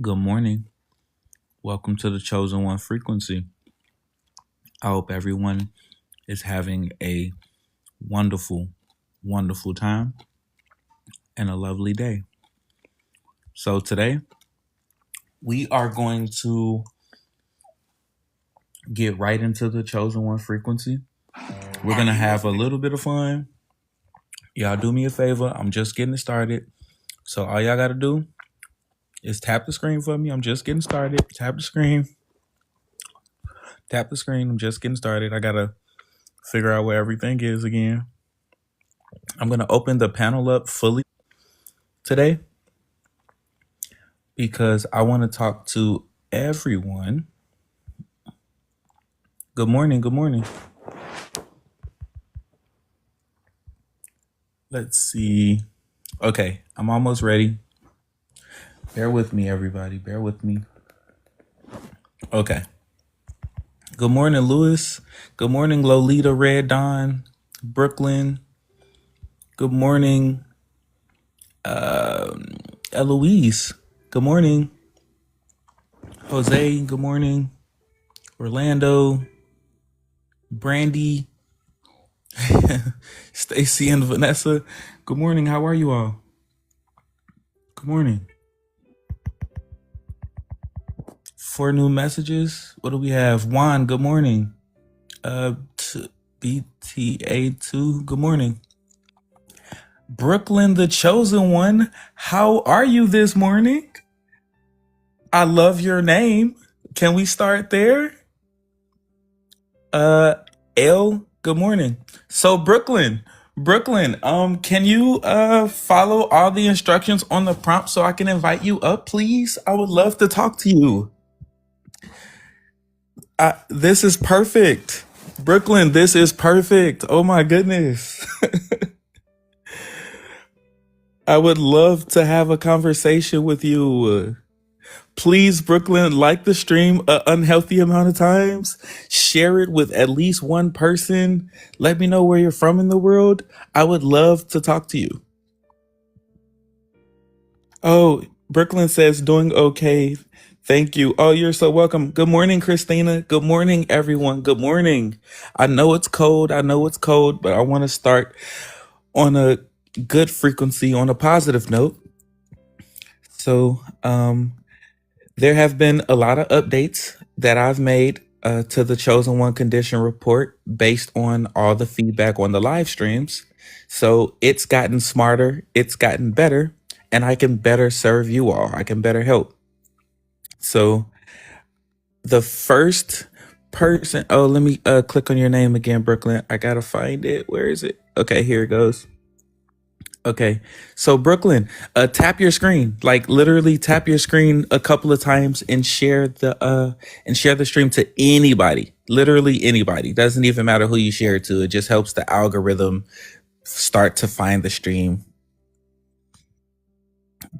Good morning. Welcome to the Chosen One frequency. I hope everyone is having a wonderful, wonderful time and a lovely day. So, today we are going to get right into the Chosen One frequency. We're going to have a little bit of fun. Y'all do me a favor. I'm just getting started. So, all y'all got to do is tap the screen for me. I'm just getting started. Tap the screen. Tap the screen. I'm just getting started. I got to figure out where everything is again. I'm going to open the panel up fully today because I want to talk to everyone. Good morning. Good morning. Let's see. Okay, I'm almost ready. Bear with me, everybody. Bear with me. Okay. Good morning, Lewis. Good morning, Lolita, Red Dawn, Brooklyn. Good morning, Eloise. Good morning, Jose. Good morning, Orlando, Brandy, Stacy, and Vanessa. Good morning. How are you all? Good morning. 4 new messages. What do we have? Juan, good morning. BTA2, good morning. Brooklyn, the chosen one. How are you this morning? I love your name. Can we start there? L, good morning. So Brooklyn, can you follow all the instructions on the prompt so I can invite you up, please? I would love to talk to you. This is perfect. Brooklyn, this is perfect. Oh my goodness. I would love to have a conversation with you. Please, Brooklyn, like the stream an unhealthy amount of times. Share it with at least one person. Let me know where you're from in the world. I would love to talk to you. Oh, Brooklyn says doing okay. Thank you. Oh, you're so welcome. Good morning, Christina. Good morning, everyone. Good morning. I know it's cold. But I want to start on a good frequency, on a positive note. So, there have been a lot of updates that I've made to the Chosen One Condition report based on all the feedback on the live streams. So it's gotten smarter, it's gotten better, and I can better serve you all. I can better help. So the first person, oh, let me click on your name again, Brooklyn. I gotta find it. Where is it? Okay, here it goes. Okay, so Brooklyn, tap your screen, like literally tap your screen a couple of times and share the stream to anybody, literally anybody. Doesn't even matter who you share it to. It just helps the algorithm start to find the stream.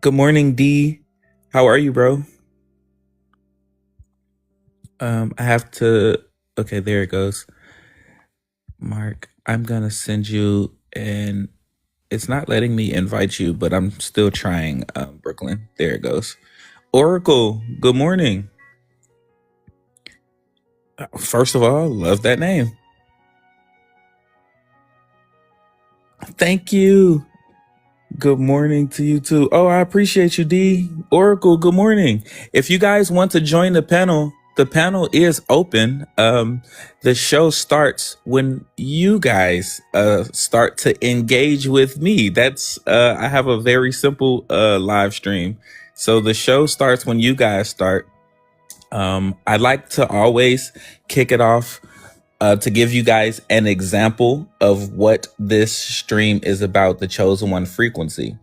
Good morning, D. How are you, bro? I have to. Okay, there it goes. Mark, I'm gonna send you an. It's not letting me invite you, but I'm still trying. Brooklyn, there it goes. Oracle, good morning. First of all, love that name. Thank you. Good morning to you too. Oh, I appreciate you, D. Oracle, good morning. If you guys want to join the panel is open. The show starts when you guys start to engage with me. That's I have a very simple live stream. So the show starts when you guys start. I like to always kick it off to give you guys an example of what this stream is about, the Chosen One frequency.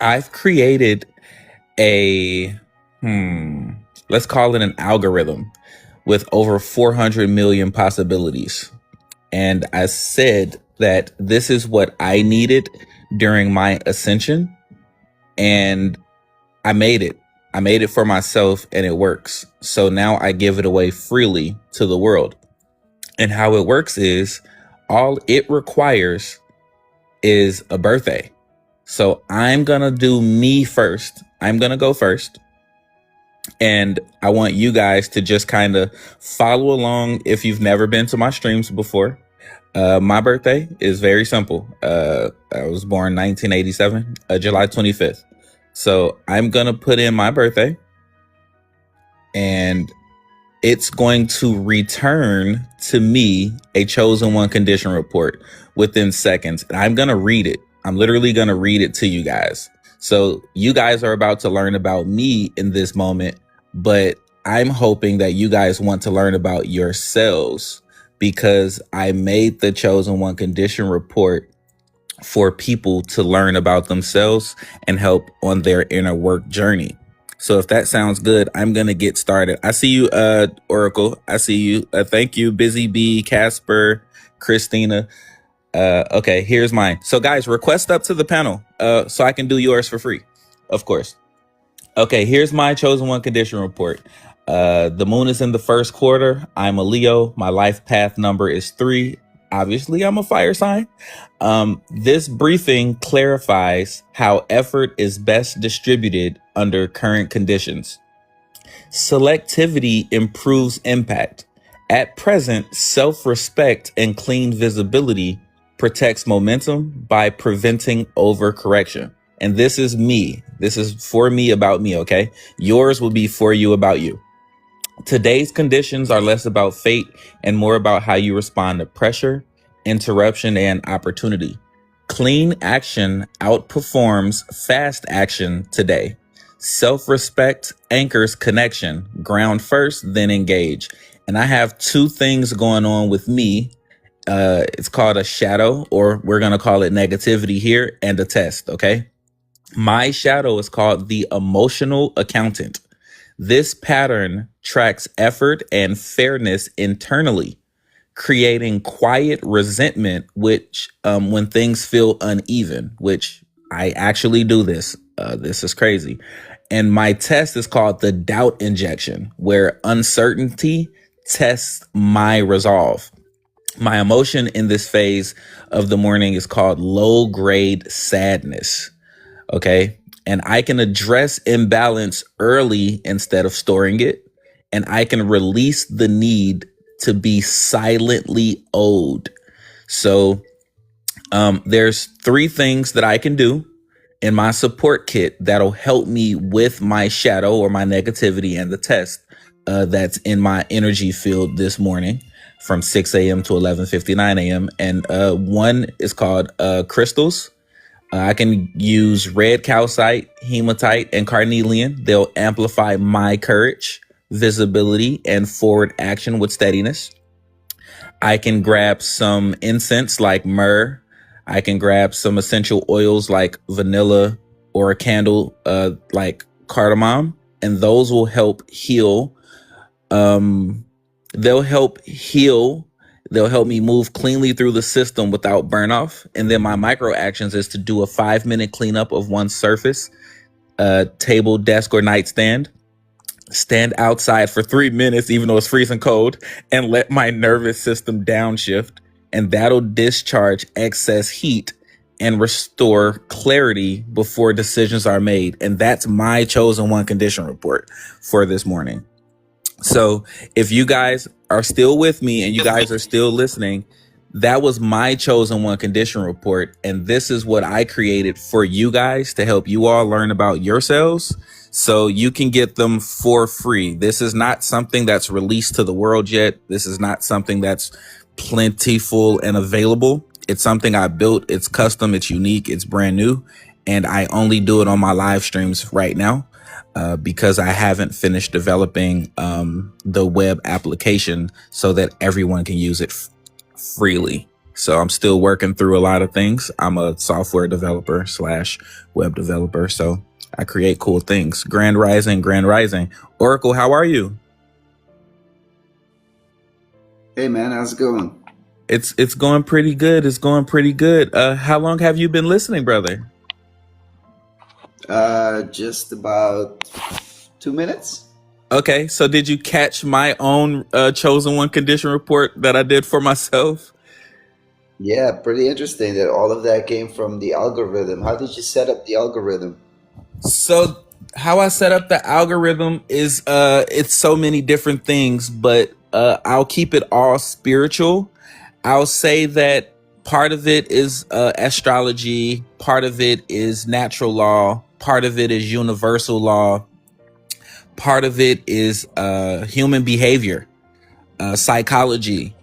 I've created a, let's call it an algorithm with over 400 million possibilities. And I said that this is what I needed during my ascension. And I made it. I made it for myself and it works. So now I give it away freely to the world. And how it works is all it requires is a birthday. So I'm going to do me first. I'm going to go first. And I want you guys to just kind of follow along if you've never been to my streams before. My birthday is very simple. I was born 1987, July 25th. So I'm going to put in my birthday, and it's going to return to me a chosen one condition report within seconds. And I'm going to read it. I'm literally going to read it to you guys. So you guys are about to learn about me in this moment, but I'm hoping that you guys want to learn about yourselves, because I made the chosen one condition report for people to learn about themselves and help on their inner work journey. So if that sounds good, I'm going to get started. I see you, Oracle. I see you. Thank you, Busy Bee, Casper, Christina. Okay, here's mine. So guys, request up to the panel so I can do yours for free, of course. Okay, here's my chosen one condition report. The moon is in the first quarter. I'm a Leo. My life path number is 3. Obviously, I'm a fire sign. This briefing clarifies how effort is best distributed under current conditions. Selectivity improves impact. At present, self-respect and clean visibility protects momentum by preventing overcorrection. And this is me. This is for me, about me, okay? Yours will be for you, about you. Today's conditions are less about fate and more about how you respond to pressure, interruption, and opportunity. Clean action outperforms fast action today. Self-respect anchors connection. Ground first, then engage. And I have 2 things going on with me. It's called a shadow, or we're going to call it negativity here, and a test, okay? My shadow is called the emotional accountant. This pattern tracks effort and fairness internally, creating quiet resentment, which when things feel uneven, which I actually do this. This is crazy. And my test is called the doubt injection, where uncertainty tests my resolve. My emotion in this phase of the morning is called low grade sadness. Okay. And I can address imbalance early instead of storing it. And I can release the need to be silently owed. So there's 3 things that I can do in my support kit that'll help me with my shadow or my negativity and the test that's in my energy field this morning from 6 a.m. to 11:59 a.m. And one is called crystals. I can use red calcite, hematite, and carnelian. They'll amplify my courage, visibility, and forward action with steadiness. I can grab some incense like myrrh. I can grab some essential oils like vanilla, or a candle like cardamom, and those will help heal. They'll help heal. They'll help me move cleanly through the system without burn off. And then my micro actions is to do a 5-minute cleanup of one surface, table, desk, or nightstand. Stand outside for 3 minutes, even though it's freezing cold, and let my nervous system downshift. And that'll discharge excess heat and restore clarity before decisions are made. And that's my chosen one condition report for this morning. So if you guys are still with me and you guys are still listening, that was my chosen one condition report. And this is what I created for you guys to help you all learn about yourselves so you can get them for free. This is not something that's released to the world yet. This is not something that's plentiful and available. It's something I built. It's custom. It's unique. It's brand new. And I only do it on my live streams right now. Because I haven't finished developing the web application so that everyone can use it freely. So I'm still working through a lot of things. I'm a software developer / web developer. So I create cool things. Grand Rising, Grand Rising. Oracle, how are you? Hey man, how's it going? It's going pretty good. It's going pretty good. How long have you been listening, brother? Just about 2 minutes. Okay, so did you catch my own chosen one condition report that I did for myself? Yeah, pretty interesting that all of that came from the algorithm. How did you set up the algorithm? So How I set up the algorithm is it's so many different things, but I'll keep it all spiritual. I'll say that part of it is astrology, part of it is natural law, part of it is universal law, part of it is human behavior, psychology,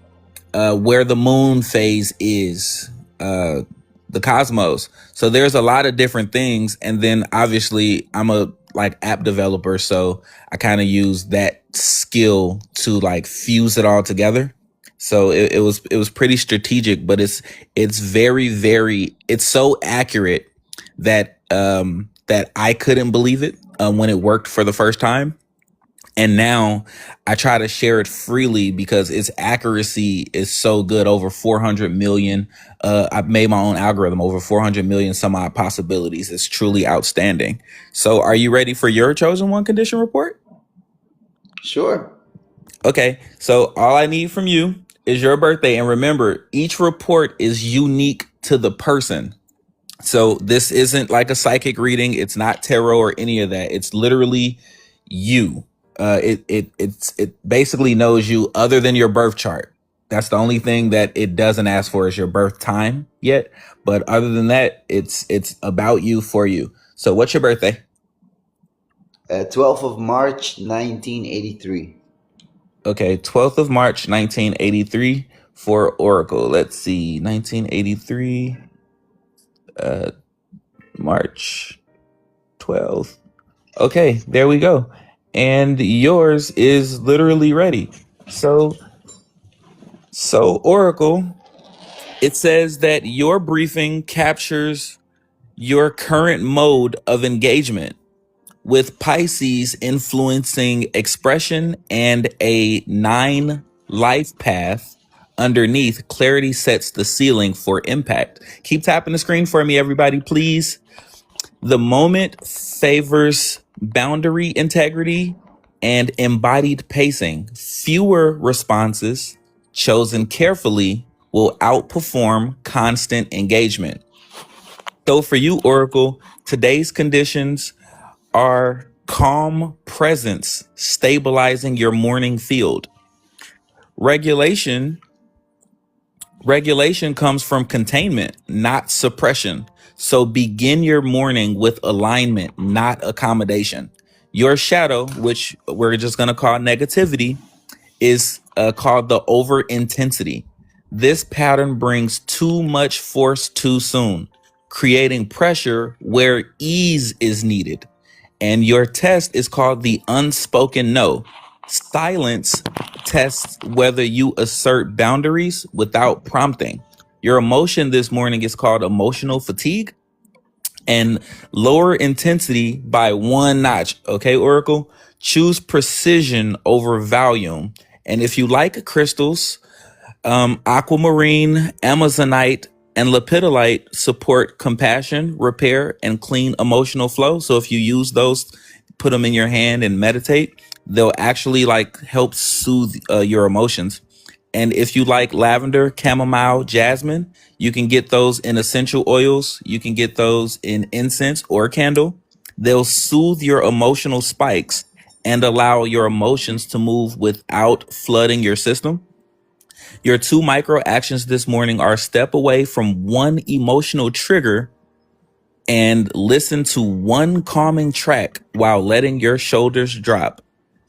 where the moon phase is, the cosmos. So there's a lot of different things. And then obviously I'm a like app developer. So I kind of use that skill to like fuse it all together. So it was pretty strategic, but it's very, very, it's so accurate that, that I couldn't believe it, when it worked for the first time. And now I try to share it freely because its accuracy is so good. Over 400 million. I've made my own algorithm, over 400 million some odd possibilities. It's truly outstanding. So are you ready for your chosen one condition report? Sure. Okay. So all I need from you is your birthday. And remember, each report is unique to the person. So this isn't like a psychic reading. It's not tarot or any of that. It's literally you. It basically knows you other than your birth chart. That's the only thing that it doesn't ask for is your birth time yet. But other than that, it's about you for you. So what's your birthday? 12th of March, 1983. Okay, 12th of March, 1983 for Oracle. Let's see, 1983, March 12th. Okay, there we go. And yours is literally ready. So Oracle, it says that your briefing captures your current mode of engagement, with Pisces influencing expression and a 9 life path underneath. Clarity sets the ceiling for impact. Keep tapping the screen for me, everybody, please. The moment favors boundary integrity and embodied pacing. Fewer responses chosen carefully will outperform constant engagement. So for you, Oracle, today's conditions are calm presence, stabilizing your morning field. Regulation comes from containment, not suppression. So begin your morning with alignment, not accommodation. Your shadow, which we're just going to call negativity, is called the over intensity. This pattern brings too much force too soon, creating pressure where ease is needed. And your test is called the unspoken no. Silence tests whether you assert boundaries without prompting. Your emotion this morning is called emotional fatigue, and lower intensity by 1 notch. Okay, Oracle? Choose precision over volume. And if you like crystals, aquamarine, amazonite, and lepidolite support compassion, repair, and clean emotional flow. So if you use those, put them in your hand and meditate, they'll actually like help soothe your emotions. And if you like lavender, chamomile, jasmine, you can get those in essential oils. You can get those in incense or a candle. They'll soothe your emotional spikes and allow your emotions to move without flooding your system. Your 2 micro actions this morning are step away from one emotional trigger and listen to one calming track while letting your shoulders drop.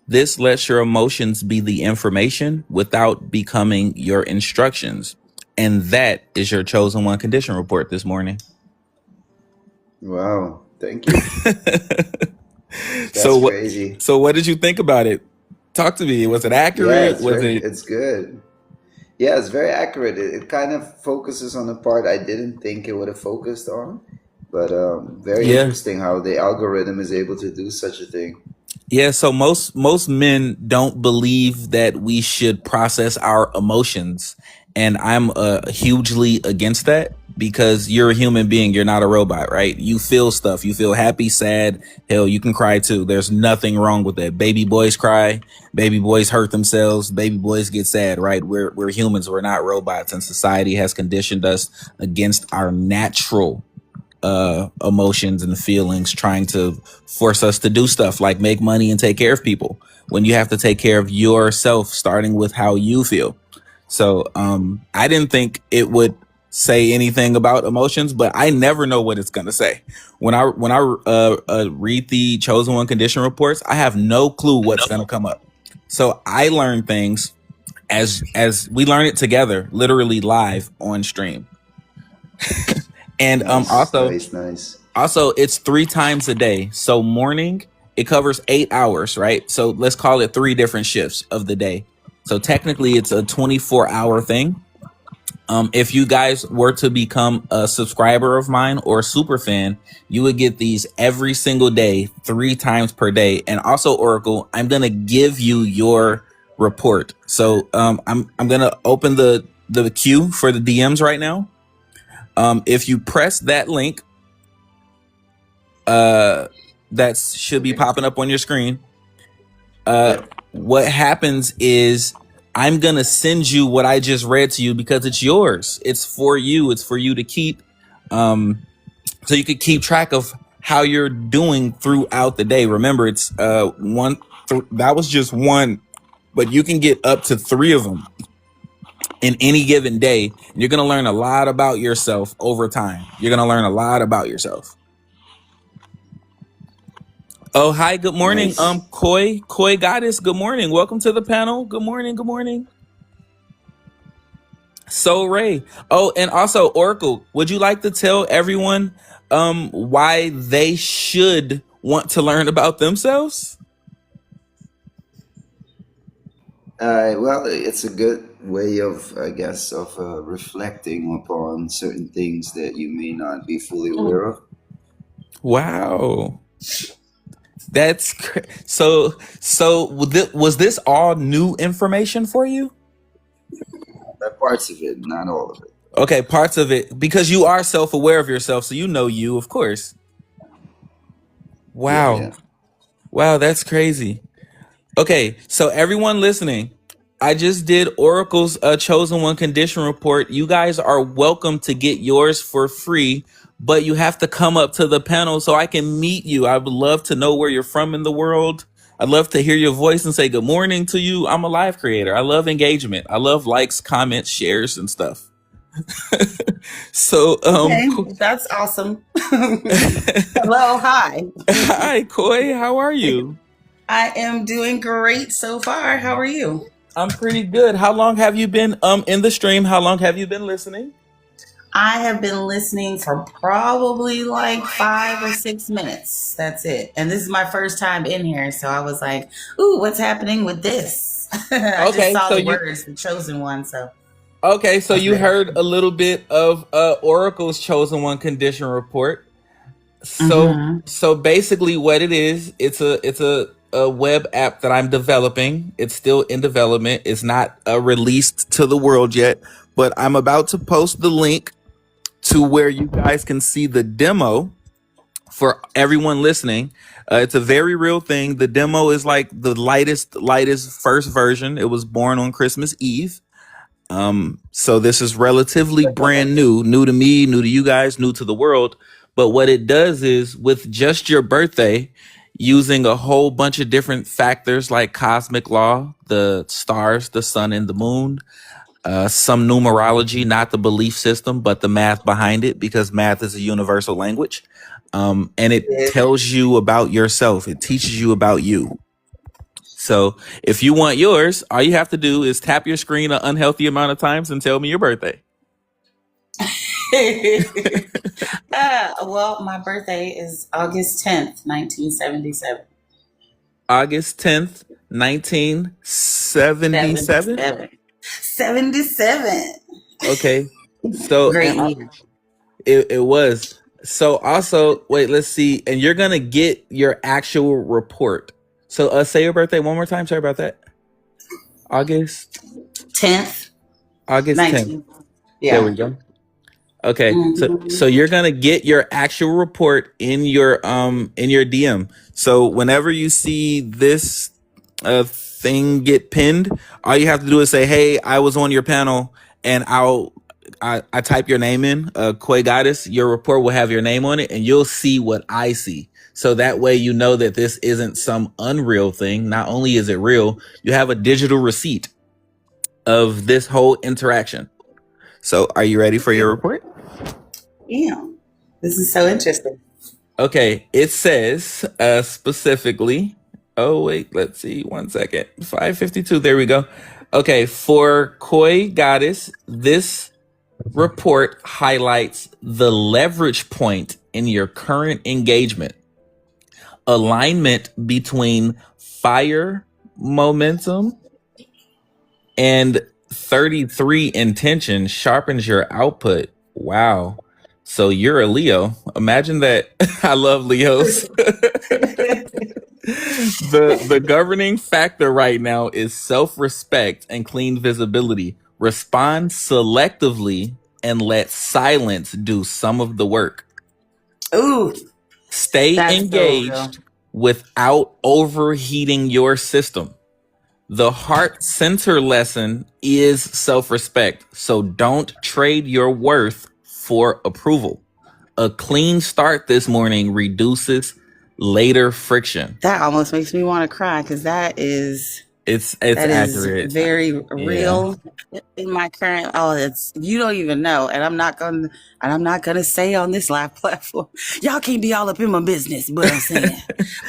This lets your emotions be the information without becoming your instructions. And that is your chosen one condition report this morning. Wow. Thank you. So That's what crazy. so what did you think about it? Talk to me. Was it Yeah, accurate? Was it it's good. Yeah, it's very accurate. It kind of focuses on a part I didn't think it would have focused on, but very Yeah. interesting how the algorithm is able to do such a thing. Yeah, so most men don't believe that we should process our emotions, and I'm hugely against that because you're a human being, you're not a robot, right? You feel stuff, you feel happy, sad, hell, you can cry too. There's nothing wrong with that. Baby boys cry, baby boys hurt themselves, baby boys get sad, right? We're humans, we're not robots, and society has conditioned us against our natural emotions and feelings, trying to force us to do stuff like make money and take care of people, when you have to take care of yourself, starting with how you feel. So I didn't think it would say anything about emotions, but I never know what it's gonna say. When I read the chosen one condition reports, I have no clue what's gonna come up. So I learn things as we learn it together, literally live on stream. And Nice, nice, nice. also it's 3 times a day. So morning, it covers 8 hours, right? So let's call it 3 different shifts of the day. So technically it's a 24-hour thing. If you guys were to become a subscriber of mine or a super fan, you would get these every single day, 3 times per day. And also, Oracle, I'm gonna give you your report. So I'm gonna open the queue for the DMs right now. If you press that link, that should be popping up on your screen. Yep. What happens is I'm gonna send you what I just read to you because it's yours. It's for you. It's for you to keep, so you could keep track of how you're doing throughout the day. Remember, it's that was just one, but you can get up to 3 of them in any given day. You're gonna learn a lot about yourself over time. You're gonna learn a lot about yourself. Oh, hi, good morning. Nice. Koi Goddess, good morning. Welcome to the panel. Good morning, good morning. So Ray. Oh, and also Oracle, would you like to tell everyone why they should want to learn about themselves? Well, it's a good way of, I guess, of reflecting upon certain things that you may not be fully aware of. Wow. Was this all new information for you? Parts of it, not all of it. Okay, parts of it, because you are self-aware of yourself, so you know you, of course. Yeah, Wow. yeah. Wow, that's crazy. Okay, so everyone listening, I just did Oracle's chosen one condition report. You guys are welcome to get yours for free, but you have to come up to the panel so I can meet you. I would love to know where you're from in the world. I'd love to hear your voice and say good morning to you. I'm a live creator. I love engagement. I love likes, comments, shares, and stuff. So, Okay, that's awesome. Hello, hi. hi, Koi. How are you? I am doing great so far. How are you? I'm pretty good. How long have you been in the stream? How long have you been listening? I have been listening for probably like 5 or 6 minutes. That's it. And this is my first time in here, so I was like, "Ooh, what's happening with this?" I just Okay, saw so the you words, the chosen one. So okay, so I was you ready. heard a little bit of Oracle's chosen one condition report. So Mm-hmm. so basically what it is, it's a web app that I'm developing. It's still in development. It's not released to the world yet, but I'm about to post the link to where you guys can see the demo for everyone listening. It's a very real thing. The demo is like the lightest first version. It was born on Christmas Eve. So this is relatively brand new to me, new to you guys, new to the world. But what it does is with just your birthday, using a whole bunch of different factors like cosmic law, the stars, the sun, and the moon, some numerology, not the belief system, but the math behind it, because math is a universal language. And it tells you about yourself. It teaches you about you. So if you want yours, all you have to do is tap your screen an unhealthy amount of times and tell me your birthday. Well, my birthday is August 10th, 1977. August 10th, 1977. 77. Okay. So, Great and year. it was. So also, wait, let's see. And you're going to get your actual report. So say your birthday one more time. Sorry about that. August 10th, August 10th. 19. There we Yeah. go. Okay. So Mhm. you're gonna get your actual report in your DM. So whenever you see this thing get pinned, all you have to do is say, "Hey, I was on your panel," and I'll I type your name in, Koi Goddess, your report will have your name on it and you'll see what I see. So that way you know that this isn't some unreal thing. Not only is it real, you have a digital receipt of this whole interaction. So are you ready for your report? Yeah. This is so interesting. Okay, it says specifically, oh wait, let's see, 1 second. 552, there we go. Okay, for Koi Goddess, this report highlights the leverage point in your current engagement. Alignment between fire momentum and 33 intention sharpens your output. Wow. So you're a Leo. Imagine that. I love Leos. The governing factor right now is self-respect and clean visibility. Respond selectively and let silence do some of the work. Ooh, Stay that's so real. engaged without overheating your system. The heart center lesson is self-respect. So don't trade your worth for approval. A clean start this morning reduces later friction. That almost makes me want to cry because It's that accurate. is very Yeah. real in my current. Oh, it's, you don't even know, and I'm not gonna say on this live platform. Y'all can't be all up in my business, but I'm saying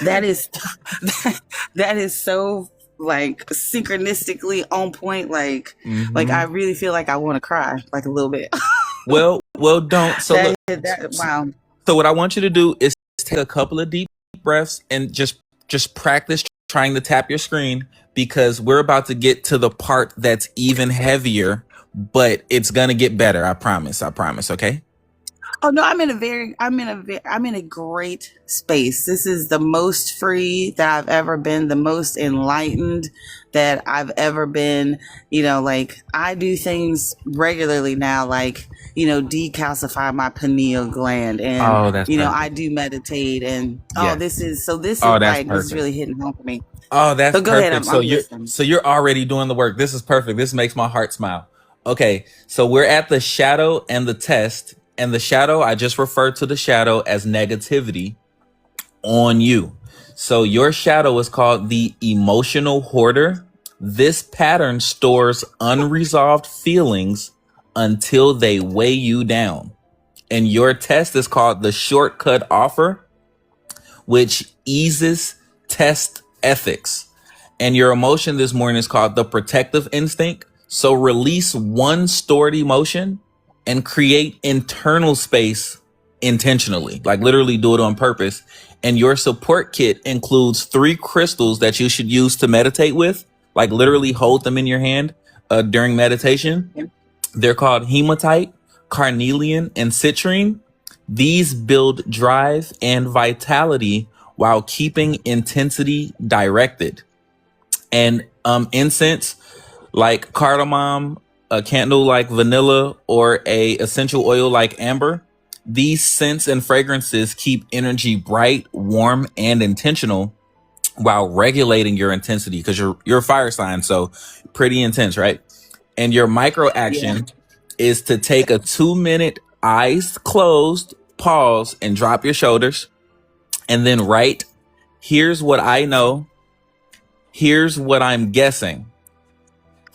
that is so like synchronistically on point. Like I really feel like I want to cry like a little bit. Well, don't. So Wow. So what I want you to do is take a couple of deep breaths and just practice trying to tap your screen, because we're about to get to the part that's even heavier, but it's gonna get better. I promise. Okay. Oh no, I'm in a great space. This is the most free that I've ever been, the most enlightened that I've ever been. You know, like I do things regularly now, like, you know, decalcify my pineal gland, and that's you know, perfect. I do meditate, and this is really hitting home for me. Oh, that's So go perfect. ahead, So I'm listening. you're already doing the work. This is perfect. This makes my heart smile. Okay, so we're at the shadow and the test. And the shadow, I just referred to the shadow as negativity on you. So your shadow is called the emotional hoarder. This pattern stores unresolved feelings until they weigh you down. And your test is called the shortcut offer, which eases test ethics. And your emotion this morning is called the protective instinct. So release one stored emotion and create internal space intentionally, like literally do it on purpose. And your support kit includes 3 crystals that you should use to meditate with, like literally hold them in your hand during meditation. They're called hematite, carnelian, and citrine. These build drive and vitality while keeping intensity directed. And incense like cardamom, a candle like vanilla, or a essential oil like amber. These scents and fragrances keep energy bright, warm, and intentional while regulating your intensity, because you're a fire sign, so pretty intense, right? And your micro action is to take a 2-minute eyes closed pause and drop your shoulders, and then write, here's what I know, here's what I'm guessing.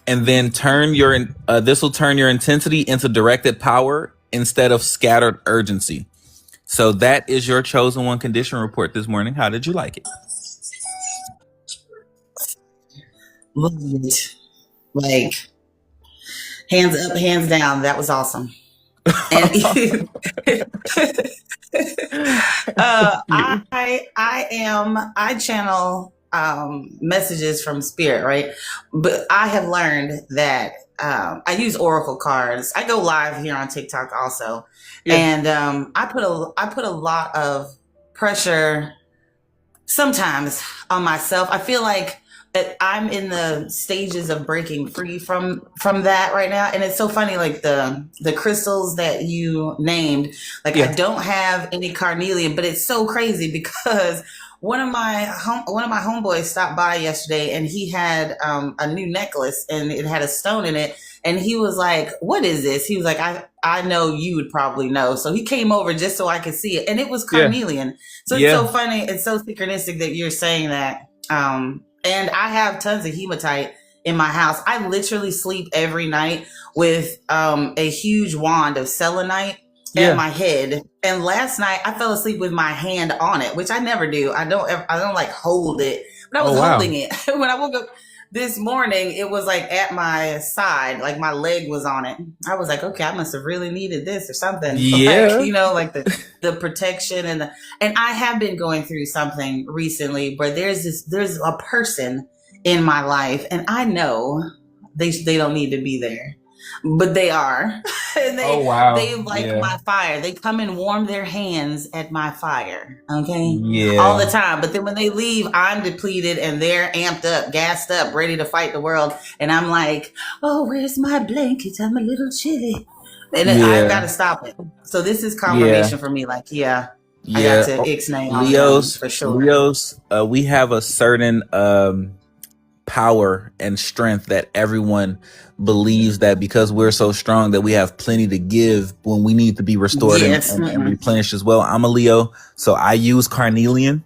And then this will turn your intensity into directed power instead of scattered urgency. So that is your chosen one condition report this morning. How did you like it? Love it. Like, hands up, hands down. That was awesome. And I channel messages from spirit, right? But I have learned that I use oracle cards. I go live here on TikTok also, and I put a lot of pressure sometimes on myself. I feel like that I'm in the stages of breaking free from that right now. And it's so funny, like the crystals that you named, like I don't have any carnelian, but it's so crazy because one of my homeboys stopped by yesterday, and he had a new necklace, and it had a stone in it, And he was like, what is this? He was like, I know you would probably know. So he came over just so I could see it. And it was Yeah. carnelian. So it's so Yeah. funny. It's so synchronistic that you're saying that. And I have tons of hematite in my house. I literally sleep every night with a huge wand of selenite at Yeah. my head. And last night I fell asleep with my hand on it, which I never do. I don't like hold it, but I was Oh, wow. holding it. When I woke up this morning, it was like at my side, like my leg was on it. I was like, okay, I must have really needed this or something. Yeah. Like, like the protection and I have been going through something recently, but there's a person in my life, and I know they don't need to be there, but they are. And Oh, wow. they like Yeah. my fire. They come and warm their hands at my fire. Okay. Yeah. All the time. But then when they leave, I'm depleted and they're amped up, gassed up, ready to fight the world. And I'm like, oh, where's my blanket? I'm a little chilly. And I've got to stop it. So this is confirmation for me. Like, I got to ixnay on them for sure. Leos, we have a certain power and strength that everyone believes that because we're so strong that we have plenty to give when we need to be restored and replenished as well. I'm a Leo, so I use carnelian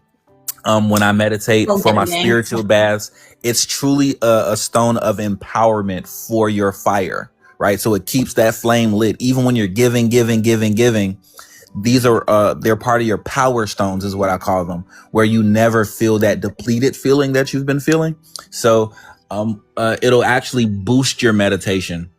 when I meditate for my spiritual baths. It's truly a stone of empowerment for your fire, right? So it keeps that flame lit even when you're giving. These are they're part of your power stones, is what I call them, where you never feel that depleted feeling that you've been feeling. So it'll actually boost your meditation,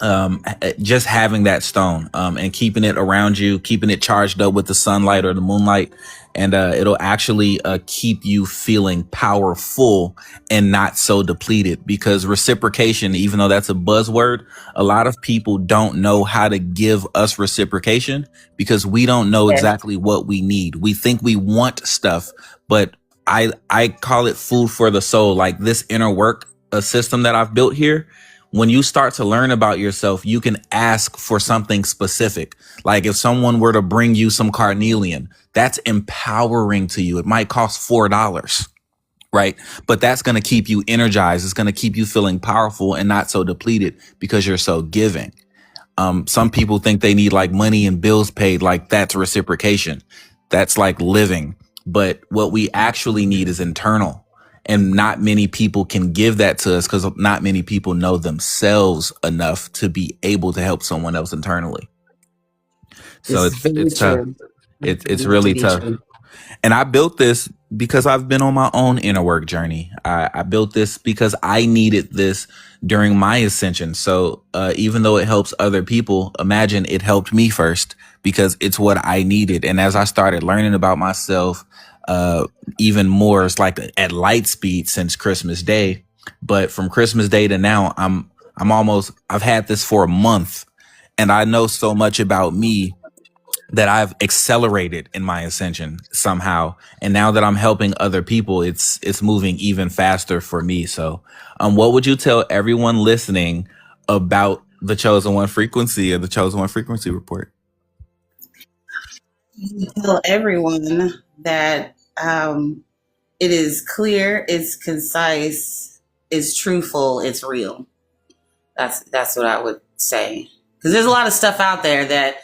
just having that stone and keeping it around you, keeping it charged up with the sunlight or the moonlight. And it'll actually keep you feeling powerful and not so depleted, because reciprocation, even though that's a buzzword, a lot of people don't know how to give us reciprocation because we don't know exactly what we need. We think we want stuff, but I call it food for the soul. Like this inner work, a system that I've built here. When you start to learn about yourself, you can ask for something specific. Like if someone were to bring you some carnelian, that's empowering to you. It might cost $4, right? But that's going to keep you energized. It's going to keep you feeling powerful and not so depleted because you're so giving. Some people think they need like money and bills paid. Like that's reciprocation. That's like living. But what we actually need is internal. And not many people can give that to us because not many people know themselves enough to be able to help someone else internally. So it's tough. It's really tough. And I built this because I've been on my own inner work journey. I built this because I needed this during my ascension. So even though it helps other people, imagine it helped me first because it's what I needed. And as I started learning about myself, even more, it's like at light speed since Christmas Day. But from Christmas Day to now, I've had this for a month, and I know so much about me that I've accelerated in my ascension somehow. And now that I'm helping other people, it's moving even faster for me. So, what would you tell everyone listening about the Chosen One frequency or the Chosen One frequency report? Tell everyone that it is clear, it's concise, it's truthful, it's real. That's what I would say. Because there's a lot of stuff out there that,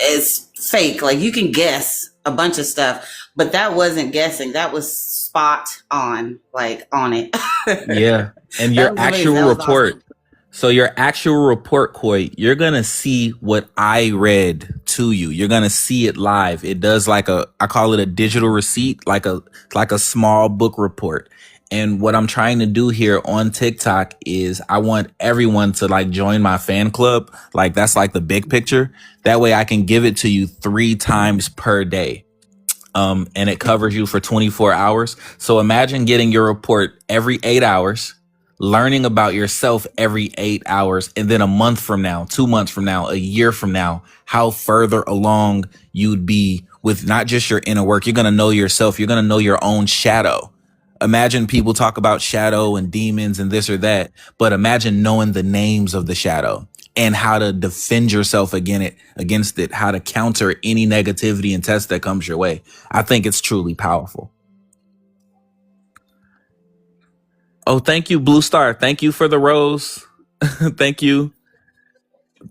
is fake. Like you can guess a bunch of stuff, but that wasn't guessing. That was spot on, like on it. Yeah. And your actual report. Awesome. So your actual report, Koi, you're going to see what I read to you. You're going to see it live. It does I call it a digital receipt, like a small book report. And what I'm trying to do here on TikTok is I want everyone to join my fan club. That's the big picture. That way I can give it to you 3 times per day. And it covers you for 24 hours. So imagine getting your report every 8 hours, learning about yourself every 8 hours, and then a month from now, 2 months from now, a year from now, how further along you'd be with not just your inner work. You're going to know yourself. You're going to know your own shadow. Imagine people talk about shadow and demons and this or that, but imagine knowing the names of the shadow and how to defend yourself against it, how to counter any negativity and test that comes your way. I think it's truly powerful. Oh, thank you, Blue Star. Thank you for the rose. Thank you.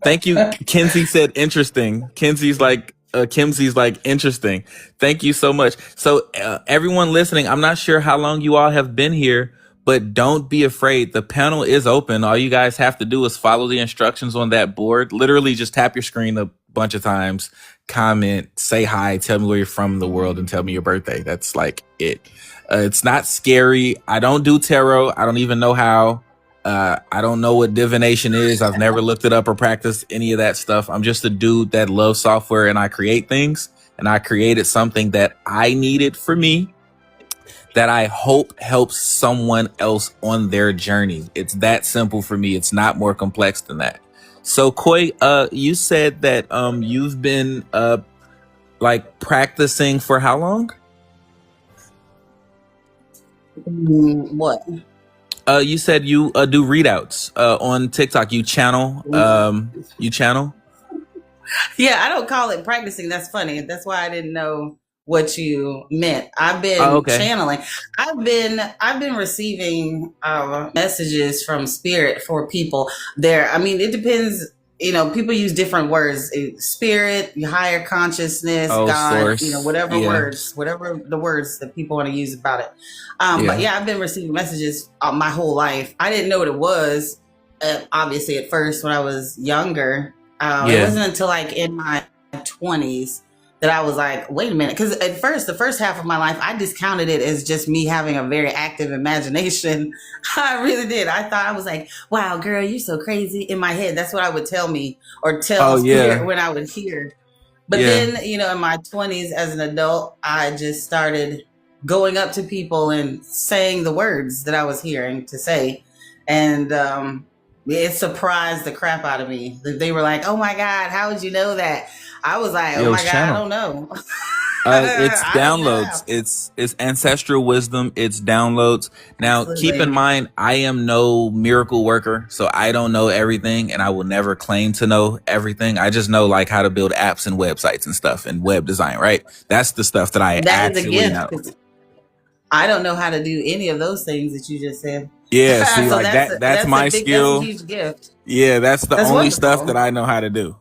Thank you. Kinsey said interesting. Kimsey's like interesting. Thank you so much. So everyone listening, I'm not sure how long you all have been here, but don't be afraid. The panel is open. All you guys have to do is follow the instructions on that board. Literally just tap your screen a bunch of times, comment, say hi, tell me where you're from in the world, and tell me your birthday. That's like it. It's not scary. I don't do tarot. I don't even know how. I don't know what divination is. I've never looked it up or practiced any of that stuff. I'm just a dude that loves software and I create things. And I created something that I needed for me that I hope helps someone else on their journey. It's that simple for me. It's not more complex than that. So Koi, you said that you've been like practicing for how long? What? You said you do readouts on TikTok. You channel. Yeah, I don't call it practicing. That's funny. That's why I didn't know what you meant. I've been okay. channeling. I've been receiving messages from spirit for people there. I mean, it depends. You know, people use different words: spirit, higher consciousness, God. Source. You know, whatever the words that people want to use about it. But yeah, I've been receiving messages my whole life. I didn't know what it was. Obviously, at first when I was younger, it wasn't until like in my 20s that I was like, wait a minute. Because at first, the first half of my life, I discounted it as just me having a very active imagination. I really did. I thought, I was like, wow, girl, you're so crazy. In my head, that's what I would tell me or tell spirit when I would hear. But then, you know, in my 20s as an adult, I just started going up to people and saying the words that I was hearing to say. And it surprised the crap out of me. They were like, oh my God, how would you know that? I was like, oh my God, I don't know. It's downloads. It's ancestral wisdom. It's downloads. Now, Absolutely. Keep in mind, I am no miracle worker, so I don't know everything, and I will never claim to know everything. I just know like how to build apps and websites and stuff and web design, right? That's the stuff that I actually know. I don't know how to do any of those things that you just said. Yeah, see, so like that's my skill. That's a huge gift. Yeah, that's only wonderful stuff that I know how to do.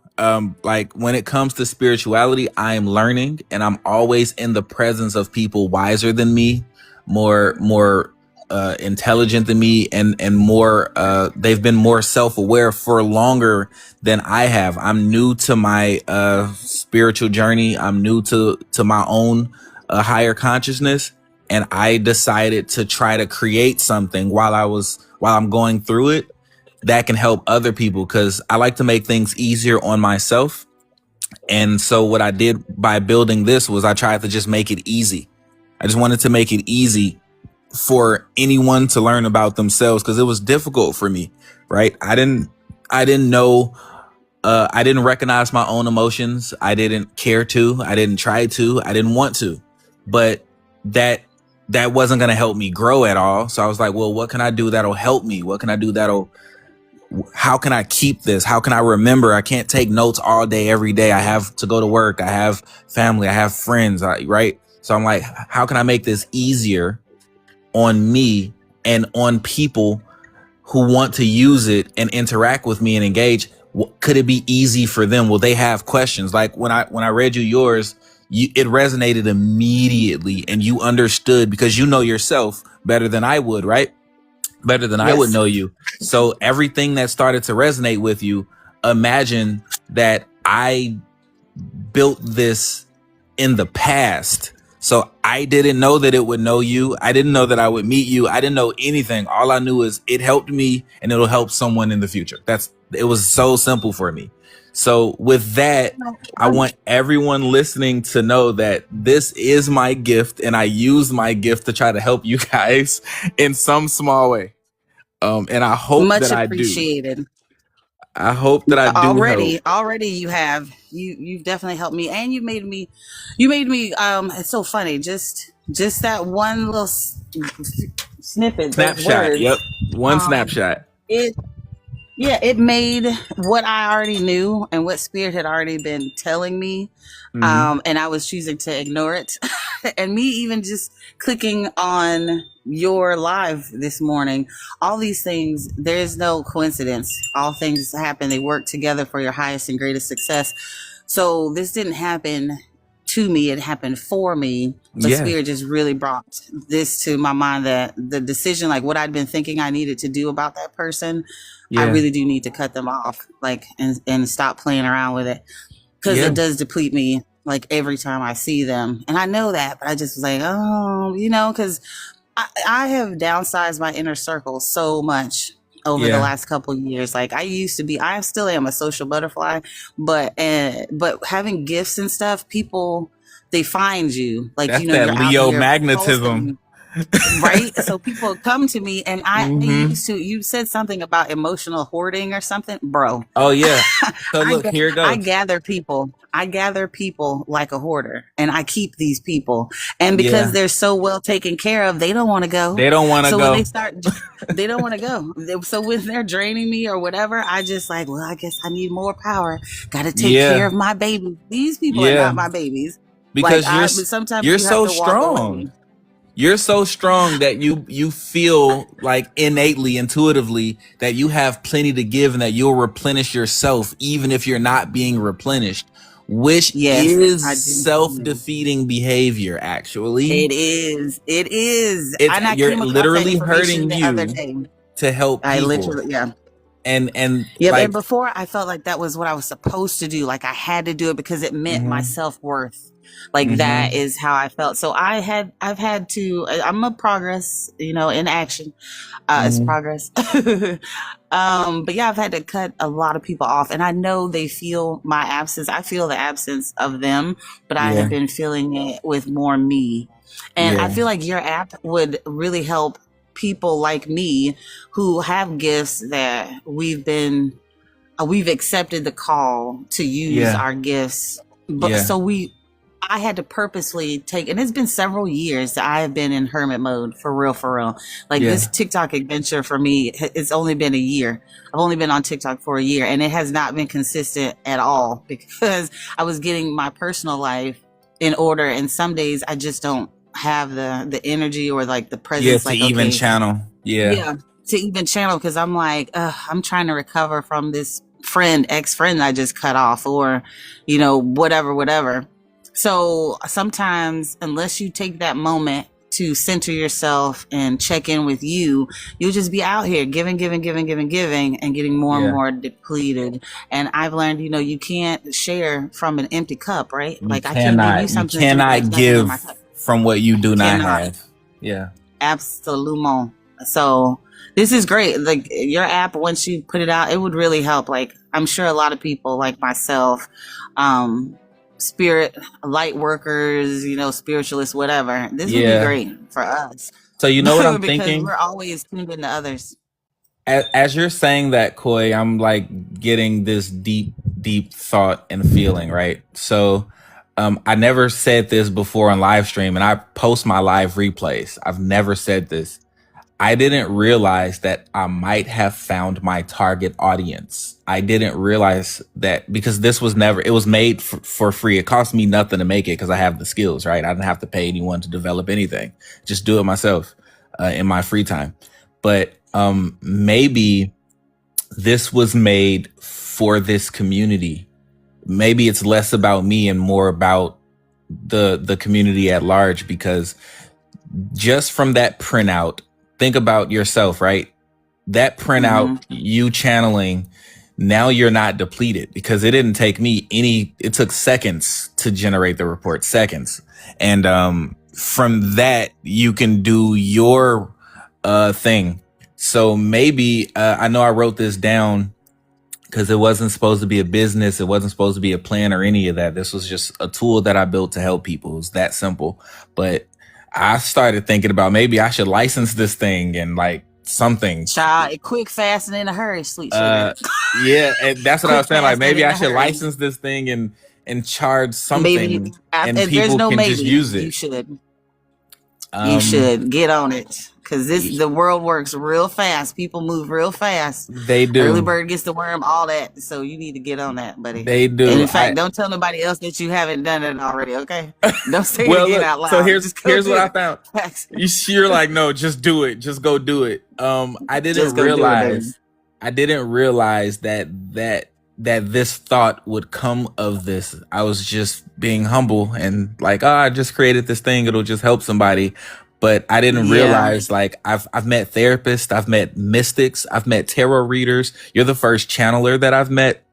Like when it comes to spirituality, I am learning and I'm always in the presence of people wiser than me, more intelligent than me, and more they've been more self-aware for longer than I have. I'm new to my spiritual journey. I'm new to my own higher consciousness, and I decided to try to create something while I'm going through it that can help other people, because I like to make things easier on myself. And so what I did by building this was I tried to just make it easy. I just wanted to make it easy for anyone to learn about themselves, because it was difficult for me, right? I didn't know, I didn't recognize my own emotions. I didn't care to, I didn't try to, I didn't want to, but that wasn't going to help me grow at all. So I was like, well, what can I do that'll help me? What can I do how can I keep this? How can I remember? I can't take notes all day, every day. I have to go to work. I have family. I have friends, right? So I'm like, how can I make this easier on me and on people who want to use it and interact with me and engage? Could it be easy for them? Will they have questions? Like when I read you yours, it resonated immediately and you understood, because you know yourself better than I would, right? Better than I would know you. So everything that started to resonate with you, imagine that I built this in the past. So I didn't know that it would know you. I didn't know that I would meet you. I didn't know anything. All I knew is it helped me and it'll help someone in the future. It was so simple for me. So with that, I want everyone listening to know that this is my gift and I use my gift to try to help you guys in some small way. And I hope much that appreciated. I do. I hope that I do help. Already you've definitely helped me, and you made me it's so funny. Just that one little snippet, snapshot. Yep. One snapshot. Yeah, it made what I already knew and what Spirit had already been telling me. And I was choosing to ignore it. And me even just clicking on your live this morning, all these things, there's no coincidence. All things happen. They work together for your highest and greatest success. So this didn't happen to me, it happened for me. But Yeah. Spirit just really brought this to my mind, that the decision, like what I'd been thinking I needed to do about that person, I really do need to cut them off, like, and stop playing around with it, because it does deplete me, like, every time I see them. And I know that, but I just was like, oh, because I have downsized my inner circle so much over the last couple of years. Like, I still am a social butterfly, but having gifts and stuff, people, they find you, like, That's you're that out Leo here magnetism. right? So people come to me, and I used to, you said something about emotional hoarding or something, bro. Oh yeah. So look, here it goes. I gather people like a hoarder, and I keep these people. And because they're so well taken care of, they don't want to go. They don't want to go. So when they start, they don't want to go. So when they're draining me or whatever, I just like, well, I guess I need more power. Got to take care of my baby. These people are not my babies. Because like, sometimes you're so strong. You're so strong that you feel like innately, intuitively, that you have plenty to give and that you'll replenish yourself even if you're not being replenished, which is self-defeating behavior, actually. It is. You're literally hurting you to help people. And and before I felt like that was what I was supposed to do. Like I had to do it because it meant my self-worth. Like that is how I felt. So I'm a progress, in action. It's progress. But yeah, I've had to cut a lot of people off, and I know they feel my absence. I feel the absence of them, but I have been feeling it with more me. And I feel like your app would really help people like me who have gifts that we've accepted the call to use our gifts. But I had to purposely take, and it's been several years that I have been in hermit mode for real. Like this TikTok adventure for me, it's only been a year. I've only been on TikTok for a year, and it has not been consistent at all because I was getting my personal life in order. And some days I just don't have the energy or like the presence, to even channel. To even channel, because I'm like, I'm trying to recover from this ex-friend I just cut off, or, whatever. So sometimes, unless you take that moment to center yourself and check in with you'll just be out here giving, and getting more and more depleted. And I've learned, you can't share from an empty cup, right? Like I can't give you something. You cannot give from what you do not have. Yeah. Absolument. So this is great. Like your app, once you put it out, it would really help. Like I'm sure a lot of people like myself, spirit light workers, spiritualists, whatever. This would be great for us. So you know what I'm because thinking? We're always tuned into others. As you're saying that, Koi, I'm like getting this deep thought and feeling, right? So I never said this before on live stream, and I post my live replays. I've never said this. I didn't realize that I might have found my target audience. I didn't realize that because it was made for free. It cost me nothing to make it because I have the skills, right? I didn't have to pay anyone to develop anything. Just do it myself in my free time. But maybe this was made for this community. Maybe it's less about me and more about the community at large, because just from that printout, think about yourself, right? That printout, you channeling, now you're not depleted because it didn't take me it took seconds to generate the report, seconds. And from that, you can do your thing. So maybe, I know I wrote this down because it wasn't supposed to be a business. It wasn't supposed to be a plan or any of that. This was just a tool that I built to help people. It was that simple. But I started thinking about maybe I should license this thing and like something. Child, quick, fast, and in a hurry, sweet sugar. Yeah, and that's what I was saying. Like maybe I should license this thing and charge something, and people can just use it. You should. You should get on it, because the world works real fast. People move real fast. They do. Early bird gets the worm, all that. So you need to get on that, buddy. They do. And in fact, don't tell nobody else that you haven't done it already. Okay? Don't say it again out loud. So here's what I found. You're like, no, just do it. Just go do it. I didn't realize that this thought would come of this. I was just being humble and like, I just created this thing. It'll just help somebody. But I didn't realize, like, I've met therapists, I've met mystics, I've met tarot readers. You're the first channeler that I've met.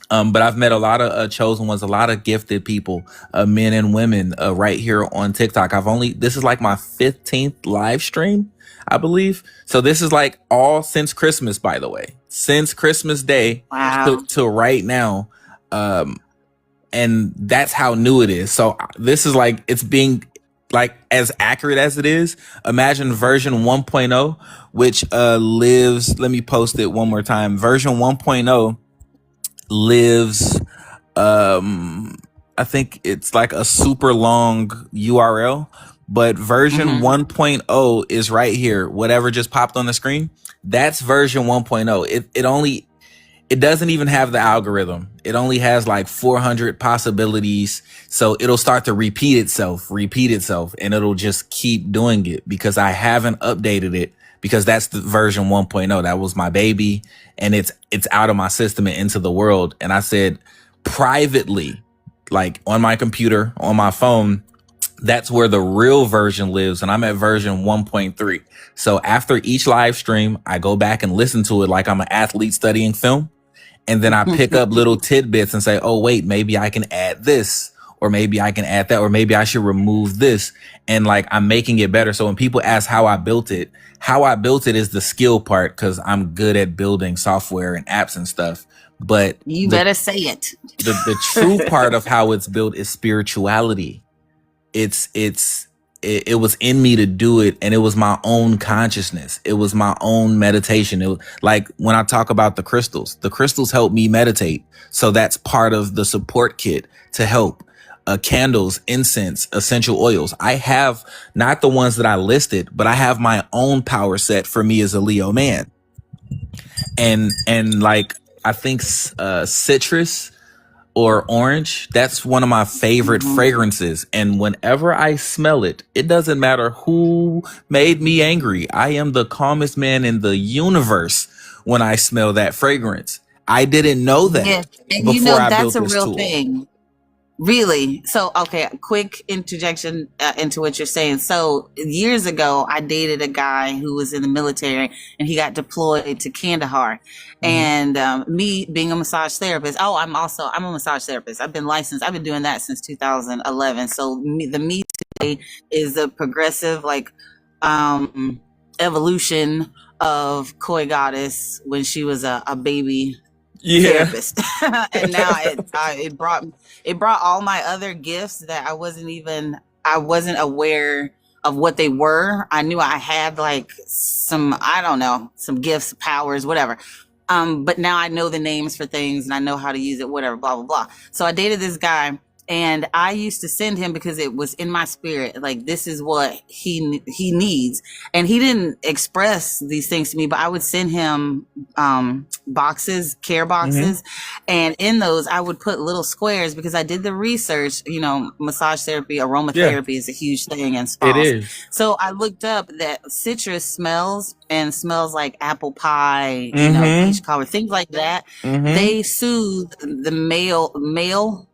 But I've met a lot of chosen ones, a lot of gifted people, men and women, right here on TikTok. This is like my 15th live stream, I believe. So this is like all since Christmas, by the way, since Christmas Day to right now. And that's how new it is. So this is like, it's being like as accurate as it is. Imagine version 1.0, which lives, let me post it one more time. Version 1.0 lives, I think it's like a super long URL, but version 1.0 is right here. Whatever just popped on the screen, that's version 1.0. It doesn't even have the algorithm. It only has like 400 possibilities. So it'll start to repeat itself, and it'll just keep doing it because I haven't updated it, because that's the version 1.0. That was my baby, and it's out of my system and into the world. And I said privately, like on my computer, on my phone, that's where the real version lives. And I'm at version 1.3. So after each live stream, I go back and listen to it like I'm an athlete studying film. And then I pick up little tidbits and say, oh, wait, maybe I can add this, or maybe I can add that, or maybe I should remove this. And like, I'm making it better. So when people ask how I built it is the skill part, because I'm good at building software and apps and stuff. But you better say it. The true part of how it's built is spirituality. It was in me to do it, and it was my own consciousness. It was my own meditation. It was like when I talk about the crystals help me meditate. So that's part of the support kit to help. Candles, incense, essential oils. I have not the ones that I listed, but I have my own power set for me as a Leo man. And like, I think citrus or orange, that's one of my favorite fragrances. And whenever I smell it, it doesn't matter who made me angry. I am the calmest man in the universe when I smell that fragrance. I didn't know that. Yeah. And before I that's built a this real tool. thing. Really? So, okay, quick interjection into what you're saying. So years ago, I dated a guy who was in the military, and he got deployed to Kandahar. And me being a massage therapist, I'm a massage therapist. I've been licensed. I've been doing that since 2011. So me today is the progressive, like, evolution of Koi Goddess when she was a baby therapist. And now it brought all my other gifts that I wasn't aware of what they were. I knew I had like some gifts, powers, whatever. But now I know the names for things and I know how to use it, whatever, blah, blah, blah. So I dated this guy, and I used to send him, because it was in my spirit, like, this is what he needs. And he didn't express these things to me, but I would send him boxes, care boxes. And in those, I would put little squares, because I did the research. Massage therapy, aromatherapy is a huge thing in spas. It is. So I looked up that citrus smells like apple pie, peach cobbler, things like that. They soothe the male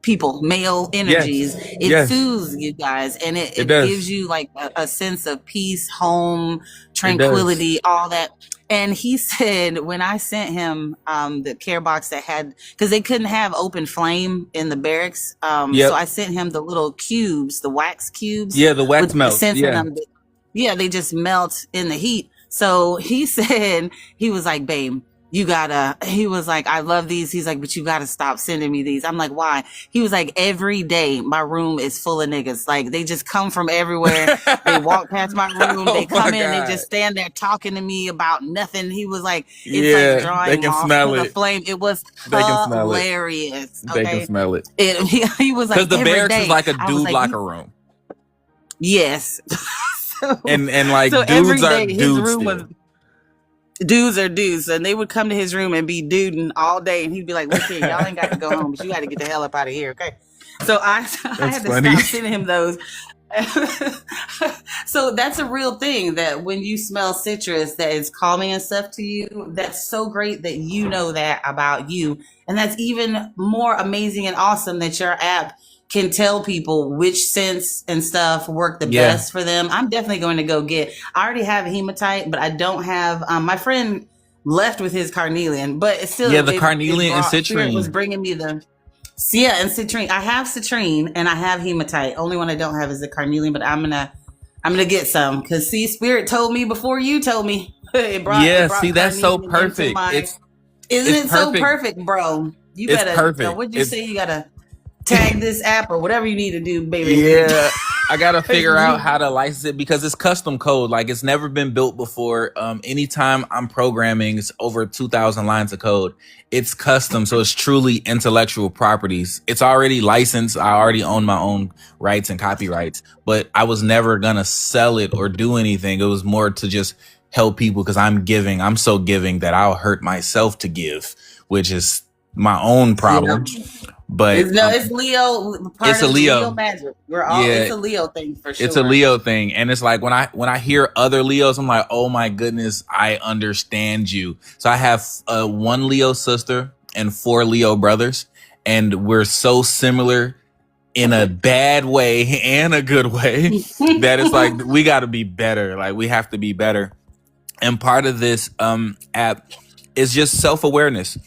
people, male energies. It soothes you guys, and it gives you like a sense of peace, home, tranquility, all that. And he said, when I sent him the care box that had, because they couldn't have open flame in the barracks, so I sent him the little cubes, the wax cubes. The wax melt. They just melt in the heat. So he said, he was like, babe, he was like, I love these. He's like, but you gotta stop sending me these. I'm like, why? He was like, every day my room is full of niggas. Like, they just come from everywhere. They walk past my room. They come in, they just stand there talking to me about nothing. He was like, it's like drawing off the flame. It was hilarious. They can smell it. He was like, because the barracks is like a dude locker room. Yes. And like so every dudes are day his dudes room was still. dudes are dudes, and they would come to his room and be duding all day, and he'd be like, "Look here, y'all ain't got to go home, but you got to get the hell up out of here, okay?" So I That's had to funny. stop sending him those. So that's a real thing, that when you smell citrus that is calming and stuff to you, that's so great that you know that about you. And that's even more amazing and awesome that your app can tell people which scents and stuff work the Yeah. best for them. I'm definitely going to go get, I already have hematite, but I don't have, my friend left with his carnelian, but it's still, Yeah, the carnelian and Spirit was citrine. bringing me the, yeah, and citrine. I have citrine and I have hematite. Only one I don't have is the carnelian, but I'm gonna get some, because see, Spirit told me before you told me. it Yeah, see, brought that's so carnelian into perfect. my. It's Isn't it's it so perfect. perfect, bro? You It's better. perfect. What'd you It's say? You gotta tag this app or whatever you need to do, baby. Yeah, I gotta figure out how to license it because it's custom code. Like it's never been built before. Anytime I'm programming, it's over 2,000 lines of code. It's custom, so it's truly intellectual properties. It's already licensed. I already own my own rights and copyrights, but I was never gonna sell it or do anything. It was more to just help people because I'm giving. I'm so giving that I'll hurt myself to give, which is my own Yeah. problem. But It's Leo. Part it's a of Leo Leo. magic. We're all. It's Yeah, a Leo thing for it's a sure. Leo thing. And it's like when I hear other Leos, I'm like, oh my goodness, I understand you. So I have one Leo sister and 4 Leo brothers, and we're so similar in a bad way and a good way that it's like we got to be better. Like we have to be better. And part of this app is just self-awareness.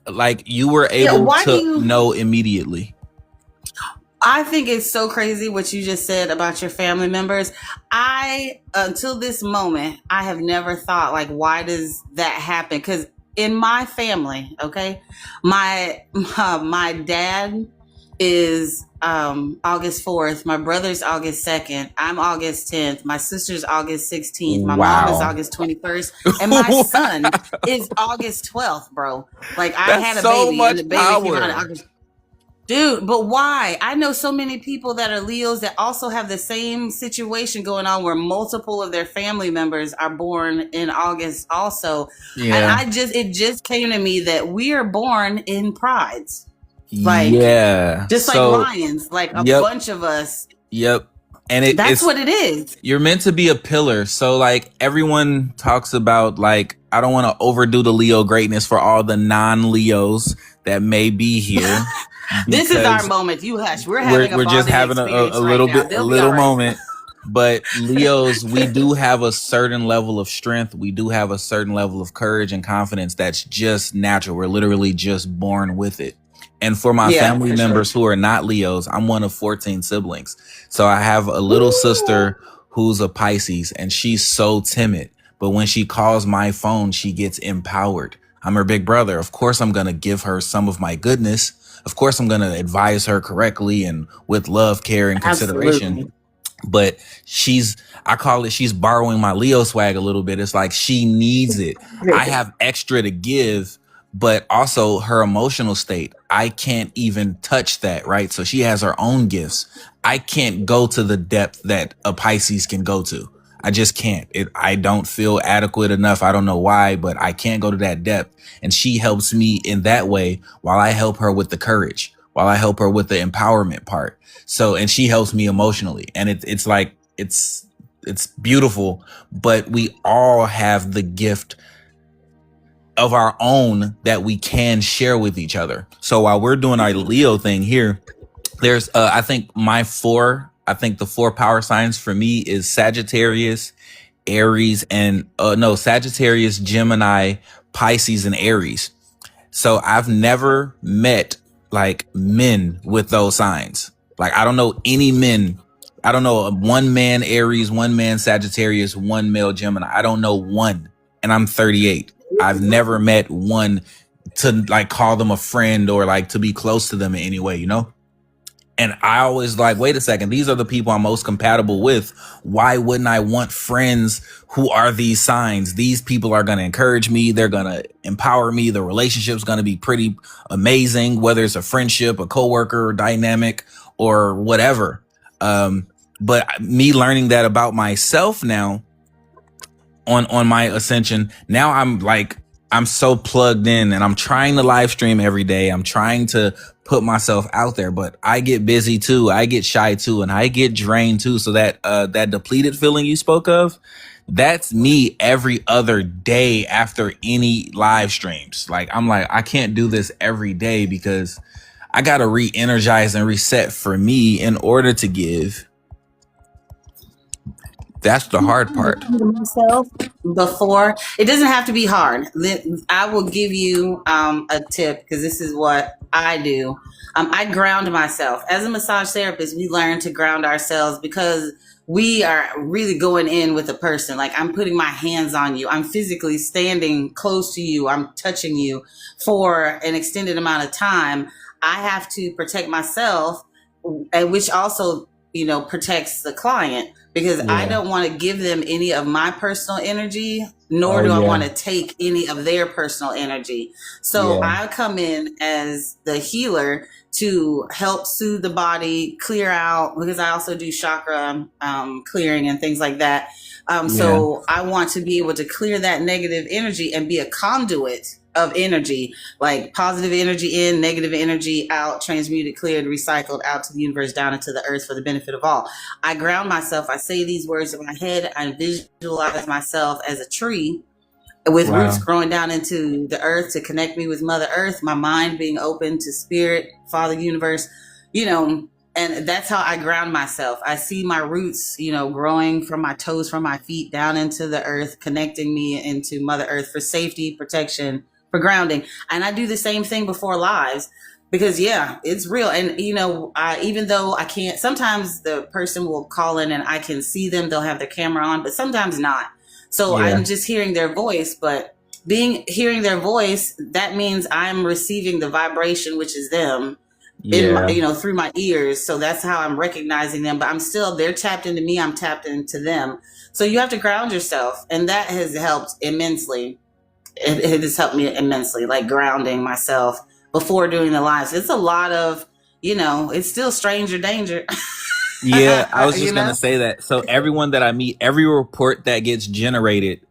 Like you were Yeah. able Why do to you? know immediately. I think it's so crazy what you just said about your family members. Until this moment, I have never thought, like, why does that happen? Because in my family, okay, my dad is August 4th, my brother's August 2nd, I'm August 10th, my sister's August 16th, my mom is Wow. August 21st, and my son is August 12th, bro. Like, I That's had a so baby, and the much baby came out in power. August. Dude, but why? I know so many people that are Leos that also have the same situation going on, where multiple of their family members are born in August also. Yeah. And it just came to me that we are born in prides. Like, Yeah. just like So, lions, like a yep. bunch of us. Yep. And That's it's what it is. you're meant to be a pillar. So like everyone talks about, like, I don't want to overdo the Leo greatness for all the non-Leos that may be here. This is our Because moment. You hush. We're having a we're just bonding having a experience right little now. bit, a They'll be all little right. moment. But Leos, we do have a certain level of strength. We do have a certain level of courage and confidence that's just natural. We're literally just born with it. And for my Yeah, family for sure. members who are not Leos, I'm one of 14 siblings. So I have a little sister who's a Pisces, and she's so timid. But when she calls my phone, she gets empowered. I'm her big brother. Of course, I'm going to give her some of my goodness. Of course, I'm going to advise her correctly and with love, care, and consideration. Absolutely. But I call it, she's borrowing my Leo swag a little bit. It's like she needs it. I have extra to give, but also her emotional state, I can't even touch that, right? So she has her own gifts. I can't go to the depth that a Pisces can go to. I just can't. I don't feel adequate enough. I don't know why, but I can't go to that depth. And she helps me in that way while I help her with the courage, while I help her with the empowerment part. So, and she helps me emotionally. And it's like, it's beautiful, but we all have the gift of our own that we can share with each other. So while we're doing our Leo thing here, there's, I think the 4 power signs for me is Sagittarius, Aries, and Sagittarius, Gemini, Pisces, and Aries. So I've never met like men with those signs. Like I don't know any men. I don't know one man Aries, one man Sagittarius, one male Gemini. I don't know one. And I'm 38. I've never met one to like call them a friend or like to be close to them in any way, you know? And I always like, wait a second, these are the people I'm most compatible with. Why wouldn't I want friends who are these signs? These people are going to encourage me. They're going to empower me. The relationship's going to be pretty amazing, whether it's a friendship, a coworker dynamic, or whatever. But me learning that about myself now on my ascension, now I'm so plugged in, and I'm trying to live stream every day. I'm trying to put myself out there, but I get busy too. I get shy too, and I get drained too. So that depleted feeling you spoke of, that's me every other day after any live streams. Like, I'm like, I can't do this every day because I got to re-energize and reset for me in order to give. That's the hard part. Myself before, it doesn't have to be hard. I will give you a tip, because this is what I do. I ground myself. As a massage therapist, we learn to ground ourselves because we are really going in with a person. Like, I'm putting my hands on you. I'm physically standing close to you. I'm touching you for an extended amount of time. I have to protect myself, which also, protects the client, because I don't want to give them any of my personal energy, nor do I want to take any of their personal energy. So I come in as the healer to help soothe the body, clear out, because I also do chakra clearing and things like that. So I want to be able to clear that negative energy and be a conduit of energy, like positive energy in, negative energy out, transmuted, cleared, recycled out to the universe, down into the earth for the benefit of all. I ground myself. I say these words in my head. I visualize myself as a tree with roots growing down into the earth to connect me with Mother Earth, my mind being open to spirit, Father Universe, and that's how I ground myself. I see my roots, growing from my toes, from my feet down into the earth, connecting me into Mother Earth for safety, protection, for grounding. And I do the same thing before lives, because it's real. And even though I can't, sometimes the person will call in and I can see them, they'll have their camera on, but sometimes not. So I'm just hearing their voice, but hearing their voice, that means I'm receiving the vibration, which is them, in my, through my ears. So that's how I'm recognizing them, but they're tapped into me, I'm tapped into them. So you have to ground yourself, and that has helped immensely. It has helped me immensely, like grounding myself before doing the lives. It's a lot of, it's still stranger danger. I was just going to say that. So everyone that I meet, every report that gets generated,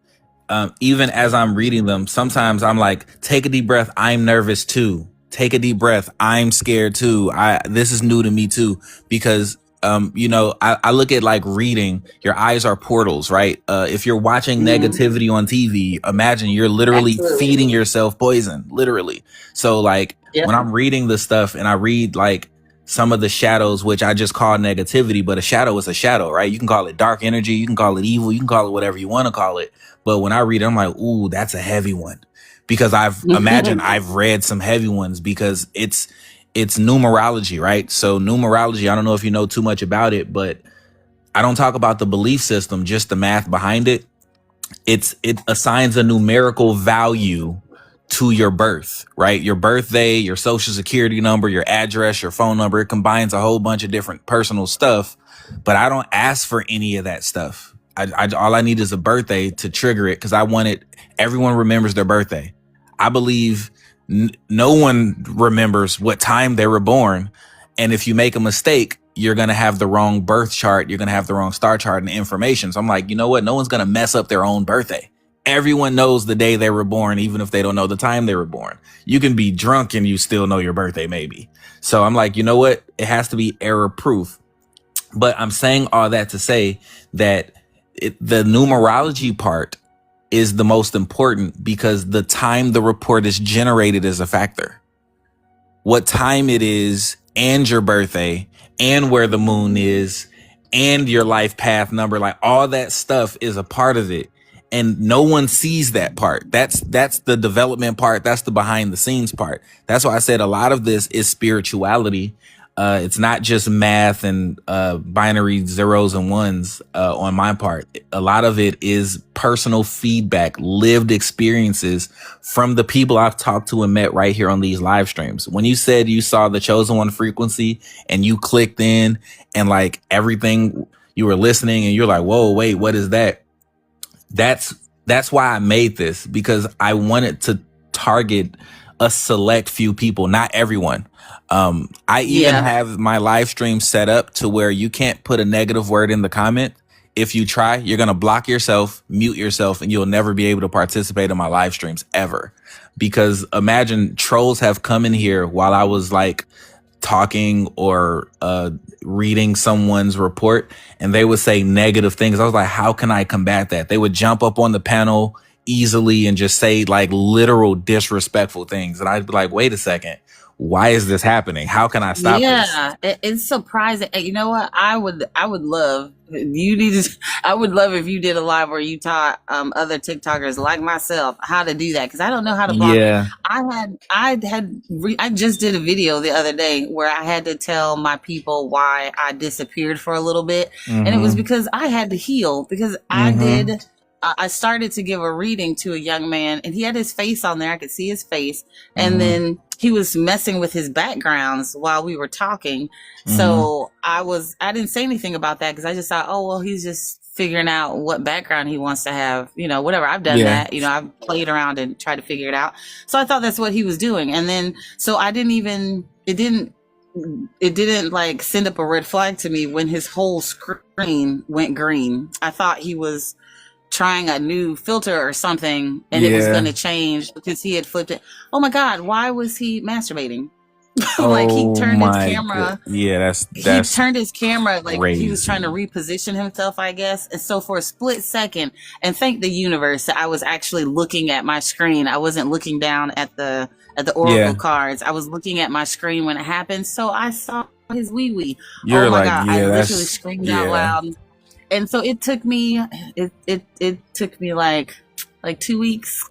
even as I'm reading them, sometimes I'm like, take a deep breath. I'm nervous too. Take a deep breath. I'm scared too. This is new to me too, because I look at like reading, your eyes are portals, right? If you're watching negativity on TV, imagine you're literally feeding yourself poison, literally. So like when I'm reading the stuff and I read like some of the shadows, which I just call negativity, but a shadow is a shadow, right? You can call it dark energy, you can call it evil, you can call it whatever you want to call it. But when I read it, I'm like, ooh, that's a heavy one. Because I've read some heavy ones, because it's numerology, right? So numerology, I don't know if you know too much about it, but I don't talk about the belief system, just the math behind it. It assigns a numerical value to your birth, right? Your birthday, your social security number, your address, your phone number. It combines a whole bunch of different personal stuff, but I don't ask for any of that stuff. All I need is a birthday to trigger it, because I want it. Everyone remembers their birthday. I believe no one remembers what time they were born. And if you make a mistake, you're going to have the wrong birth chart. You're going to have the wrong star chart and information. So I'm like, you know what? No one's going to mess up their own birthday. Everyone knows the day they were born, even if they don't know the time they were born. You can be drunk and you still know your birthday, maybe. So I'm like, you know what? It has to be error proof. But I'm saying all that to say that the numerology part is the most important, because the time the report is generated is a factor. What time it is, and your birthday, and where the moon is, and your life path number, like all that stuff is a part of it. And no one sees that part. That's the development part. That's the behind the scenes part. That's why I said a lot of this is spirituality. It's not just math and binary zeros and ones on my part. A lot of it is personal feedback, lived experiences from the people I've talked to and met right here on these live streams. When you said you saw the Chosen One frequency and you clicked in and like everything, you were listening and you're like, whoa, wait, what is that? That's why I made this, because I wanted to target a select few people, not everyone. I even have my live stream set up to where you can't put a negative word in the comment. If you try, you're going to block yourself, mute yourself, and you'll never be able to participate in my live streams ever. Because imagine trolls have come in here while I was like talking or reading someone's report, and they would say negative things. I was like, how can I combat that? They would jump up on the panel easily and just say like literal disrespectful things. And I'd be like, wait a second. Why is this happening? How can I stop this? Yeah, it's surprising. You know what? I would love you need to. I would love if you did a live where you taught other TikTokers like myself how to do that, because I don't know how to block. Yeah. I just did a video the other day where I had to tell my people why I disappeared for a little bit, and it was because I had to heal, because I started to give a reading to a young man, and he had his face on there. I could see his face. And then he was messing with his backgrounds while we were talking. So I didn't say anything about that, because I just thought, oh, well, he's just figuring out what background he wants to have, whatever. I've done that, I've played around and tried to figure it out. So I thought that's what he was doing. And then, so it didn't like send up a red flag to me when his whole screen went green. I thought he was trying a new filter or something, and it was going to change because he had flipped it. Oh my God, why was he masturbating? Like he turned his camera. Yeah, he turned his camera like crazy. He was trying to reposition himself, I guess. And so for a split second, and thank the universe that I was actually looking at my screen. I wasn't looking down at the oracle cards. I was looking at my screen when it happened. So I saw his wee wee. Oh my God, I literally screamed out loud. And so it took me like 2 weeks.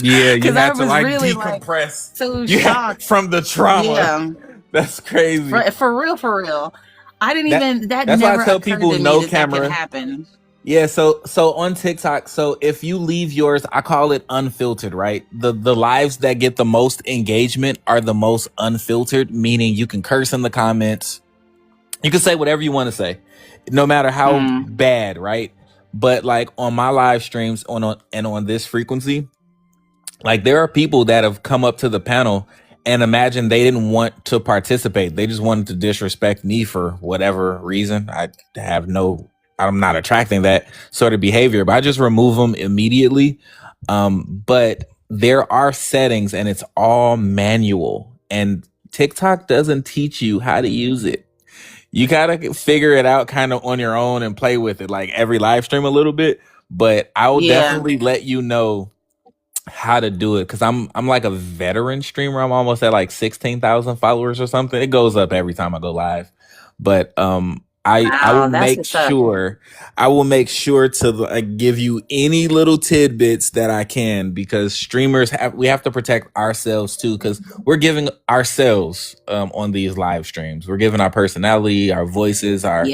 Yeah, you had to like really decompress. Like, so shocked from the trauma. Yeah. That's crazy. For real. I didn't even that's never why I tell people no camera that could happen. Yeah, so on TikTok, so if you leave yours, I call it unfiltered, right? The lives that get the most engagement are the most unfiltered, meaning you can curse in the comments. You can say whatever you want to say, no matter how bad, right? But like on my live streams on this frequency, like there are people that have come up to the panel and imagine they didn't want to participate. They just wanted to disrespect me for whatever reason. I'm not attracting that sort of behavior, but I just remove them immediately. But there are settings and it's all manual, and TikTok doesn't teach you how to use it. You gotta figure it out kind of on your own and play with it, like every live stream a little bit. But I will definitely let you know how to do it, because I'm like a veteran streamer. I'm almost at like 16,000 followers or something. It goes up every time I go live. But I will make sure to give you any little tidbits that I can, because streamers we have to protect ourselves too, because we're giving ourselves on these live streams. We're giving our personality, our voices, our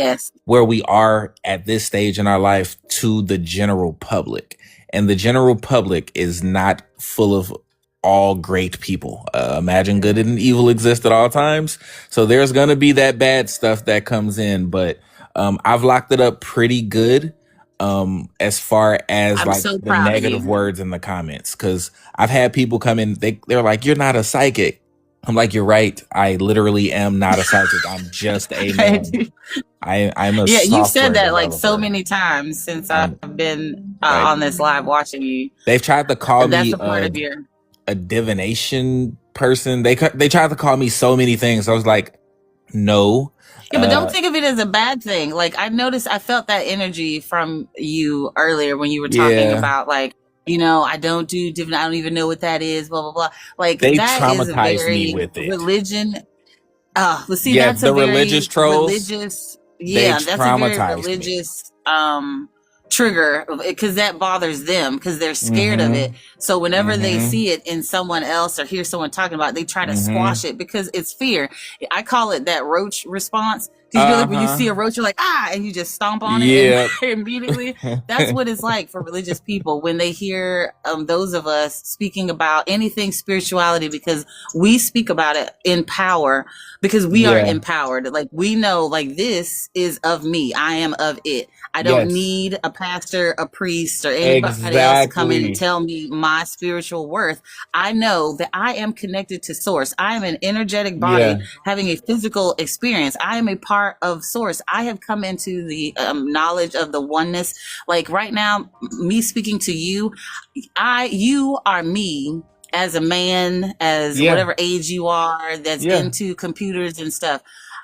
where we are at this stage in our life to the general public. And the general public is not full of all great people. Imagine good and evil exist at all times. So there's going to be that bad stuff that comes in, but I've locked it up pretty good as far as the negative words in the comments. Because I've had people come in, they're like, you're not a psychic. I'm like, you're right. I literally am not a psychic. I'm just a man. I'm a you've said that like so many times since I've been on this live watching you. They've tried to call me a divination person. They tried to call me so many things. I was like, no. Yeah, but don't think of it as a bad thing. Like I felt that energy from you earlier when you were talking about like, I don't do divine. I don't even know what that is. Blah blah blah. Like they that traumatized is a very me with it. Religion. Let's see. That's the a very religious trolls. Religious. Yeah, that's a very religious trigger, because that bothers them, because they're scared of it. So whenever they see it in someone else or hear someone talking about it, they try to squash it because it's fear. I call it that roach response, Because you're like, when you see a roach, you're like, ah, and you just stomp on it and immediately. That's what it's like for religious people when they hear those of us speaking about anything spirituality, because we speak about it in power, because we are empowered. Like, we know, like, this is of me. I am of it. I don't need a pastor, a priest, or anybody else to come in and tell me my spiritual worth. I know that I am connected to source. I am an energetic body having a physical experience. I am a part of source. I have come into the knowledge of the oneness. Like right now, me speaking to you, you are me as a man, as whatever age you are, that's into computers and stuff.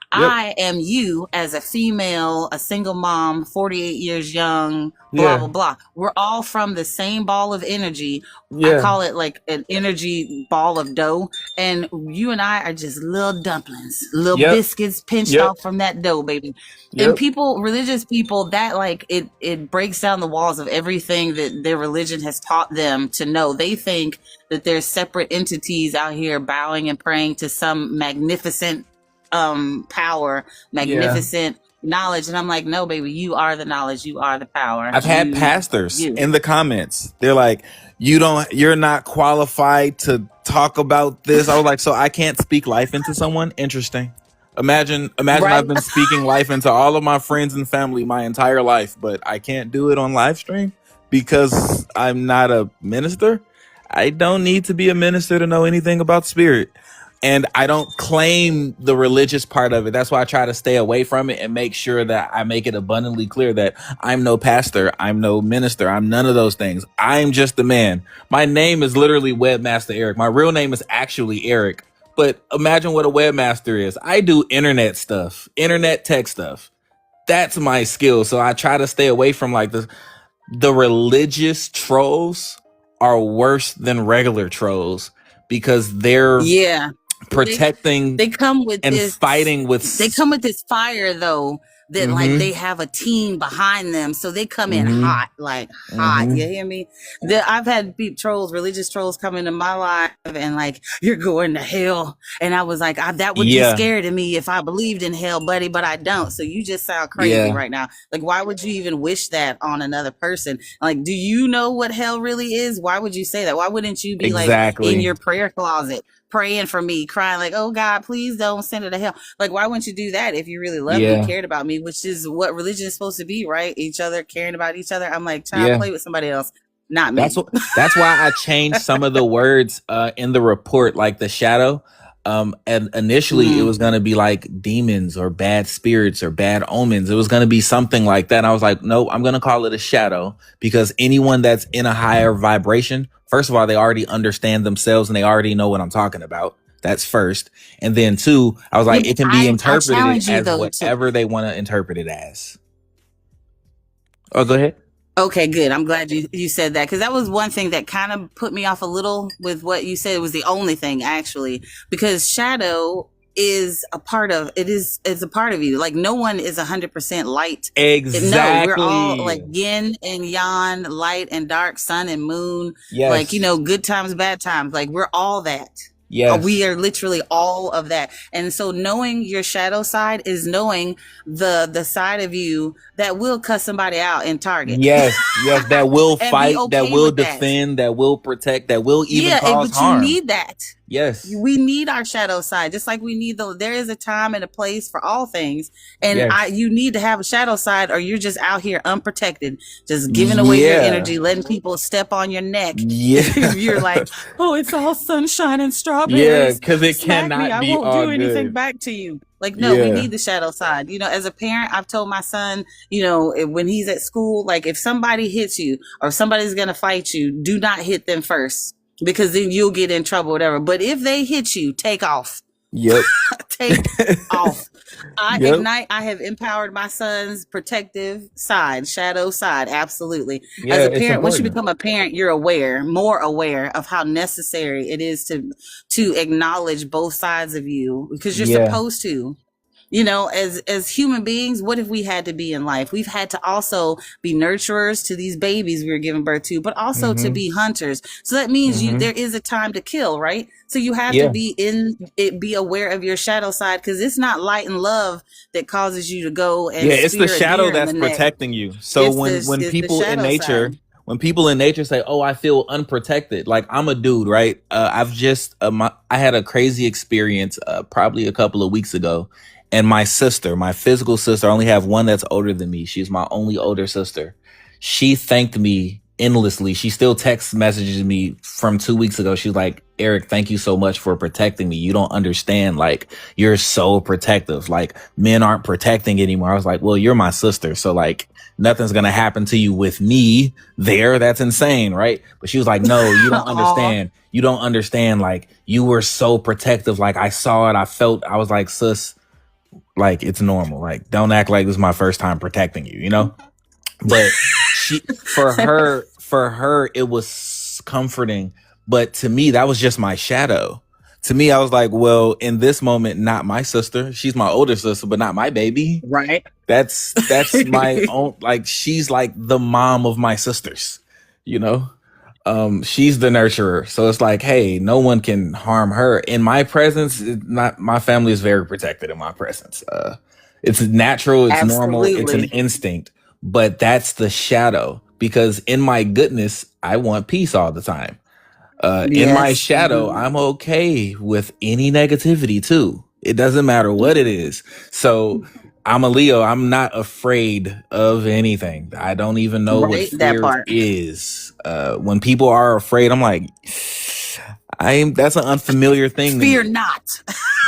I am you as a female, a single mom, 48 years young, blah, blah, blah. We're all from the same ball of energy. I call it like an energy ball of dough. And you and I are just little dumplings, little biscuits pinched off from that dough, baby. And people, religious people, that like it breaks down the walls of everything that their religion has taught them to know. They think that there's separate entities out here bowing and praying to some magnificent power, magnificent knowledge. And I'm like, no, baby, you are the knowledge, you are the power. I've had pastors in the comments, they're like, you're not qualified to talk about this. I was like, so I can't speak life into someone? Interesting. Imagine I've been speaking life into all of my friends and family my entire life, but I can't do it on live stream because I'm not a minister. I don't need to be a minister to know anything about spirit. And I don't claim the religious part of it. That's why I try to stay away from it and make sure that I make it abundantly clear that I'm no pastor, I'm no minister, I'm none of those things. I'm just a man. My name is literally Webmaster Eric. My real name is actually Eric. But imagine what a webmaster is. I do internet stuff, internet tech stuff. That's my skill. So I try to stay away from like the religious trolls are worse than regular trolls because they're protecting, they come with and this, fighting with, they come with this fire though, that like they have a team behind them, so they come in hot, like hot. You hear me? I've had trolls, religious trolls, come into my life and like, you're going to hell, and I was like, that would be scared of me if I believed in hell, buddy, but I don't. So you just sound crazy right now. Like, why would you even wish that on another person? Like, do you know what hell really is? Why would you say that? Why wouldn't you be like in your prayer closet praying for me, crying like, oh God, please don't send it to hell? Like, why wouldn't you do that if you really loved me, cared about me, which is what religion is supposed to be, right? Each other, caring about each other. I'm like, trying to play with somebody else, not me. That's why I changed some of the words in the report, like the shadow. And initially it was going to be like demons or bad spirits or bad omens. It was going to be something like that. And I was like, no, I'm going to call it a shadow, because anyone that's in a higher vibration, first of all, they already understand themselves and they already know what I'm talking about. That's first. And then two, I was like, it can be interpreted as whatever they want to interpret it as. Oh, go ahead. Okay, good. I'm glad you said that, because that was one thing that kind of put me off a little with what you said. It was the only thing, actually, because shadow is a part of it. Is a part of you. Like, no one is 100% light. Exactly. No, we're all like yin and yang, light and dark, sun and moon. Yes. Like, you know, good times, bad times. Like, we're all that. Yes. We are literally all of that. And so knowing your shadow side is knowing the side of you that will cuss somebody out in Target. Yes, that will fight, that will defend, that will protect, that will even cause harm. You need that. Yes. We need our shadow side, just like we need there is a time and a place for all things. And you need to have a shadow side, or you're just out here unprotected, just giving away your energy, letting people step on your neck. Yeah. You're like, oh, it's all sunshine and strawberries. Yeah, because it cannot be all good. I won't do anything back to you. Like, no, we need the shadow side. You know, as a parent, I've told my son, you know, when he's at school, like, if somebody hits you or if somebody's going to fight you, do not hit them first, because then you'll get in trouble, whatever. But if they hit you, take off. Yep. Take off. Ignite. I have empowered my son's protective side, shadow side. Absolutely. Yeah, as a parent, once you become a parent, you're more aware of how necessary it is to acknowledge both sides of you, because you're supposed to. you know, as human beings, what have we had to be in life? We've had to also be nurturers to these babies we were giving birth to, but also to be hunters. So that means there is a time to kill, right? So you have to Yeah. be aware of your shadow side, because it's not light and love that causes you to go and Yeah, it's the spear a shadow deer in that's the neck. protecting you. So when It's the people in shadow nature, side. when people in nature say, "Oh, I feel unprotected," like I'm a dude, right? I've just I had a crazy experience probably a couple of weeks ago, and my sister, my physical sister, I only have one that's older than me. She's my only older sister. She thanked me endlessly. She still text messages me from 2 weeks ago. She's like, "Eric, thank you so much for protecting me. You don't understand. Like, you're so protective. Like, men aren't protecting anymore." I was like, "Well, you're my sister. So like, nothing's going to happen to you with me there. That's insane." Right. But she was like, "No, you don't Aw. understand. You don't understand. Like, you were so protective. Like, I saw it. I felt." I was like, "Sis, like, it's normal. Like, don't act like this is my first time protecting you, you know?" But she, for her it was comforting, but to me that was just my shadow. To me, I was like, well, in this moment, not my sister. She's my older sister, but not my baby. Right. That's my own. Like, she's like the mom of my sisters, you know. She's the nurturer, so it's like, hey, no one can harm her in my presence. Not my family is very protected in my presence. It's natural, it's normal, it's an Absolutely. instinct. But that's the shadow, because in my goodness, I want peace all the time. In my Yes. shadow, I'm okay with any negativity too. It doesn't matter what it is. So I'm a Leo. I'm not afraid of anything. I don't even know what Right. That fear part. is. When people are afraid, I'm like, that's an unfamiliar thing to Fear me. not.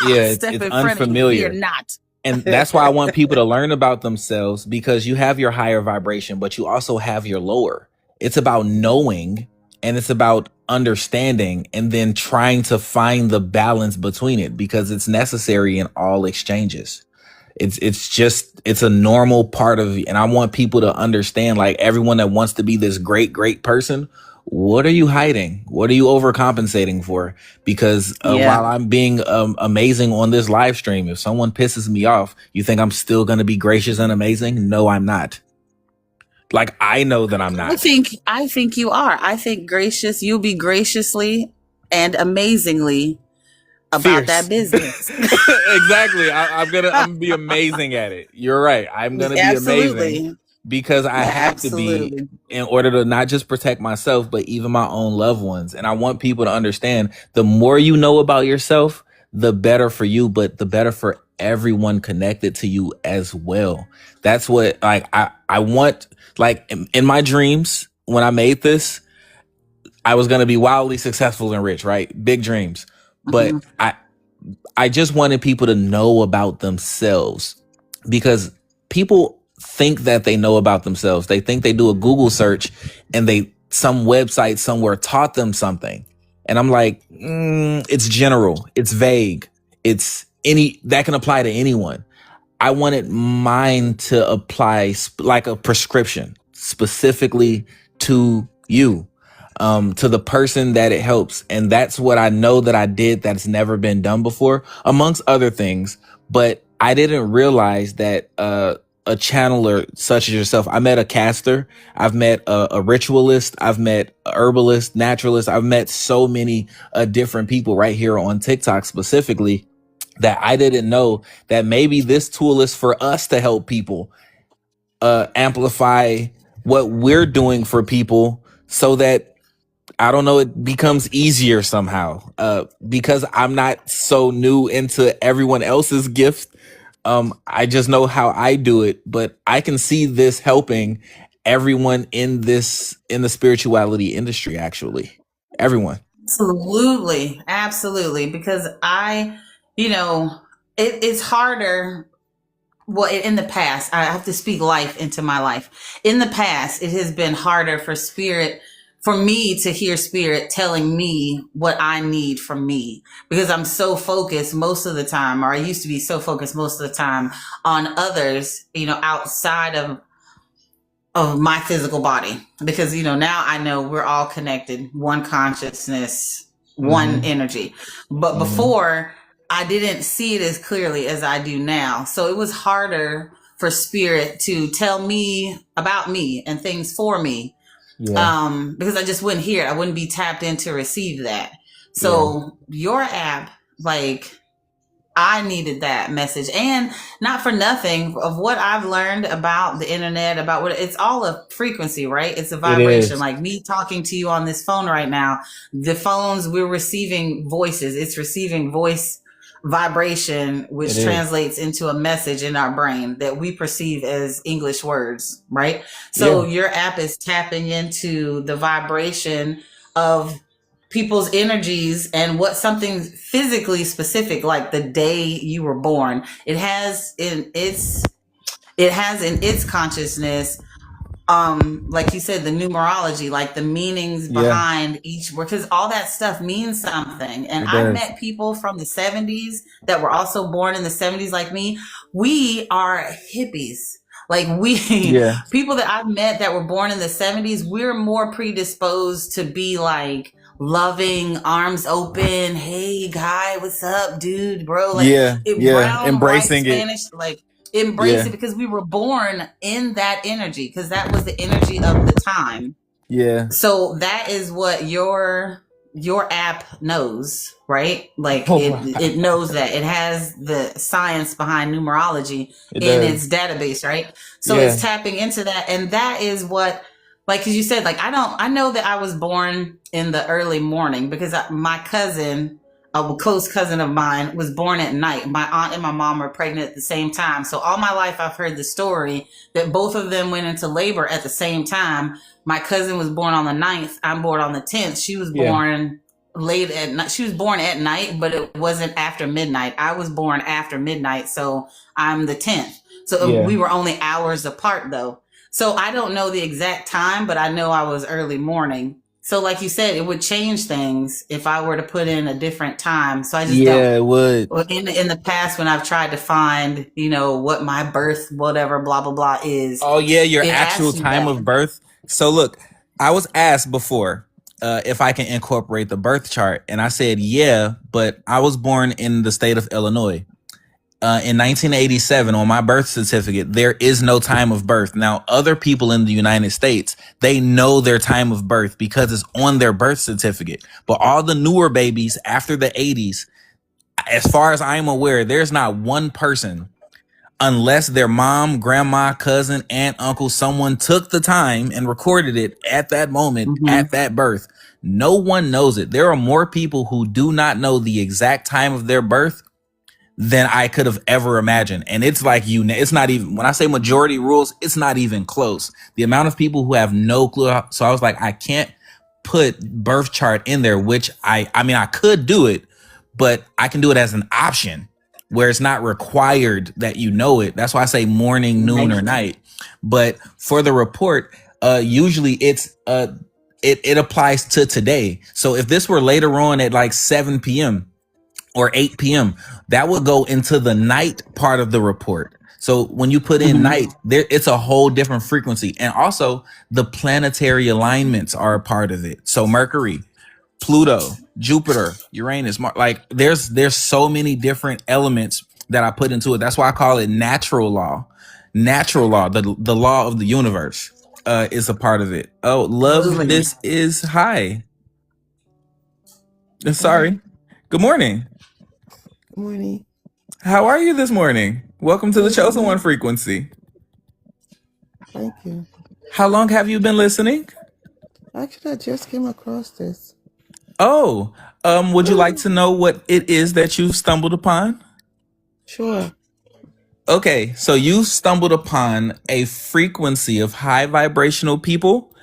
Yeah, Step it's in front of me. Fear unfamiliar. not. And that's why I want people to learn about themselves, because you have your higher vibration, but you also have your lower. It's about knowing, and it's about understanding, and then trying to find the balance between it, because it's necessary in all exchanges. It's a normal part of, and I want people to understand, like, everyone that wants to be this great person, what are you hiding? What are you overcompensating for? Because Yeah. while I'm being amazing on this live stream, if someone pisses me off, you think I'm still going to be gracious and amazing? No, I'm not. Like, I know that I'm not. I think you are. I think gracious, you'll be graciously and amazingly about that Fierce. business. Exactly. I'm gonna be amazing at it. You're right. I'm gonna be amazing, Absolutely. because I have to be, Absolutely. in order to not just protect myself, but even my own loved ones. And I want people to understand, the more you know about yourself, the better for you, but the better for everyone connected to you as well. That's what, like, I want, like, in my dreams, when I made this, I was going to be wildly successful and rich, right? Big dreams. But Mhm. I just wanted people to know about themselves, because people think that they know about themselves. They think they do a Google search and some website somewhere taught them something. And I'm like, it's general, it's vague, it's any that can apply to anyone. I wanted mine to apply like a prescription specifically to you, to the person that it helps. And that's what I know that I did that's never been done before, amongst other things. But I didn't realize that a channeler such as yourself, I met a caster, I've met a ritualist, I've met a herbalist, naturalist, I've met so many different people right here on TikTok specifically, that I didn't know that maybe this tool is for us to help people amplify what we're doing for people, so that, I don't know, it becomes easier somehow. Because I'm not so new into everyone else's gift. I just know how I do it, but I can see this helping everyone in the spirituality industry, actually. Everyone. Absolutely. Absolutely. Because you know, it's harder. Well, in the past, I have to speak life into my life. In the past, it has been harder for me to hear spirit telling me what I need from me, because I'm so focused most of the time, or I used to be so focused most of the time on others, you know, outside of my physical body. Because, you know, now I know we're all connected, one consciousness, one Mm-hmm. energy. But Mm-hmm. before, I didn't see it as clearly as I do now. So it was harder for spirit to tell me about me and things for me. Yeah. Because I just wouldn't hear it. I wouldn't be tapped in to receive that. Yeah. So your app, like, I needed that message, and not for nothing of what I've learned about the internet, about what it's all a frequency, right? It's a It vibration. is. Like me talking to you on this phone right now, the phones, we're receiving voices. It's receiving voice vibration, which It is. translates into a message in our brain that we perceive as English words, right? So Yeah. your app is tapping into the vibration of people's energies and what something physically specific, like the day you were born, it has in its consciousness, like you said, the numerology, like the meanings Yeah. behind each word, because all that stuff means something. And It I've does. met people from the 70s that were also born in the 70s like me. We are hippies. Like Yeah. people that I've met that were born in the 70s, we're more predisposed to be like loving, arms open. Hey guy, what's up, dude, bro? Like Yeah. Yeah. brown, white, Embracing it. Spanish, like embrace it, Yeah. because we were born in that energy, because that was the energy of the time. Yeah. So that is what your app knows, right? Like Oh wow. it knows that it has the science behind numerology It in does. its database, right? So Yeah. it's tapping into that, and that is what, like, because you said, like, I know that I was born in the early morning because my cousin, a close cousin of mine, was born at night. My aunt and my mom were pregnant at the same time. So all my life I've heard the story that both of them went into labor at the same time. My cousin was born on the 9th. I'm born on the 10th. She was Yeah. born late at night. She was born at night, but it wasn't after midnight. I was born after midnight, so I'm the 10th. So Yeah. we were only hours apart, though. So I don't know the exact time, but I know I was early morning. So like you said, it would change things if I were to put in a different time. So I just don't. Yeah, it would. In the past, when I've tried to find, what my birth, whatever, blah, blah, blah is, Oh yeah, your it actual asks you time that. of birth. So look, I was asked before if I can incorporate the birth chart, and I said yeah, but I was born in the state of Illinois. In 1987, on my birth certificate, there is no time of birth. Now, other people in the United States, they know their time of birth because it's on their birth certificate. But all the newer babies after the 80s, as far as I'm aware, there's not one person, unless their mom, grandma, cousin, aunt, uncle, someone took the time and recorded it at that moment, Mm-hmm. at that birth. No one knows it. There are more people who do not know the exact time of their birth than I could have ever imagined. And it's like, it's not even, when I say majority rules, it's not even close. The amount of people who have no clue. So I was like, I can't put birth chart in there, which I mean, I could do it, but I can do it as an option where it's not required that you know it. That's why I say morning, noon, or night. But for the report, usually it's, it applies to today. So if this were later on at like 7 p.m., or 8 p.m., that would go into the night part of the report. So when you put in night, it's a whole different frequency. And also the planetary alignments are a part of it. So Mercury, Pluto, Jupiter, Uranus, like there's so many different elements that I put into it. That's why I call it natural law. Natural law, the law of the universe is a part of it. Oh, love, Absolutely. this is hi. Sorry. Good morning. Good morning. How are you this morning? Welcome to the Chosen One frequency. Thank you. How long have you been listening? Actually, I just came across this. Oh, would you like to know what it is that you've stumbled upon? Sure. Okay, so you stumbled upon a frequency of high vibrational people,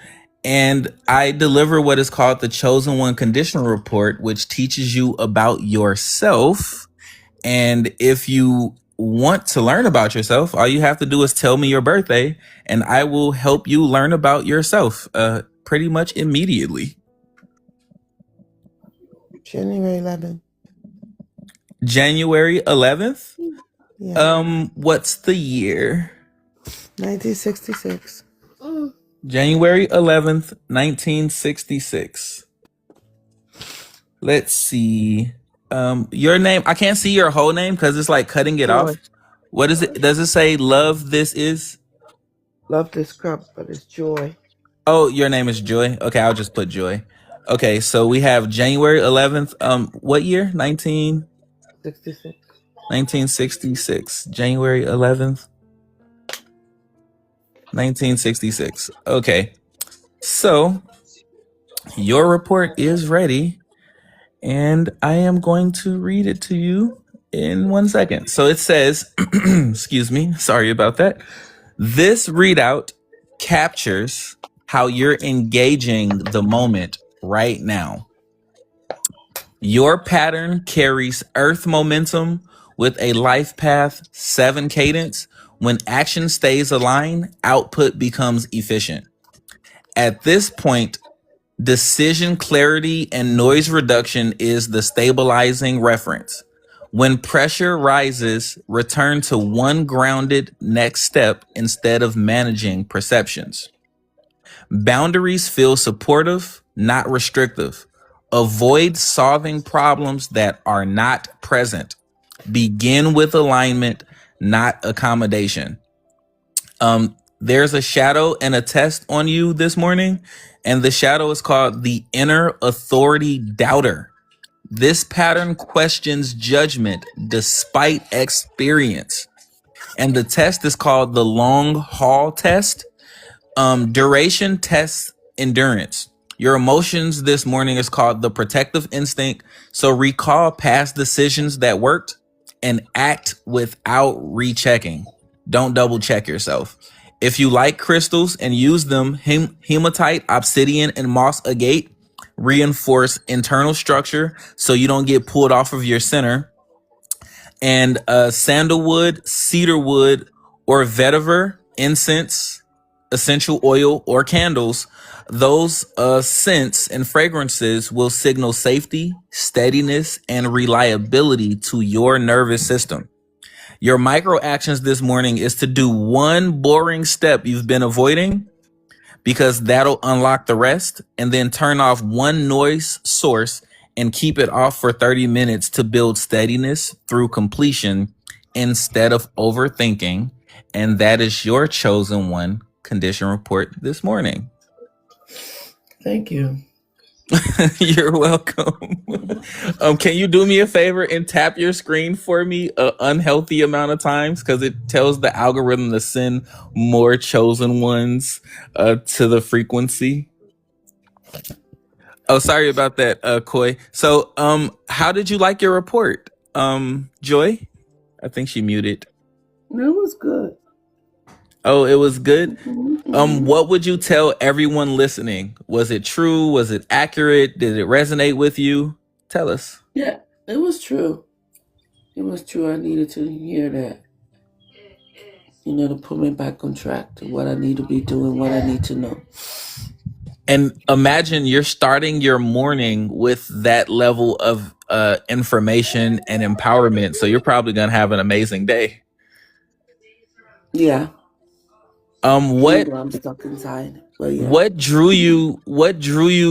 and I deliver what is called the Chosen One Conditional Report, which teaches you about yourself. And if you want to learn about yourself, all you have to do is tell me your birthday, and I will help you learn about yourself pretty much immediately. January 11th. January 11th? Yeah. What's the year? 1966. January 11th, 1966. Let's see. Your name, I can't see your whole name because it's like cutting it Joy. off. What is it? Does it say love this is? Love this cup, but it's Joy. Oh, your name is Joy. Okay, I'll just put Joy. Okay, so we have January 11th. What year? 66. 1966. January 11th, 1966. Okay. So your report is ready, and I am going to read it to you in 1 second. So it says, excuse me, sorry about that. This readout captures how you're engaging the moment right now. Your pattern carries earth momentum with a life path 7 cadence. When action stays aligned, output becomes efficient. At this point, decision clarity and noise reduction is the stabilizing reference. When pressure rises, return to one grounded next step instead of managing perceptions. Boundaries feel supportive, not restrictive. Avoid solving problems that are not present. Begin with alignment, not accommodation. There's a shadow and a test on you this morning, and the shadow is called the inner authority doubter. This pattern questions judgment despite experience. And the test is called the long haul test. Duration tests endurance. Your emotions this morning is called the protective instinct. So recall past decisions that worked and act without rechecking. Don't double check yourself. If you like crystals and use them, hematite, obsidian, and moss agate reinforce internal structure so you don't get pulled off of your center. And sandalwood, cedarwood, or vetiver, incense, essential oil, or candles, those scents and fragrances will signal safety, steadiness, and reliability to your nervous system. Your micro actions this morning is to do one boring step you've been avoiding, because that'll unlock the rest, and then turn off one noise source and keep it off for 30 minutes to build steadiness through completion instead of overthinking. And that is your chosen one condition report this morning. Thank you. You're welcome. Can you do me a favor and tap your screen for me an unhealthy amount of times? Because it tells the algorithm to send more chosen ones to the frequency. Oh, sorry about that, Koi. So, how did you like your report? Joy? I think she muted. It was good. Oh, it was good? Mm-hmm. What would you tell everyone listening? Was it true? Was it accurate? Did it resonate with you? Tell us. Yeah, it was true. It was true. I needed to hear that. To put me back on track to what I need to be doing, what I need to know. And imagine you're starting your morning with that level of information and empowerment. So you're probably going to have an amazing day. Yeah. What I'm stuck inside. But yeah. What drew you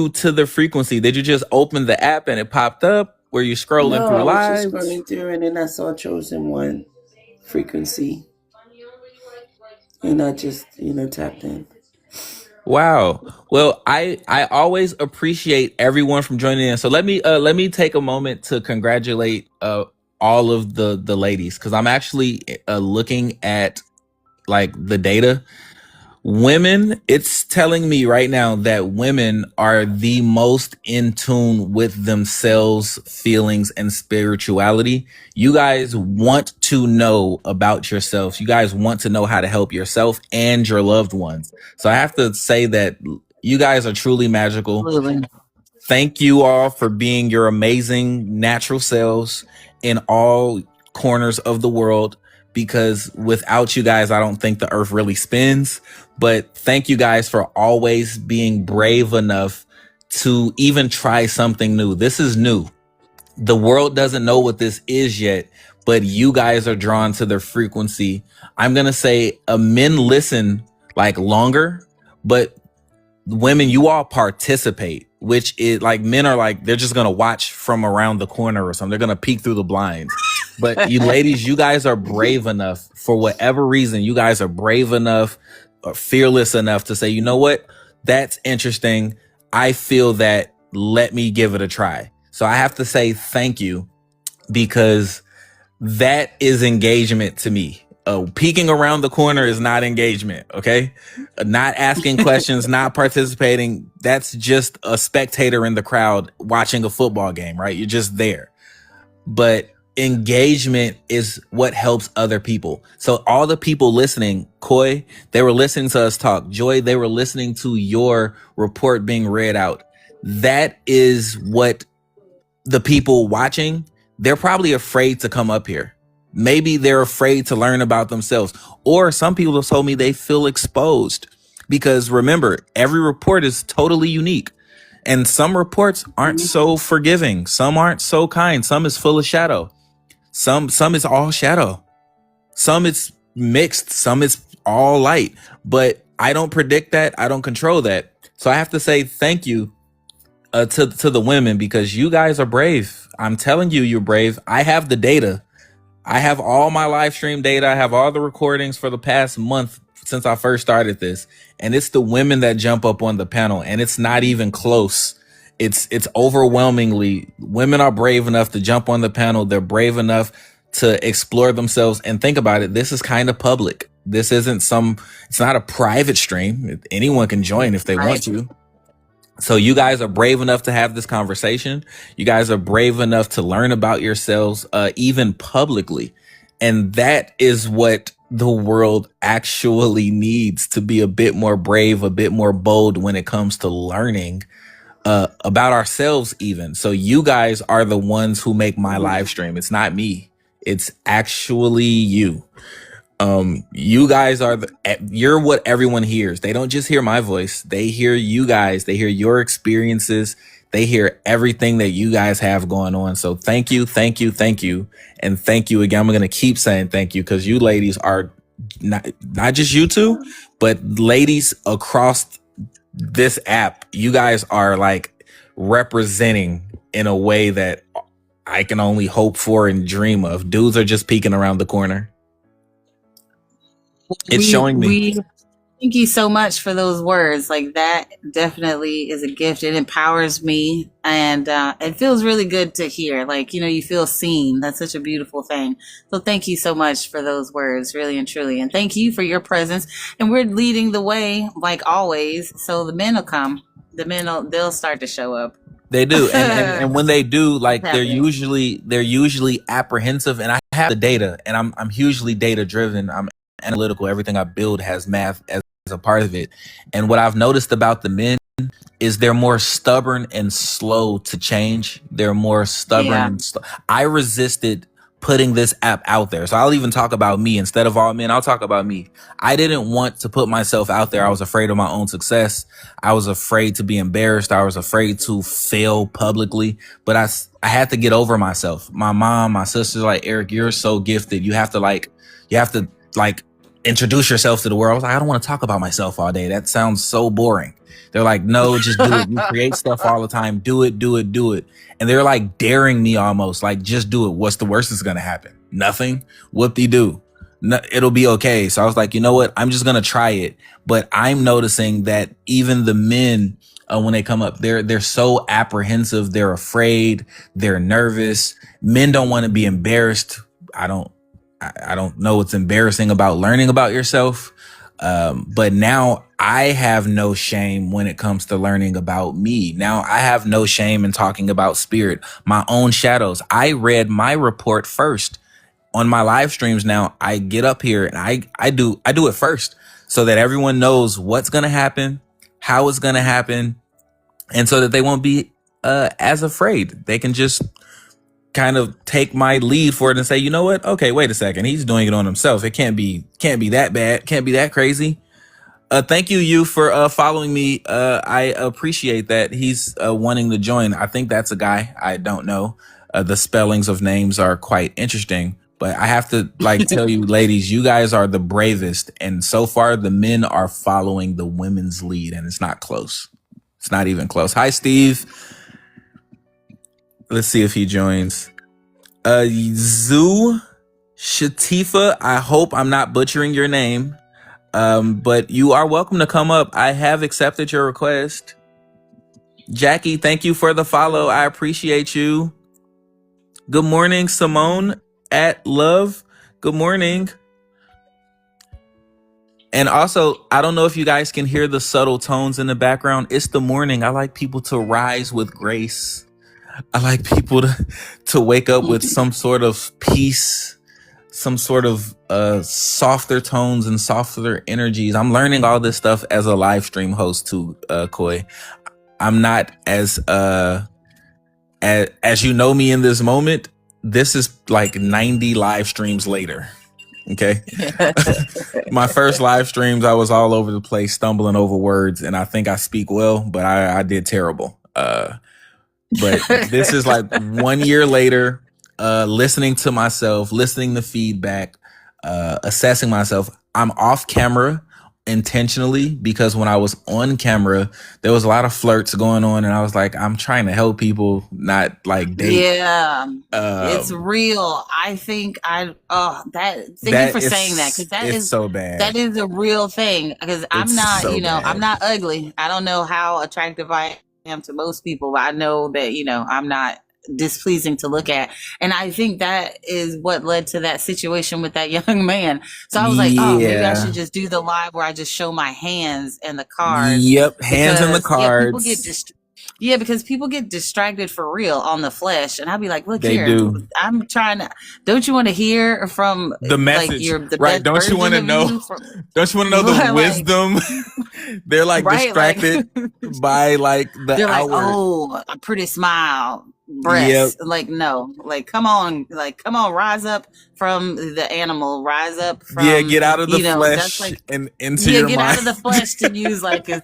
to the frequency? Did you just open the app and it popped up? Were you scrolling through lives? I was just scrolling through, and then I saw chosen one frequency, and I just tapped in. Wow. Well, I always appreciate everyone from joining in. So let me take a moment to congratulate all of the ladies, because I'm actually looking at like the data. Women, it's telling me right now that women are the most in tune with themselves, feelings, and spirituality. You guys want to know about yourself. You guys want to know how to help yourself and your loved ones. So I have to say that you guys are truly magical. Really? Thank you all for being your amazing natural selves in all corners of the world, because without you guys, I don't think the earth really spins. But thank you guys for always being brave enough to even try something new. This is new. The world doesn't know what this is yet, but you guys are drawn to their frequency. I'm going to say men listen like longer, but women, you all participate. which is like men are like, they're just going to watch from around the corner or something. They're going to peek through the blinds. But you ladies, you guys are brave enough for whatever reason. You guys are brave enough or fearless enough to say, you know what? That's interesting. I feel that. Let me give it a try. So I have to say thank you, because that is engagement to me. Peeking around the corner is not engagement. Okay. Not asking questions, not participating. That's just a spectator in the crowd watching a football game, right? You're just there. But engagement is what helps other people. So all the people listening, Koi, they were listening to us talk. Joy, they were listening to your report being read out. That is what the people watching, they're probably afraid to come up here. Maybe they're afraid to learn about themselves. Or some people have told me they feel exposed, because remember, every report is totally unique. And some reports aren't so forgiving. Some aren't so kind. Some is full of shadow. Some is all shadow. Some it's mixed. Some is all light. But I don't predict that. I don't control that. So I have to say thank you to the women, because you guys are brave. I'm telling you, you're brave. I have the data. I have all my live stream data. I have all the recordings for the past month since I first started this. And it's the women that jump up on the panel, and it's not even close. It's overwhelmingly women are brave enough to jump on the panel. They're brave enough to explore themselves. And think about it. This is kind of public. This isn't it's not a private stream. Anyone can join if they want to. So you guys are brave enough to have this conversation. You guys are brave enough to learn about yourselves, even publicly. And that is what the world actually needs, to be a bit more brave, a bit more bold when it comes to learning about ourselves even. So you guys are the ones who make my live stream. It's not me. It's actually you. You guys are you're what everyone hears. They don't just hear my voice. They hear you guys. They hear your experiences. They hear everything that you guys have going on. So thank you, thank you, thank you. And thank you again. I'm going to keep saying thank you, because you ladies are not just you two, but ladies across this app. You guys are like representing in a way that I can only hope for and dream of. Dudes are just peeking around the corner. It's showing me. Thank you so much for those words. Like, that definitely is a gift. It empowers me, and it feels really good to hear. Like, you feel seen. That's such a beautiful thing. So thank you so much for those words, really and truly. And thank you for your presence. And we're leading the way, like always. So the men will come. They'll start to show up. They do. And when they do, like, they're usually apprehensive. And I have the data, and I'm hugely data driven. I'm analytical. Everything I build has math as a part of it. And what I've noticed about the men is they're more stubborn and slow to change. They're more stubborn and slow. I resisted putting this app out there. So I'll even talk about me. Instead of all men, I'll talk about me. I didn't want to put myself out there. I was afraid of my own success. I was afraid to be embarrassed. I was afraid to fail publicly. But I had to get over myself. My mom, my sister's like, Eric, you're so gifted. You have to introduce yourself to the world. I was like, I don't want to talk about myself all day. That sounds so boring. They're like, no, just do it. You create stuff all the time. Do it, do it, do it. And they're like daring me almost, like, just do it. What's the worst that's going to happen? Nothing. Whoop-de-doo. No, it'll be okay. So I was like, you know what? I'm just going to try it. But I'm noticing that even the men, when they come up, they're so apprehensive. They're afraid. They're nervous. Men don't want to be embarrassed. I don't know what's embarrassing about learning about yourself. But now I have no shame when it comes to learning about me. Now I have no shame in talking about spirit, my own shadows. I read my report first on my live streams. Now I get up here and I do it first, so that everyone knows what's going to happen, how it's going to happen. And so that they won't be as afraid. They can just kind of take my lead for it and say, you know what? Okay, wait a second. He's doing it on himself. It can't be that bad. Can't be that crazy. Thank you for following me. I appreciate that. He's wanting to join. I think that's a guy. I don't know. The spellings of names are quite interesting, but I have to tell you, ladies, you guys are the bravest. And so far the men are following the women's lead, and it's not close. It's not even close. Hi, Steve. Let's see if he joins. Zoo Shatifa, I hope I'm not butchering your name. But you are welcome to come up. I have accepted your request. Jackie, thank you for the follow. I appreciate you. Good morning, Simone at Love. Good morning. And also, I don't know if you guys can hear the subtle tones in the background. It's the morning. I like people to rise with grace. I like people to wake up with some sort of peace, some sort of softer tones and softer energies. I'm learning all this stuff as a live stream host too, Koi. I'm not as you know me in this moment. This is like 90 live streams later. Okay. My first live streams, I was all over the place, stumbling over words, and I think I speak well, but I did terrible. But this is like 1 year later, listening to myself, listening to feedback, assessing myself. I'm off camera intentionally because when I was on camera, there was a lot of flirts going on, and I was like, I'm trying to help people, not like date. Yeah, it's real. I think thank you for saying that, because that is so bad. That is a real thing, because I'm not, so I'm not ugly. I don't know how attractive I am to most people, but I know that, I'm not displeasing to look at. And I think that is what led to that situation with that young man. So I was like, oh, maybe I should just do the live where I just show my hands and the cards. Yep, hands and the cards. Because people get distracted for real on the flesh, and I'll be like, "Look here, I'm trying to." Don't you want to hear from the message, like, the right? Don't you want to know? Don't you want to know the wisdom? They're like distracted by like the they're outward. Like, oh, a pretty smile, breasts. Yep. Like, no, like, come on, rise up from the animal, rise up from get out of the flesh and into your get mind. Out of the flesh, to use like a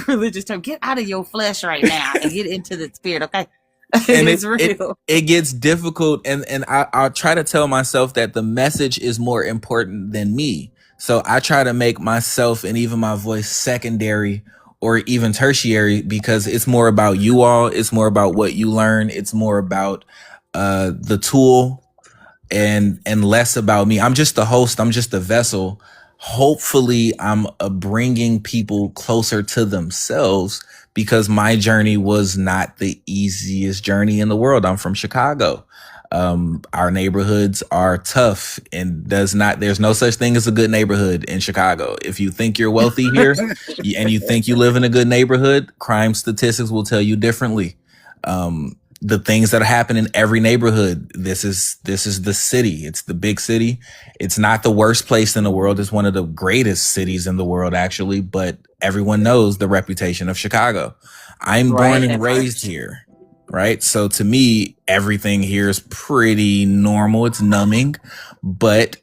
religious term. Get out of your flesh right now and get into the spirit, okay? And it's real. It gets difficult, and I'll try to tell myself that the message is more important than me. So I try to make myself and even my voice secondary or even tertiary, because it's more about you all. It's more about what you learn. It's more about the tool and less about me. I'm just the host. I'm just the vessel. Hopefully I'm bringing people closer to themselves, because my journey was not the easiest journey in the world. I'm from Chicago. Our neighborhoods are tough, and there's no such thing as a good neighborhood in Chicago. If you think you're wealthy here and you think you live in a good neighborhood, crime statistics will tell you differently. The things that happen in every neighborhood. This is the city. It's the big city. It's not the worst place in the world. It's one of the greatest cities in the world, actually. But everyone knows the reputation of Chicago. I'm born and raised here. Right. So to me, everything here is pretty normal. It's numbing, but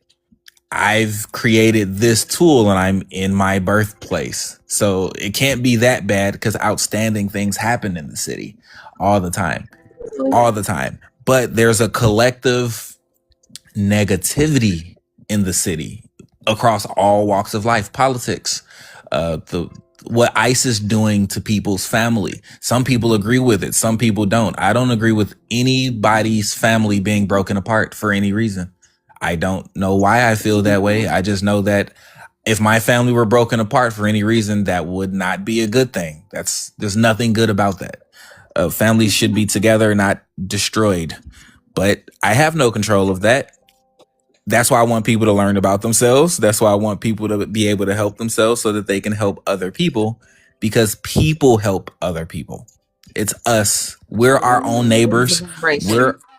I've created this tool and I'm in my birthplace. So it can't be that bad, because outstanding things happen in the city all the time. But there's a collective negativity in the city across all walks of life. Politics, what ICE is doing to people's family. Some people agree with it. Some people don't. I don't agree with anybody's family being broken apart for any reason. I don't know why I feel that way. I just know that if my family were broken apart for any reason, that would not be a good thing. There's nothing good about that. Families should be together, not destroyed. But I have no control of that. That's why I want people to learn about themselves. That's why I want people to be able to help themselves so that they can help other people, because people help other people. It's us. We're our own neighbors.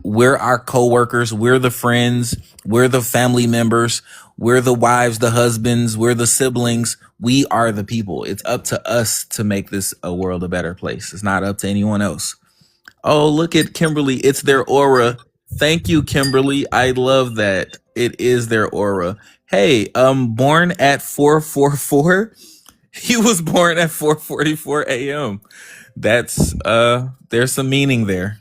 We're our coworkers. We're the friends. We're the family members. We're the wives, the husbands. We're the siblings. We are the people. It's up to us to make this a world a better place. It's not up to anyone else. Oh, look at Kimberly. It's their aura. Thank you, Kimberly. I love that. It is their aura. Hey, born at 4:44. He was born at 4:44 a.m. That's there's some meaning there.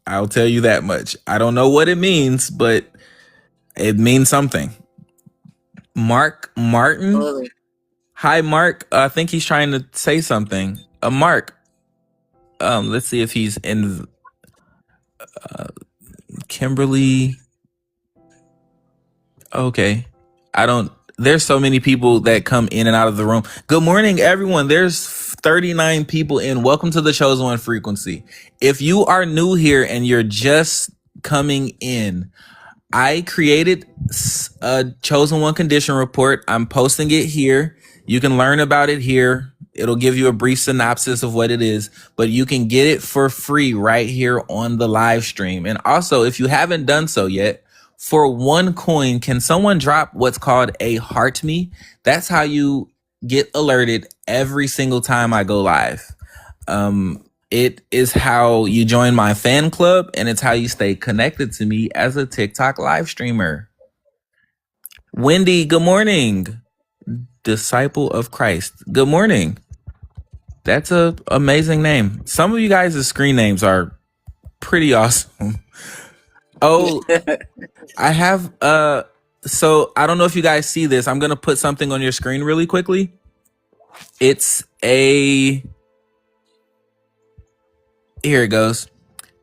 I'll tell you that much. I don't know what it means, but it means something. Mark Martin. Hi, Mark. I think he's trying to say something. Mark. Let's see if he's in. Kimberly. Okay. There's so many people that come in and out of the room. Good morning, everyone. There's 39 people in. Welcome to the Chosen One Frequency. If you are new here and you're just coming in, I created a Chosen One condition report. I'm posting it here. You can learn about it here. It'll give you a brief synopsis of what it is, but you can get it for free right here on the live stream. And also, if you haven't done so yet, for 1 coin, can someone drop what's called a heart me? That's how you get alerted every single time I go live. It is how you join my fan club, and it's how you stay connected to me as a TikTok live streamer. Wendy, good morning. Disciple of Christ. Good morning. That's an amazing name. Some of you guys' screen names are pretty awesome. Oh, I have so I don't know if you guys see this. I'm gonna put something on your screen really quickly. Here it goes.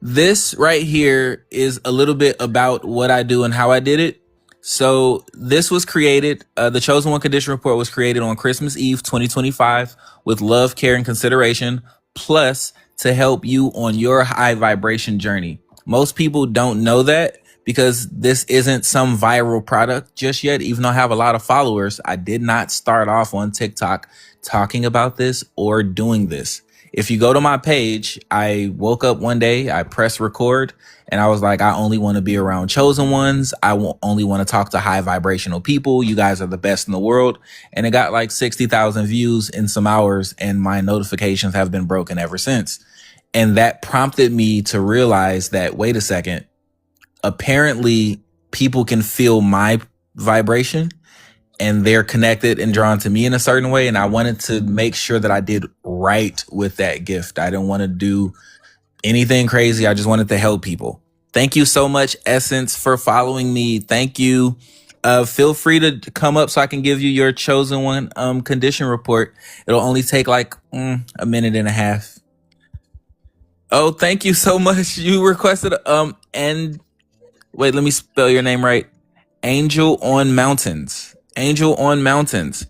This right here is a little bit about what I do and how I did it. So this was created, the Chosen One Condition Report was created on Christmas Eve 2025 with love, care, and consideration, plus to help you on your high vibration journey. Most people don't know that because this isn't some viral product just yet. Even though I have a lot of followers, I did not start off on TikTok talking about this or doing this. If you go to my page, I woke up one day, I pressed record, and I was like, I only want to be around chosen ones. I only want to talk to high vibrational people. You guys are the best in the world. And it got like 60,000 views in some hours, and my notifications have been broken ever since. And that prompted me to realize that, wait a second, apparently people can feel my vibration and they're connected and drawn to me in a certain way. And I wanted to make sure that I did right with that gift. I didn't want to do anything crazy. I just wanted to help people. Thank you so much, Essence, for following me. Thank you. Feel free to come up so I can give you your Chosen One condition report. It'll only take like a minute and a half. Oh, thank you so much. You requested and wait, let me spell your name right. Angel on Mountains. Angel on Mountains.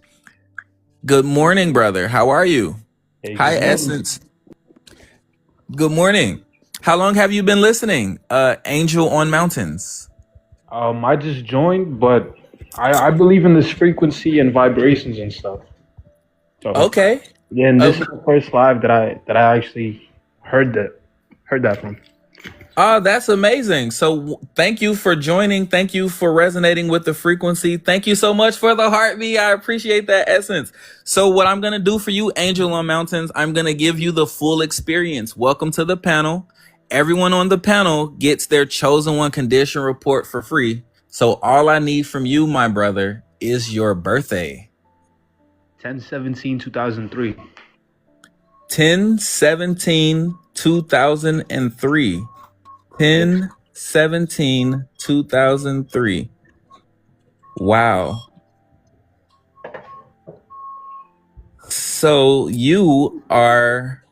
Good morning, brother. How are you? Hey, Hi, Essence. Good morning. How long have you been listening? Angel on Mountains. I just joined, but I believe in this frequency and vibrations and stuff. So, Okay. yeah, and this is the first live that I actually heard that from. Oh, that's amazing. So thank you for joining. Thank you for resonating with the frequency. Thank you so much for the heartbeat. I appreciate that, Essence. So what I'm going to do for you, Angel on Mountains, I'm going to give you the full experience. Welcome to the panel. Everyone on the panel gets their Chosen One condition report for free. So all I need from you, my brother, is your birthday. 10/17/2003. 10/17/2003. 10/17/2003. Wow. So you are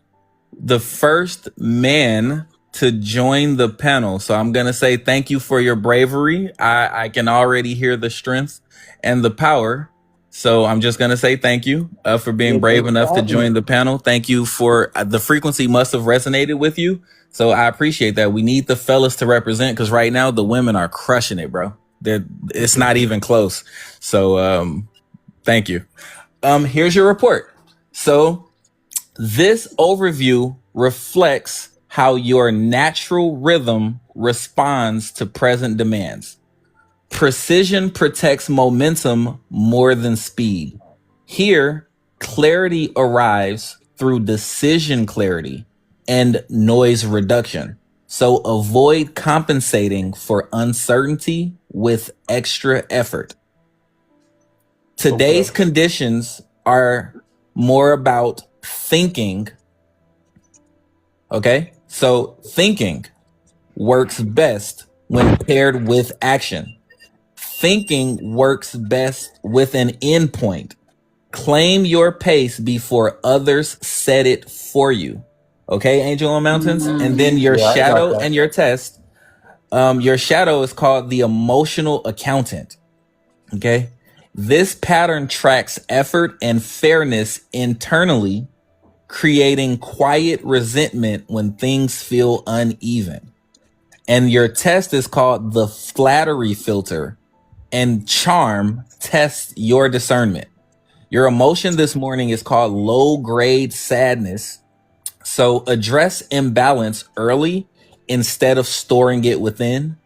the first man to join the panel. So I'm going to say thank you for your bravery. I can already hear the strength and the power. So I'm just going to say thank you for being brave enough to join the panel. Thank you for the frequency must have resonated with you. So I appreciate that. We need the fellas to represent because right now the women are crushing it, bro. It's not even close. So thank you. Here's your report. So this overview reflects how your natural rhythm responds to present demands. Precision protects momentum more than speed. Here, clarity arrives through decision clarity and noise reduction. So avoid compensating for uncertainty with extra effort. Today's conditions are more about thinking. Okay? So thinking works best when paired with action. Thinking works best with an endpoint. Claim your pace before others set it for you. Okay, Angel on Mountains? And then your Yeah, I got shadow that. and your test. Your shadow is called the emotional accountant. Okay. This pattern tracks effort and fairness internally, creating quiet resentment when things feel uneven. And your test is called the flattery filter, and charm tests your discernment. Your emotion this morning is called low grade sadness. So address imbalance early instead of storing it within,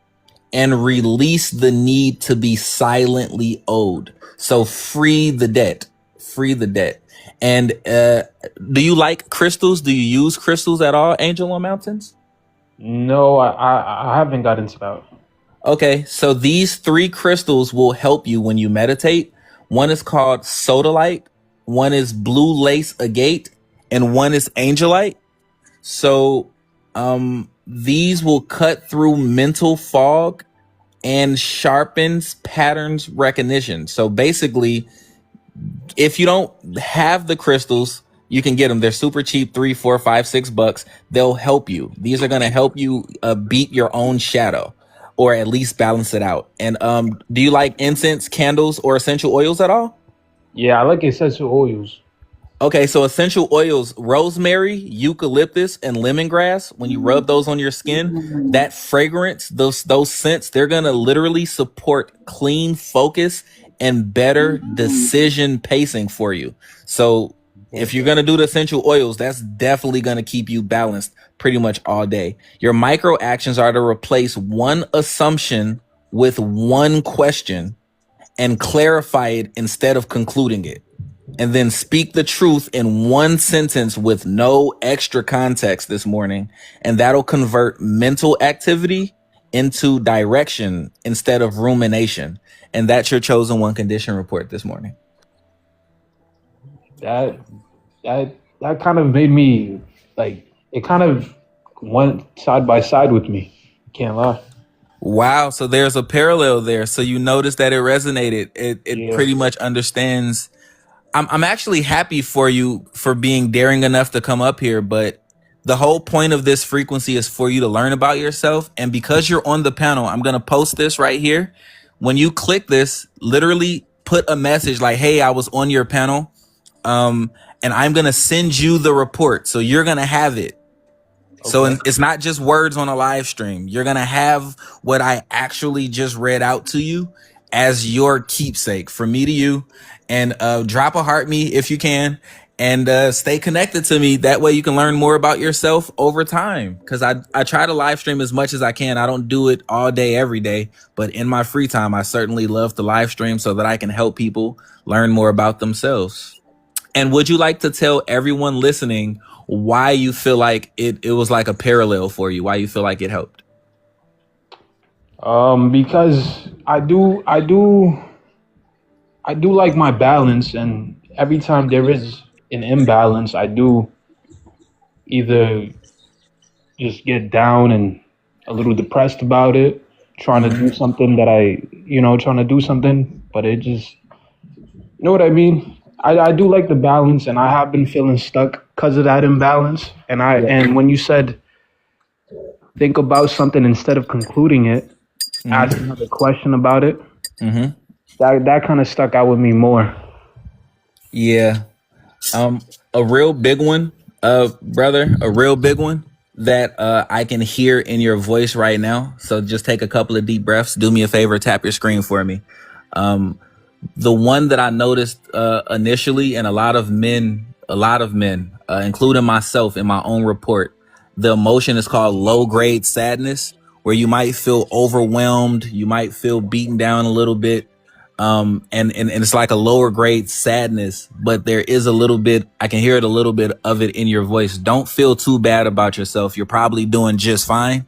and release the need to be silently owed. So free the debt. Free the debt. And do you like crystals? Do you use crystals at all, Angel on Mountains? No, I haven't got into that. Okay, so these 3 crystals will help you when you meditate. One is called sodalite, one is blue lace agate, and one is angelite. So these will cut through mental fog and sharpens patterns recognition. So basically, if you don't have the crystals, you can get them. They're super cheap, $3, $4, $5, $6. They'll help you. These are going to help you beat your own shadow, or at least balance it out. And do you like incense, candles, or essential oils at all? Yeah, I like essential oils. Okay, so essential oils, rosemary, eucalyptus, and lemongrass, when you rub those on your skin, that fragrance, those scents, they're going to literally support clean focus and better decision pacing for you. So if you're going to do the essential oils, that's definitely going to keep you balanced pretty much all day. Your micro actions are to replace one assumption with one question and clarify it instead of concluding it. And then speak the truth in one sentence with no extra context this morning. And that'll convert mental activity into direction instead of rumination. And that's your chosen one condition report this morning. That that kind of made me like, it kind of went side by side with me. Can't lie. Wow. So there's a parallel there. So you notice that it resonated. It Yeah. pretty much understands. I'm actually happy for you for being daring enough to come up here, but the whole point of this frequency is for you to learn about yourself. And because you're on the panel, I'm going to post this right here. When you click this, literally put a message like, hey, I was on your panel. And I'm going to send you the report. So you're going to have it. So it's not just words on a live stream. You're going to have what I actually just read out to you as your keepsake from me to you. And drop a heart me if you can, and stay connected to me. That way you can learn more about yourself over time. Because I try to live stream as much as I can. I don't do it all day, every day. But in my free time, I certainly love to live stream so that I can help people learn more about themselves. And would you like to tell everyone listening why you feel like it was like a parallel for you, why you feel like it helped? Because I do like my balance, and every time there is an imbalance, I do either just get down and a little depressed about it, trying to do something that trying to do something, but it just, you know what I mean? I do like the balance, and I have been feeling stuck because of that imbalance. And when you said think about something instead of concluding it, ask another question about it, that kind of stuck out with me more. Yeah. A real big one, brother, a real big one that I can hear in your voice right now. So just take a couple of deep breaths. Do me a favor, tap your screen for me. The one that I noticed initially, and a lot of men, including myself in my own report, the emotion is called low grade sadness, where you might feel overwhelmed, you might feel beaten down a little bit. And it's like a lower grade sadness, but there is a little bit, I can hear it, a little bit of it in your voice. Don't feel too bad about yourself. You're probably doing just fine.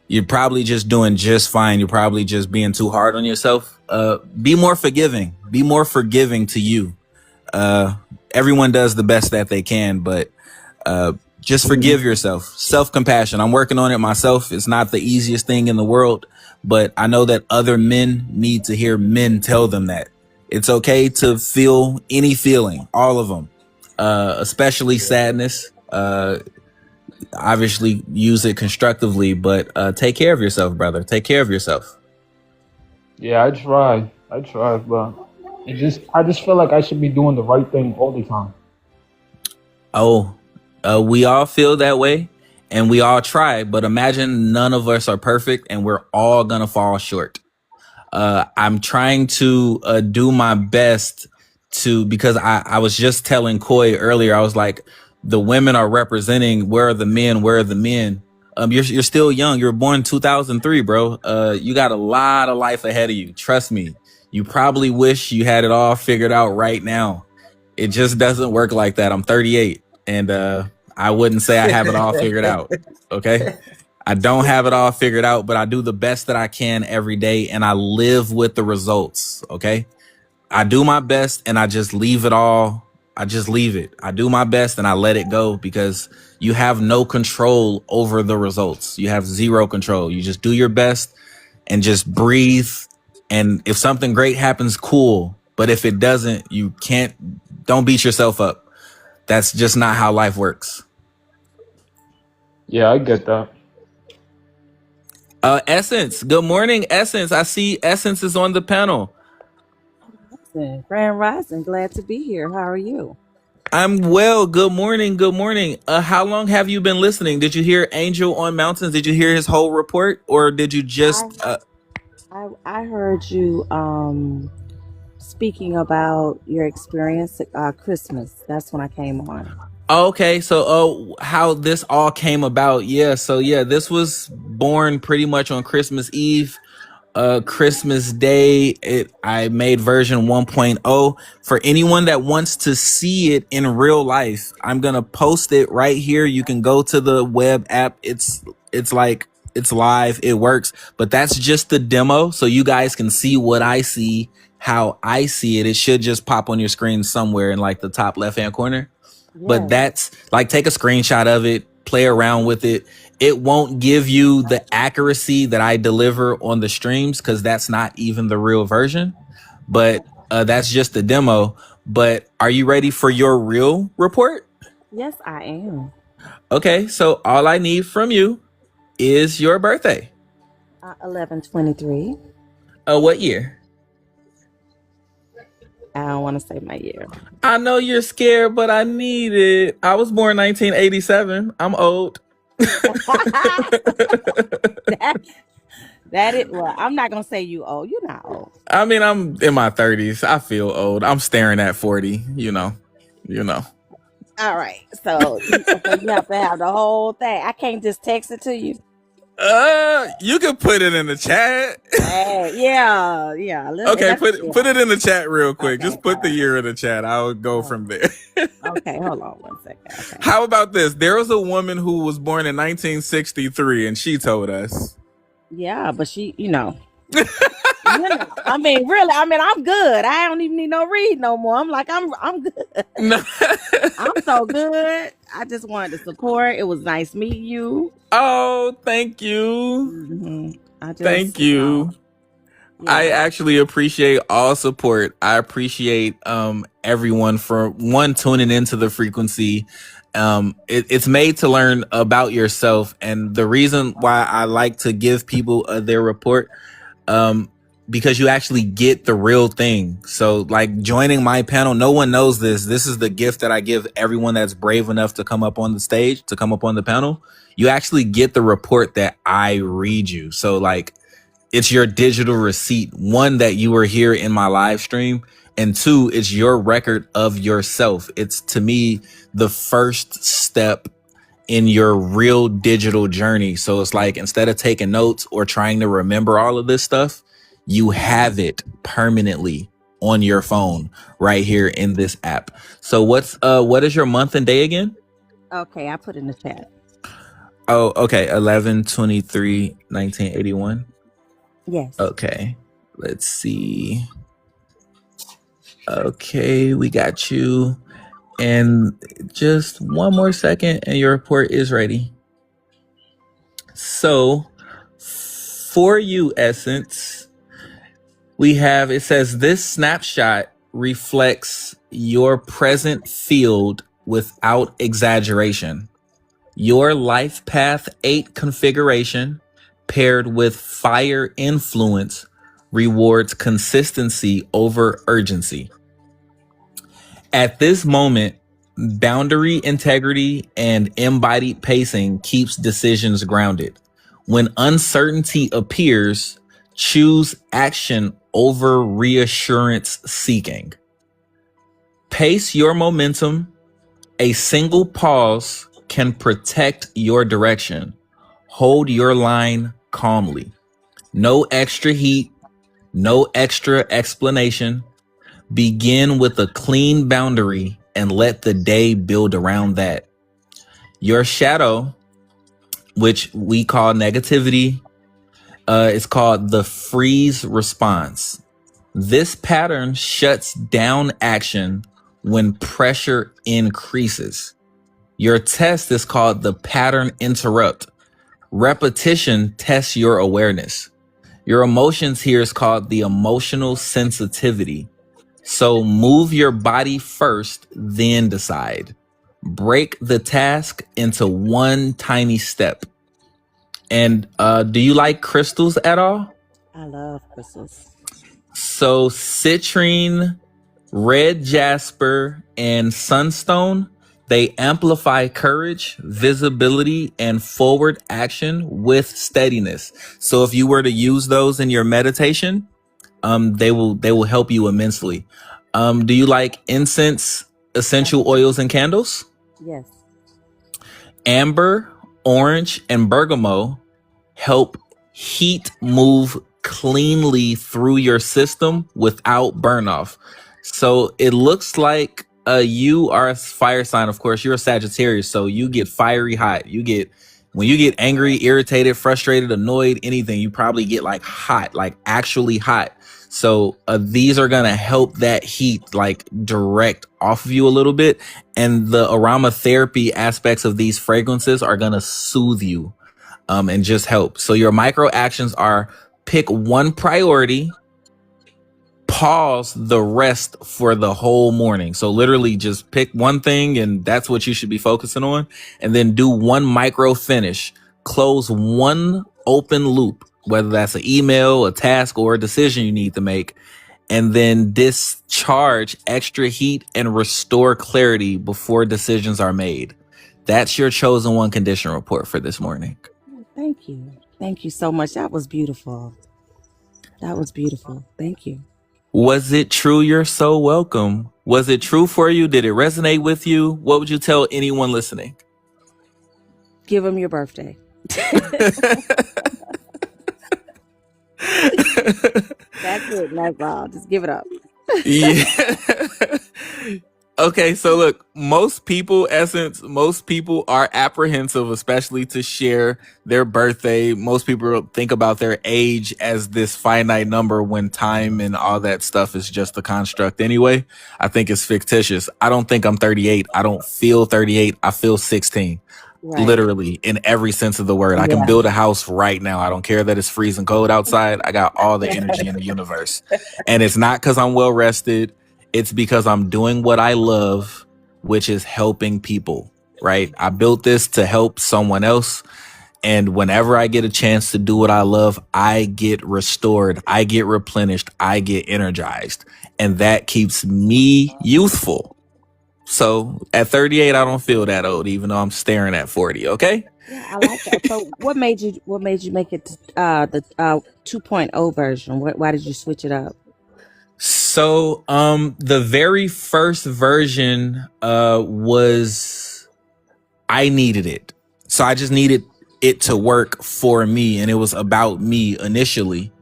You're probably just doing just fine. You're probably just being too hard on yourself. Be more forgiving. Be more forgiving to you. Everyone does the best that they can, but just forgive yourself. Self-compassion. I'm working on it myself. It's not the easiest thing in the world, but I know that other men need to hear men tell them that. It's okay to feel any feeling, all of them, especially sadness. Obviously, use it constructively, but take care of yourself, brother. Take care of yourself. Yeah, I try, but I just feel like I should be doing the right thing all the time. Oh, we all feel that way and we all try, but imagine none of us are perfect and we're all gonna fall short. I'm trying to do my best because I was just telling Koi earlier, I was like, the women are representing, where are the men? Where are the men? You're still young. You were born 2003, bro. You got a lot of life ahead of you. Trust me. You probably wish you had it all figured out right now. It just doesn't work like that. I'm 38 and I wouldn't say I have it all figured out. Okay. I don't have it all figured out, but I do the best that I can every day and I live with the results. Okay. I do my best and I just leave it all. I just leave it. I do my best and I let it go because you have no control over the results. You have zero control. You just do your best and just breathe. And if something great happens, cool. But if it doesn't, don't beat yourself up. That's just not how life works. Yeah, I get that. Essence. Good morning, Essence. I see Essence is on the panel. Grand Rising, glad to be here. How are you? I'm well. Good morning. Good morning. How long have you been listening? Did you hear Angel on Mountains? Did you hear his whole report, or did you just? I heard you speaking about your experience at Christmas. That's when I came on. Okay, so how this all came about? Yeah, so yeah, this was born pretty much on Christmas Eve. Christmas Day, I made version 1.0. For anyone that wants to see it in real life, I'm gonna post it right here. You can go to the web app. It's live, it works, but that's just the demo, so you guys can see what I see, how I see it. It should just pop on your screen somewhere in like the top left hand corner. But Yes. that's like, take a screenshot of it, play around with it. It won't give you the accuracy that I deliver on the streams because that's not even the real version. But that's just the demo. But are you ready for your real report? Yes, I am. Okay, so all I need from you is your birthday. 11/23. What year? I don't want to say my year. I know you're scared, but I need it. I was born 1987. I'm old. Well, I'm not gonna say you old. You're not old. I mean, I'm in my 30s. I feel old. I'm staring at 40, you know. All right. So you have to have the whole thing. I can't just text it to you. You can put it in the chat. Yeah. Okay, put it in the chat real quick. Okay, Just put the year in the chat. I'll go from there. Okay, hold on one second. Okay. How about this? There was a woman who was born in 1963 and she told us. Yeah, but she, I mean, really, I'm good. I don't even need no read no more. I'm like, I'm good. No. I'm so good. I just wanted to support. It was nice meeting you. Oh, thank you. Mm-hmm. Thank you. Yeah. I actually appreciate all support. I appreciate everyone for tuning into the frequency. It's made to learn about yourself, and the reason why I like to give people their report, because you actually get the real thing. So like joining my panel, no one knows this. This is the gift that I give everyone that's brave enough to come up on the stage, to come up on the panel. You actually get the report that I read you. So like, it's your digital receipt. One, that you were here in my live stream, and two, it's your record of yourself. It's, to me, the first step in your real digital journey. So it's like, instead of taking notes or trying to remember all of this stuff, you have it permanently on your phone right here in this app. So what is your month and day again? Okay, I put in the chat. Oh, okay. 11/23/1981. Yes. Okay. Let's see. Okay, we got you. And just one more second and your report is ready. So for you, Essence, It says this snapshot reflects your present field without exaggeration. Your life path 8 configuration paired with fire influence rewards consistency over urgency. At this moment, boundary integrity and embodied pacing keeps decisions grounded. When uncertainty appears, choose action over reassurance seeking. Pace your momentum. A single pause can protect your direction. Hold your line calmly. No extra heat, no extra explanation. Begin with a clean boundary and let the day build around that. Your shadow, which we call negativity, is called the freeze response. This pattern shuts down action when pressure increases. Your test is called the pattern interrupt. Repetition tests your awareness. Your emotions here is called the emotional sensitivity. So move your body first, then decide. Break the task into one tiny step. And do you like crystals at all? I love crystals. So citrine, red jasper, and sunstone, they amplify courage, visibility, and forward action with steadiness. So if you were to use those in your meditation, they will help you immensely. Do you like incense, essential oils, and candles? Yes. Amber, orange, and bergamot help heat move cleanly through your system without burn off. So it looks like you are a fire sign. Of course, you're a Sagittarius, so you get fiery hot. When you get angry, irritated, frustrated, annoyed, anything, you probably get like hot, like actually hot. So these are gonna help that heat like direct off of you a little bit, and the aromatherapy aspects of these fragrances are gonna soothe you and just help. So your micro actions are: pick one priority, pause the rest for the whole morning. So literally just pick one thing and that's what you should be focusing on, and then do one micro finish. Close one open loop, whether that's an email, a task, or a decision you need to make, and then discharge extra heat and restore clarity before decisions are made. That's your chosen one condition report for this morning. Thank you. Thank you so much. That was beautiful. That was beautiful. Thank you. Was it true? You're so welcome. Was it true for you? Did it resonate with you? What would you tell anyone listening? Give them your birthday. That's it. That's all. Just give it up. Yeah. Okay, so look, most people are apprehensive, especially to share their birthday. Most people think about their age as this finite number when time and all that stuff is just a construct anyway. I think it's fictitious. I don't think I'm 38. I don't feel 38. I feel 16. Right. Literally, in every sense of the word. I can build a house right now. I don't care that it's freezing cold outside. I got all the energy in the universe. And it's not because I'm well rested. It's because I'm doing what I love, which is helping people, right? I built this to help someone else. And whenever I get a chance to do what I love, I get restored. I get replenished. I get energized. And that keeps me youthful. So at 38, I don't feel that old, even though I'm staring at 40. Okay. Yeah, I like that. So what made you make it the 2.0 version? Why did you switch it up? So the very first version was, I needed it. So I just needed it to work for me, and it was about me initially,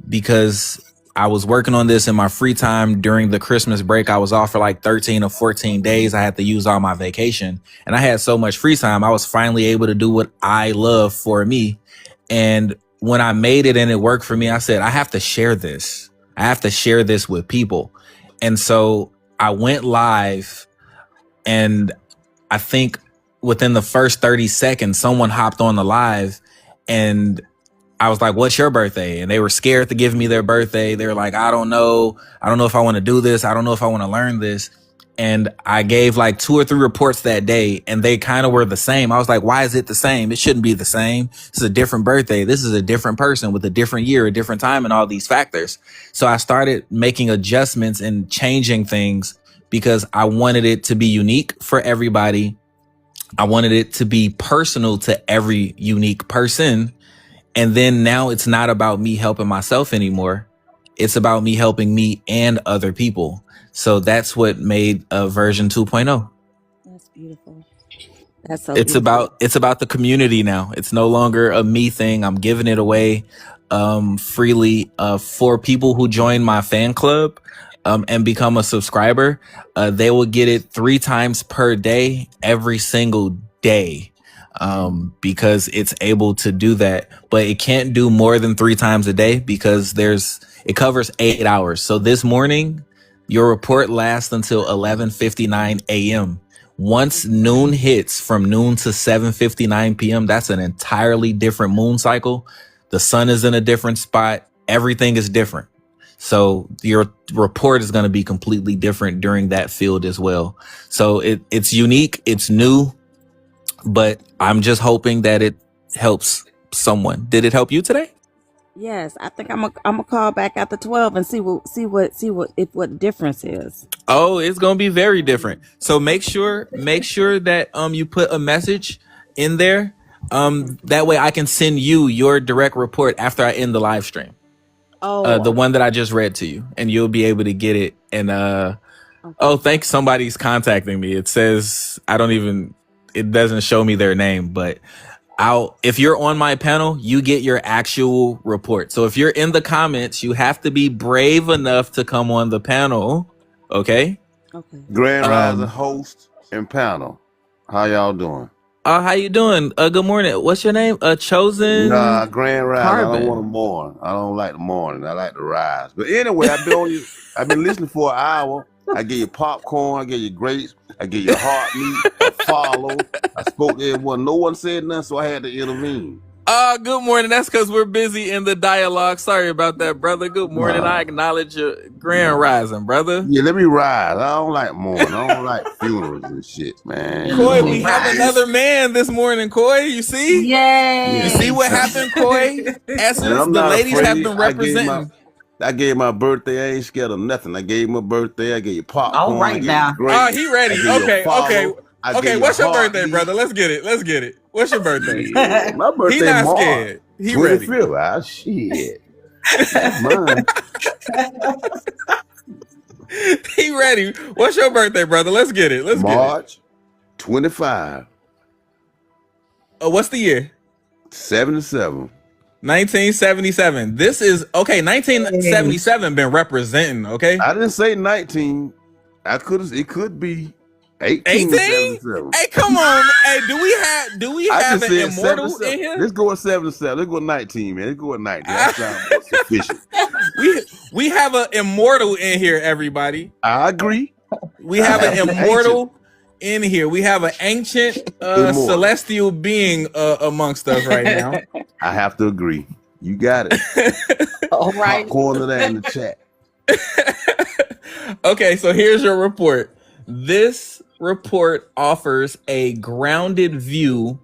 because I was working on this in my free time during the Christmas break. I was off for like 13 or 14 days. I had to use all my vacation, and I had so much free time. I was finally able to do what I love for me. And when I made it and it worked for me, I said, I have to share this. I have to share this with people. And so I went live, and I think within the first 30 seconds, someone hopped on the live, and I was like, what's your birthday? And they were scared to give me their birthday. They were like, I don't know. I don't know if I want to do this. I don't know if I want to learn this. And I gave like 2 or 3 reports that day, and they kind of were the same. I was like, why is it the same? It shouldn't be the same. This is a different birthday. This is a different person with a different year, a different time, and all these factors. So I started making adjustments and changing things because I wanted it to be unique for everybody. I wanted it to be personal to every unique person. And then now it's not about me helping myself anymore. It's about me helping me and other people. So that's what made version 2.0. That's beautiful. That's so It's beautiful. about the community now. It's no longer a me thing. I'm giving it away freely for people who join my fan club and become a subscriber. They will get it 3 times per day, every single day. Because it's able to do that, but it can't do more than 3 times a day because it covers 8 hours. So this morning, your report lasts until 11:59 a.m. Once noon hits, from noon to 7:59 p.m., that's an entirely different moon cycle. The sun is in a different spot. Everything is different. So your report is going to be completely different during that field as well. So it's unique. It's new. But I'm just hoping that it helps someone. Did it help you today? Yes, I think I'm gonna call back after 12 and see what difference is. Oh, it's gonna be very different. So make sure that you put a message in there. That way I can send you your direct report after I end the live stream. Oh, The one that I just read to you, and you'll be able to get it. And okay. oh, thanks. Somebody's contacting me. It says it doesn't show me their name, but if you're on my panel, you get your actual report. So if you're in the comments, you have to be brave enough to come on the panel. Okay. Okay. Grand Rising host and panel. How y'all doing? How you doing? Good morning. What's your name? Chosen. Nah, Grand Rising. Carbon. I don't want to mourn. I don't like the morning. I like the rise. But anyway, I've been listening for an hour. I gave you popcorn. I gave you grapes. I gave you heart meat. I followed. I spoke to everyone. No one said nothing, so I had to intervene. Good morning. That's because we're busy in the dialogue. Sorry about that, brother. Good morning. I acknowledge your Grand Rising, brother. Yeah, let me rise. I don't like mourning. I don't like funerals and shit, man. Coy, we have another man this morning, Coy. You see? Yay! You see what happened, Coy? Essence, the ladies have been representing. I gave my birthday. I ain't scared of nothing. I gave my birthday. I gave you popcorn. All right now. Oh, he ready. Okay. What's your birthday, brother? Let's get it. What's your birthday? Yeah, my birthday. He not March, scared. He 25th. ready. Ah, shit. Mine. He ready. What's your birthday, brother? Let's get it. March 25. What's the year? 77. 1977. This is okay. 1977 been representing. Okay. I didn't say 19. It could be 18. 18? Hey, come on. Hey, do we have an immortal in here? Let's go with 77. Let's go with 19, man. Let's go with 19. That sounds more sufficient. We have an immortal in here, everybody. I agree. We have an immortal in here. We have an ancient celestial being amongst us right now. I have to agree. You got it. All right. Popcorn of that in the chat. Okay, so here's your report. This report offers a grounded view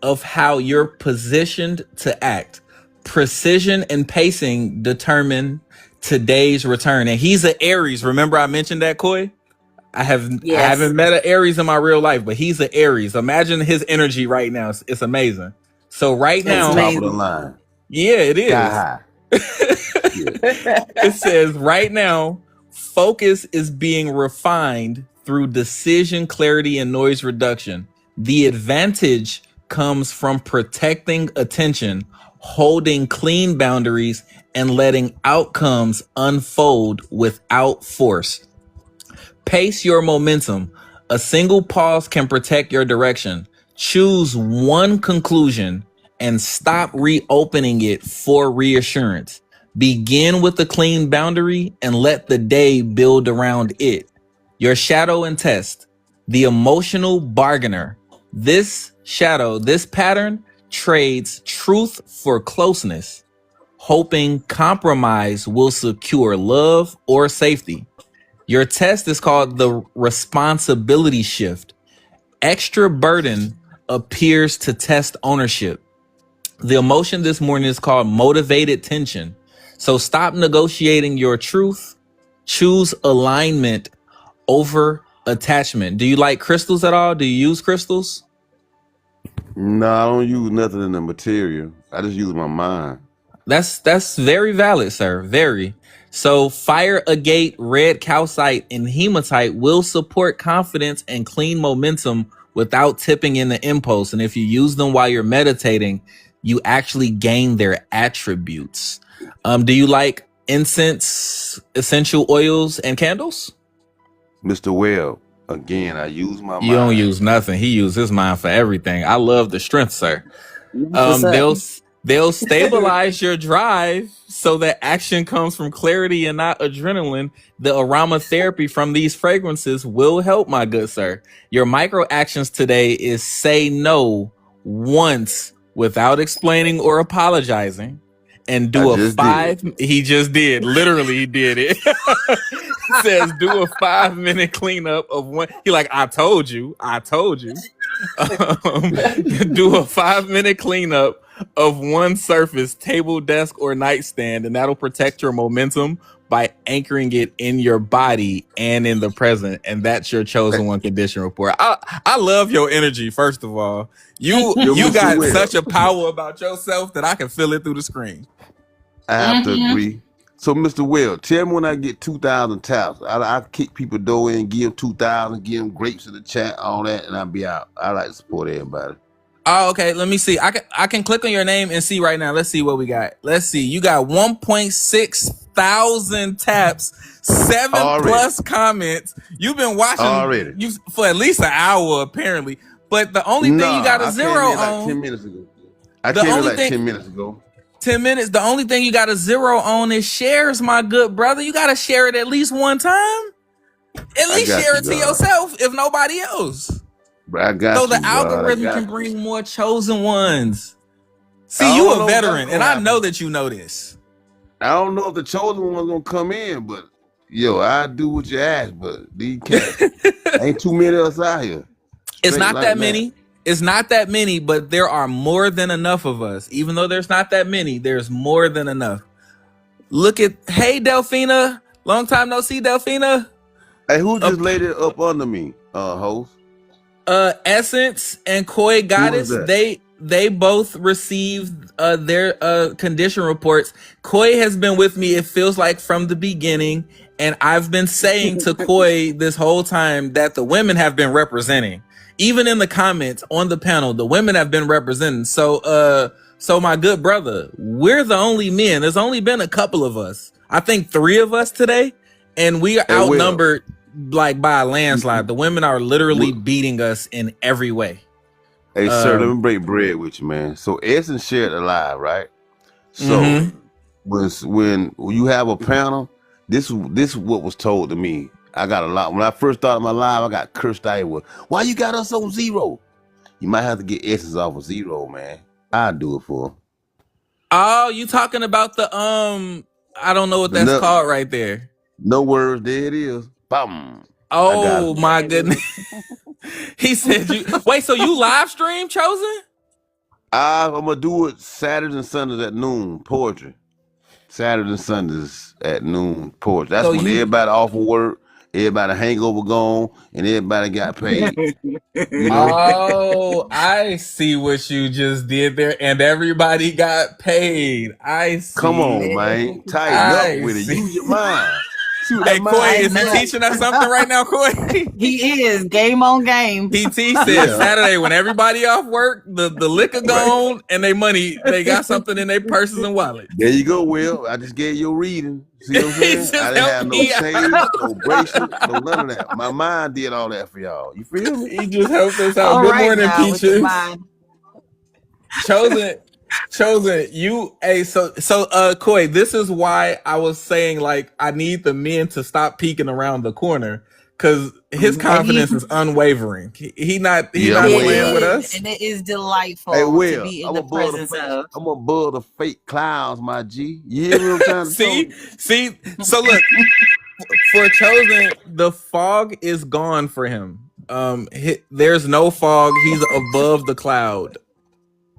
of how you're positioned to act. Precision and pacing determine today's return. And he's an Aries. Remember I mentioned that, Coy? I haven't met an Aries in my real life, but he's an Aries. Imagine his energy right now. It's amazing. So right now, top of the line. Yeah, it is. High. It says right now, focus is being refined through decision clarity and noise reduction. The advantage comes from protecting attention, holding clean boundaries, and letting outcomes unfold without force. Pace your momentum. A single pause can protect your direction. Choose one conclusion and stop reopening it for reassurance. Begin with a clean boundary and let the day build around it. Your shadow and test. The emotional bargainer. This pattern trades truth for closeness, hoping compromise will secure love or safety. Your test is called the responsibility shift. Extra burden appears to test ownership. The emotion this morning is called motivated tension. So stop negotiating your truth. Choose alignment over attachment. Do you like crystals at all? Do you use crystals? No, I don't use nothing in the material. I just use my mind. That's very valid, sir. Very. So fire agate, red calcite, and hematite will support confidence and clean momentum without tipping in the impulse. And if you use them while you're meditating, you actually gain their attributes. Do you like incense, essential oils, and candles? Mr. Webb, again, I use my mind. You don't use nothing. He uses his mind for everything. I love the strength, sir. What's up? They'll stabilize your drive so that action comes from clarity and not adrenaline. The aromatherapy from these fragrances will help, my good sir. Your micro actions today is say no once without explaining or apologizing, and do a 5. He just did. Literally, he did it. Says do a 5-minute cleanup of one. He like, I told you. Do a 5-minute cleanup of one surface, table, desk, or nightstand, and that'll protect your momentum by anchoring it in your body and in the present. And that's your chosen one condition report. I love your energy. First of all, you got such a power about yourself that I can feel it through the screen. I have to agree. So, Mr. Will, tell me when I get 2,000 taps. I kick people door in, give them 2,000, give them grapes in the chat, all that, and I'll be out. I like to support everybody. Oh, okay. Let me see. I can click on your name and see right now. Let's see what we got. Let's see. You got 1.6 thousand taps, 7+ comments. You've been watching you for at least an hour, apparently. But the only thing you got a zero on. 10 minutes ago. I came in like 10 minutes ago. 10 minutes. The only thing you got a zero on is shares, my good brother. You got to share it at least one time. At least share it to yourself, if nobody else. I got so the algorithm can bring more chosen ones. See, you a veteran, and I know that you know this. I don't know if the chosen one's gonna come in, but yo, I do what you ask. But these cats ain't too many of us out here. It's not that many. It's not that many, but there are more than enough of us. Even though there's not that many, there's more than enough. Look at, hey, Delphina. Long time no see, Delphina. Hey, who just laid it up under me, host? Essence and Koi Goddess, they both received their condition reports. Koi has been with me, it feels like, from the beginning, and I've been saying to Koi this whole time that the women have been representing. Even in the comments on the panel, the women have been representing. So my good brother, we're the only men. There's only been a couple of us. I think 3 of us today, and we are outnumbered like by a landslide. The women are literally beating us in every way. Hey, sir, let me break bread with you, man. So Essence shared a live, right? So when you have a panel, this is what was told to me. I got a lot. When I first started my live, I got cursed out with, why you got us on 0? You might have to get Essence off of 0, man. I'll do it for him. Oh, you talking about the I don't know what that's called right there. No words, there it is. Bam. Oh my goodness. He said wait, so you live stream, Chosen? I'm gonna do it Saturdays and Sundays at noon, poetry. Saturdays and Sundays at noon, poetry. That's when everybody off of work, everybody hangover gone, and everybody got paid. You know? Oh, I see what you just did there, and everybody got paid. I see. Come on, man. Tighten up with it. Use your mind. Hey, Koi, is he teaching us something right now, Koi? He is. Game on game. PT said Saturday when everybody off work, the liquor gone, and they money, they got something in their purses and wallets. There you go, Will. I just gave you a reading. See what I'm saying? I didn't have no shades, no bracelet, no none of that. My mind did all that for y'all. You feel me? He just helped us out. Good morning, Peaches. Chosen, you, hey, so Koi, this is why I was saying, like, I need the men to stop peeking around the corner, because his And he confidence is unwavering. He not Yeah, I'm not way playing up. with is, us. and it is Hey, delightful to Will, be in the presence of. I'm above the fake clowns, my G. You hear what I'm trying to tell see, you? see. So look, for Chosen, the fog is gone for him. There's no fog. He's above the cloud.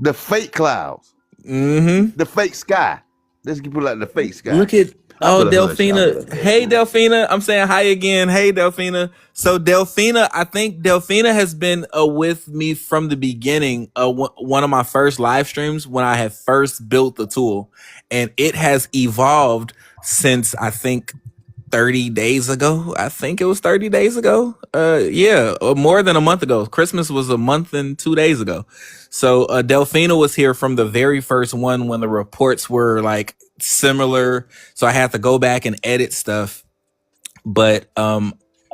The fake clouds, Mm-hmm. the fake sky. Let's put it like the fake sky. Look at I better hush. I better Delphina. hush, Hey man. Delphina, I'm saying hi again. Hey Delphina. So Delphina, I think Delphina has been with me from the beginning. One of my first live streams when I had first built the tool, and it has evolved since I think 30 days ago. I think it was 30 days ago. More than a month ago. Christmas was a month and 2 days ago. So Delphina was here from the very first one when the reports were like similar. So I had to go back and edit stuff. But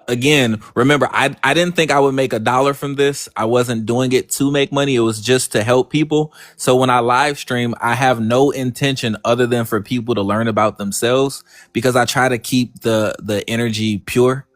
again, remember, I didn't think I would make $1 from this. I wasn't doing it to make money. It was just to help people. So when I live stream, I have no intention other than for people to learn about themselves, because I try to keep the energy pure.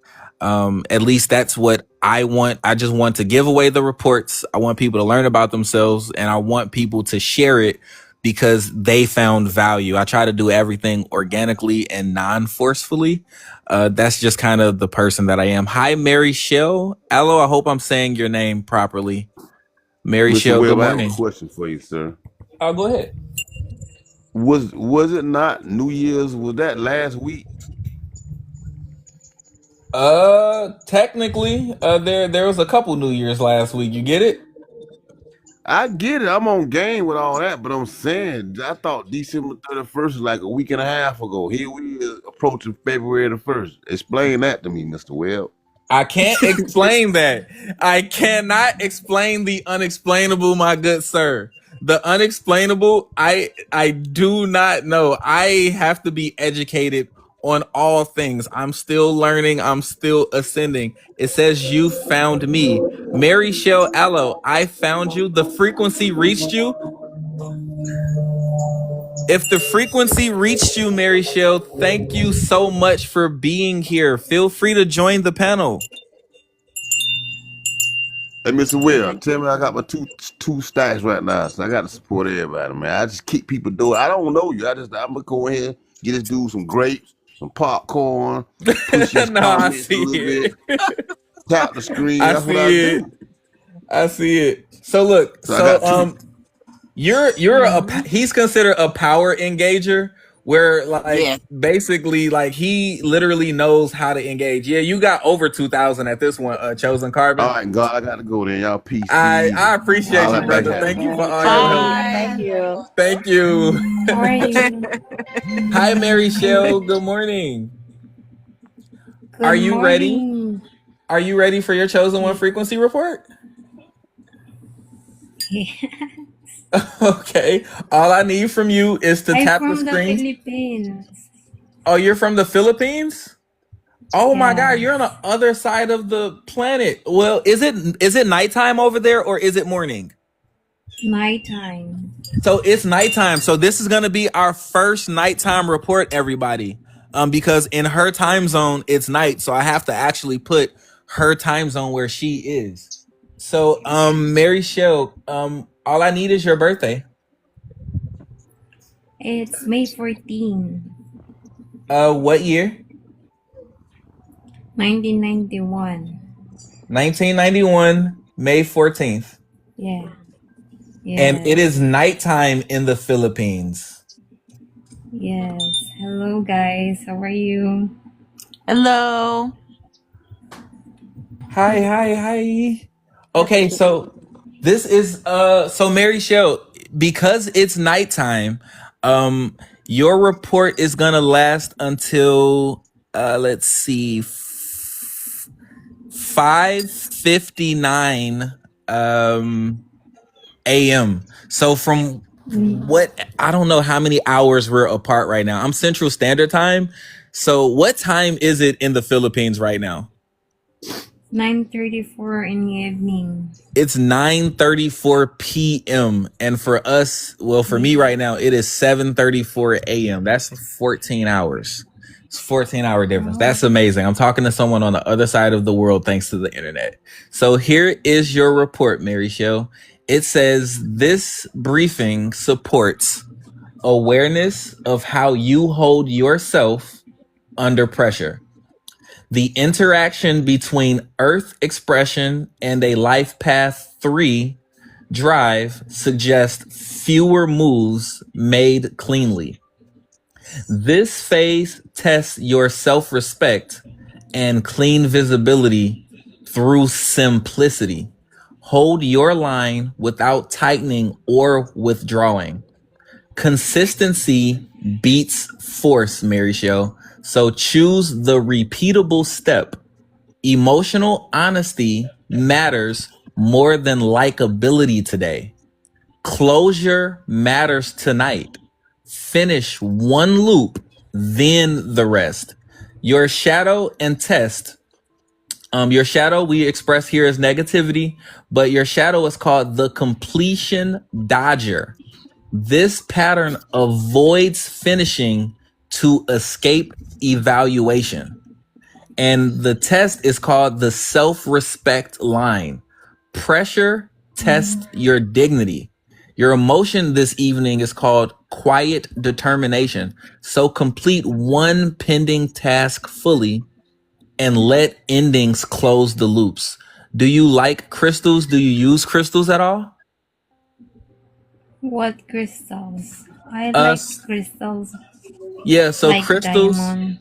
At least that's what I want. I just want to give away the reports. I want people to learn about themselves, and I want people to share it because they found value. I try to do everything organically and non-forcefully. That's just kind of the person that I am. Hi, Mary Shell. Hello, I hope I'm saying your name properly. Mary Mr. Shell, good Webb, I have a morning. question for you, sir. Oh, go ahead. Was it not New Year's? Was that last week? Technically, there was a couple New Year's last week. You get it? I get it. I'm on game with all that, but I'm saying I thought December 31st was like a week and a half ago. Here we is approaching February the 1st. Explain that to me, Mr. Webb. I can't explain that. I cannot explain the unexplainable, my good sir. The unexplainable, I do not know. I have to be educated on all things. I'm still learning. I'm still ascending. It says you found me. Mary Shell Allo, I found you. The frequency reached you. If the frequency reached you, Mary Shell, thank you so much for being here. Feel free to join the panel. Hey, Mr. Webb, tell me I got my two stacks right now, so I got to support everybody, man. I just keep people doing. I don't know you. I'm gonna go in here, get this dude some grapes, some popcorn, push his No, I comments a see little it. bit, tap the screen. I That's what I see it. do. I see it. So look, So I got two. he's considered a power engager, where like Yeah. basically like he literally knows how to engage. Yeah, you got over 2,000 at this one, Chosen All Carbon. right, God, I got to go then. Y'all peace. I appreciate Holla you, back brother. at Thank me. you for all Bye. your help. Thank you. Thank you. How are you? Hi, Mary Shell. Good morning. Good Are you ready? morning. Are you ready for your Chosen One frequency report? Okay. All I need from you is to I'm tap the from the screen. Philippines. Oh, you're from the Philippines? Oh my God, Yes. you're on the other side of the planet. Well, is it nighttime over there or is it morning? Nighttime. So it's nighttime. So this is gonna be our first nighttime report, everybody. Because in her time zone, it's night. So I have to actually put her time zone where she is. So Mary Shell, all I need is your birthday. It's May 14, What year? 1991. 1991, May 14th. Yeah. And it Yes. is nighttime in the Philippines. Yes. Hello, guys. How are you? Hello. Hi. Okay, so this is so Mary Shell, because it's nighttime, your report is gonna last until let's see 5:59 AM. So from what, I don't know how many hours we're apart right now. I'm Central Standard Time. So what time is it in the Philippines right now? 9:34 in the evening. It's 9:34 p.m. And for us, well, for me right now, it is 7:34 a.m. That's 14 hours. It's 14-hour difference. That's amazing. I'm talking to someone on the other side of the world thanks to the internet. So here is your report, Mary Show. It says this briefing supports awareness of how you hold yourself under pressure. The interaction between Earth expression and a life path 3 drive suggests fewer moves made cleanly. This phase tests your self-respect and clean visibility through simplicity. Hold your line without tightening or withdrawing. Consistency beats force, Mary Show. So choose the repeatable step. Emotional honesty matters more than likability today. Closure matters tonight. Finish one loop, then the rest. Your shadow and test. Your shadow we express here as negativity, but your shadow is called the completion dodger. This pattern avoids finishing to escape evaluation. And the test is called the self-respect line. Pressure tests your dignity. Your emotion this evening is called quiet determination. So complete one pending task fully and let endings close the loops. Do you like crystals? Do you use crystals at all? What crystals? I Uh, like crystals yeah, so like crystals. diamond.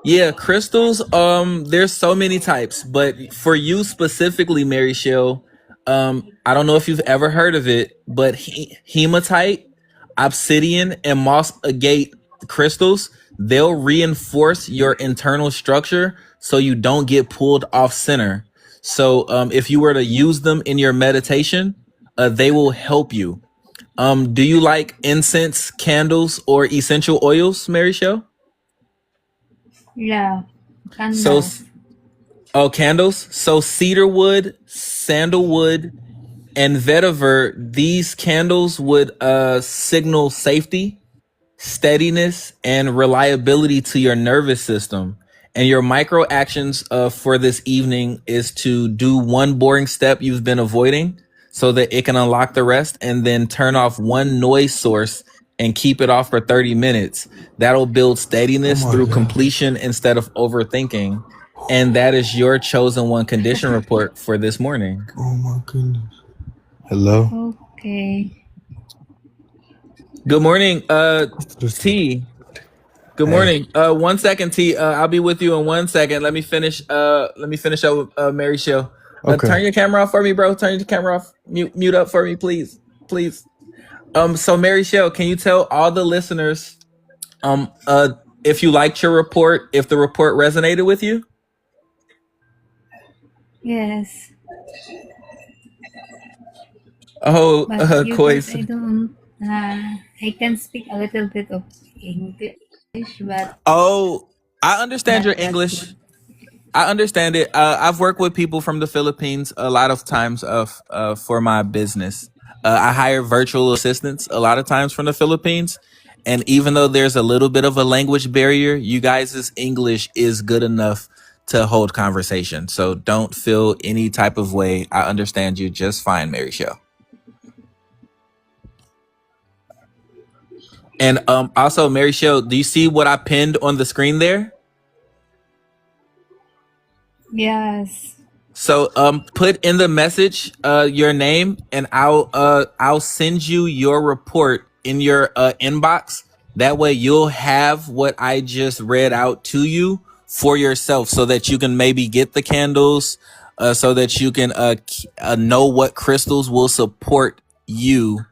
Yeah, crystals. There's so many types, but for you specifically, Mary Shell, I don't know if you've ever heard of it, but hematite, obsidian, and moss agate crystals, they'll reinforce your internal structure so you don't get pulled off center. So, if you were to use them in your meditation, they will help you. Do you like incense, candles, or essential oils, Mary Shell? Yeah, So, candles. candles. So cedarwood, sandalwood, and vetiver, these candles would signal safety, steadiness, and reliability to your nervous system. And your micro actions for this evening is to do one boring step you've been avoiding so that it can unlock the rest, and then turn off one noise source and keep it off for 30 minutes. That'll build steadiness through completion instead of overthinking. And that is your chosen one condition report for this morning. Oh my goodness. Hello? Okay. Good morning, T. Good morning. 1 second, T. I'll be with you in 1 second. Let me finish up with Mary Show. Okay. Turn your camera off for me, bro. Turn your camera off. Mute up for me, please. Please. So Mary Show, can you tell all the listeners if you liked your report, if the report resonated with you? Yes. Oh, But you Kois. guys, I don't. I can speak a little bit of English, but Oh, I understand your not that English. good. I understand it. I've worked with people from the Philippines a lot of times for my business. I hire virtual assistants a lot of times from the Philippines. And even though there's a little bit of a language barrier, you guys' English is good enough to hold conversation. So don't feel any type of way. I understand you just fine, Mary Show. And also, Mary Show, do you see what I pinned on the screen there? Yes. So put in the message your name, and I'll send you your report in your inbox. That way you'll have what I just read out to you for yourself, so that you can maybe get the candles, so that you can know what crystals will support you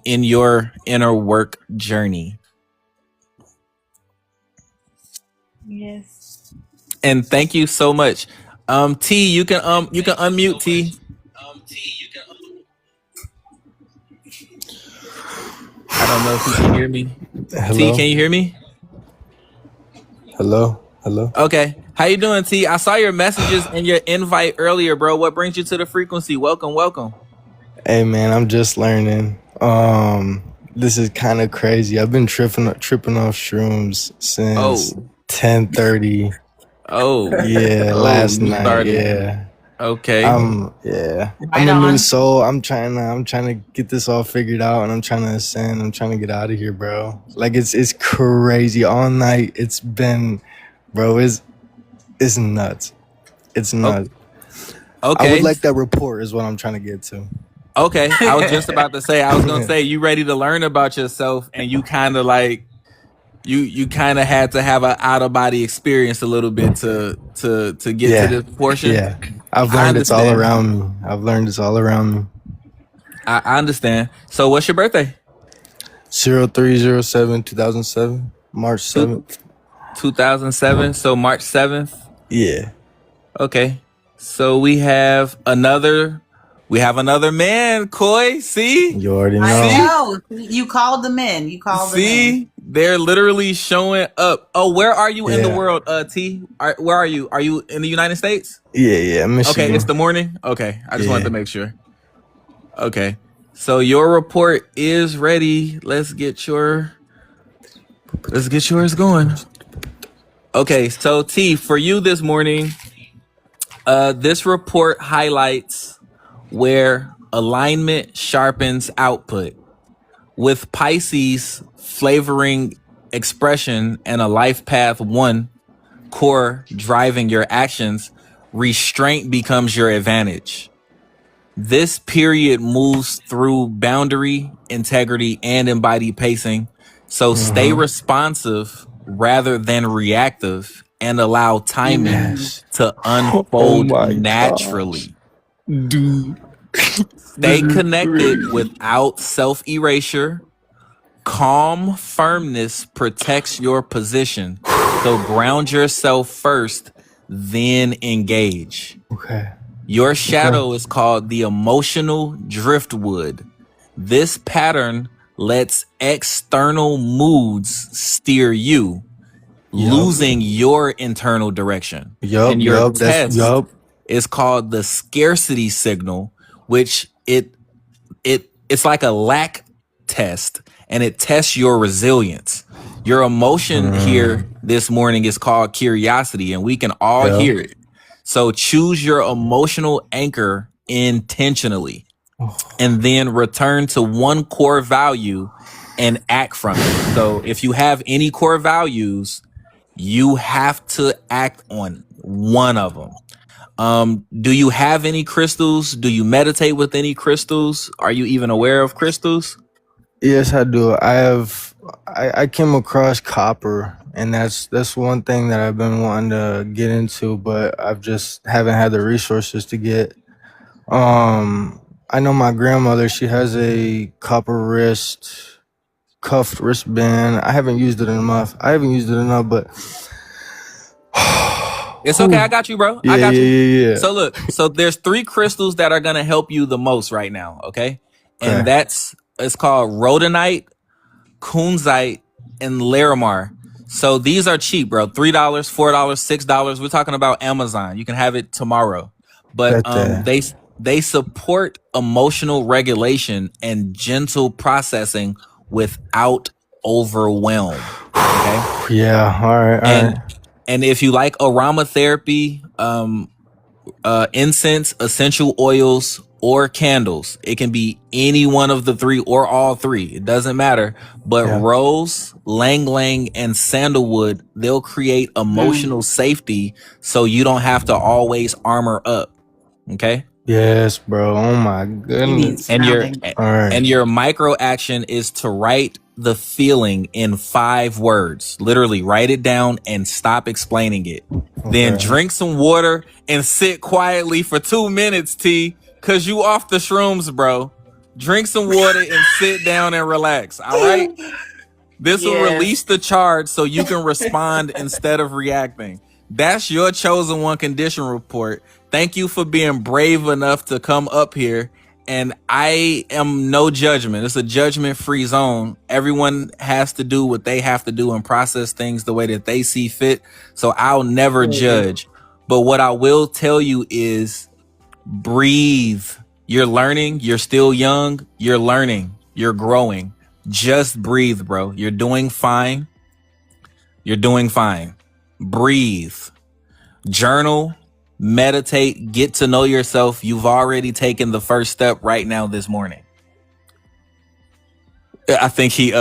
in your inner work journey. Yes. And thank you so much. T, you can unmute, T. I don't know if you can hear me. Hello? T, can you hear me? Hello? Hello? Okay. How you doing, T? I saw your messages and your invite earlier, bro. What brings you to the frequency? Welcome, welcome. Hey man, I'm just learning. This is kind of crazy. I've been tripping off shrooms since. Oh, 10:30. Oh, Yeah, oh, last you night. started. Yeah. Okay. I'm Right a new on. soul. I'm trying to get this all figured out, and I'm trying to ascend. I'm trying to get out of here, bro. Like it's crazy all night. It's been, bro. It's nuts. It's nuts. I would Okay. like that report. Is what I'm trying to get to. Okay. I was just about to say. I was gonna say you ready to learn about yourself, and you kind of like you kind of had to have an out of body experience a little bit to get to this portion. Yeah. I've I learned it's all understand. around me. I've learned it's all around me. I understand. So, what's your birthday? 03/07/2007, March 7th. 2007. So March 7th. Yeah. Okay. So we have another man, Coy. See? You already know. I know. You called them in. You called them in. See? They're literally showing up. Oh, where are you in the world, T? Where are you? Are you in the United States? Yeah, Michigan. Okay, it's the morning? Okay. I just wanted to make sure. Okay. So your report is ready. Let's get yours going. Okay, so T, for you this morning, this report highlights where alignment sharpens output, with Pisces flavoring expression and a life path 1 core driving your actions. Restraint becomes your advantage. This period moves through boundary, integrity, and embodied pacing. So stay responsive rather than reactive and allow timing to unfold naturally. Dude. Stay connected without self-erasure. Calm firmness protects your position. So ground yourself first, then engage. Okay. Your shadow is called the emotional driftwood. This pattern lets external moods steer you, losing your internal direction. And your test is called the scarcity signal, which it's like a lack test, and it tests your resilience. Your emotion here this morning is called curiosity, and we can all hear it. So choose your emotional anchor intentionally, and then return to one core value and act from it. So if you have any core values, you have to act on one of them. Do you have any crystals? Do you meditate with any crystals? Are you even aware of crystals? Yes, I do. I came across copper, and that's one thing that I've been wanting to get into, but I've just haven't had the resources to get. I know my grandmother, she has a copper cuffed wristband. I haven't used it enough, but it's okay. I got you, bro. I got you. Yeah. So look, there's 3 crystals that are going to help you the most right now. Okay. And it's called rhodonite, kunzite, and larimar. So these are cheap, bro. $3, $4, $6. We're talking about Amazon. You can have it tomorrow. But they support emotional regulation and gentle processing without overwhelm. Okay. Yeah. All right. And if you like aromatherapy, incense, essential oils, or candles, it can be any one of the 3 or all 3. It doesn't matter. But rose, lang lang, and sandalwood, they'll create emotional safety, so you don't have to always armor up. Okay. Yes, bro. Oh my goodness. And your micro action is to write the feeling in 5 words. Literally write it down and stop explaining it. Then drink some water and sit quietly for 2 minutes, T, cause you off the shrooms, bro. Drink some water and sit down and relax. All right. This will release the charge so you can respond instead of reacting. That's your chosen one condition report. Thank you for being brave enough to come up here. And I am no judgment. It's a judgment-free zone. Everyone has to do what they have to do and process things the way that they see fit. So I'll never judge. But what I will tell you is breathe. You're learning. You're still young. You're learning. You're growing. Just breathe, bro. You're doing fine. You're doing fine. breathe, journal, meditate, get to know yourself. You've already taken the first step right now this morning. I think he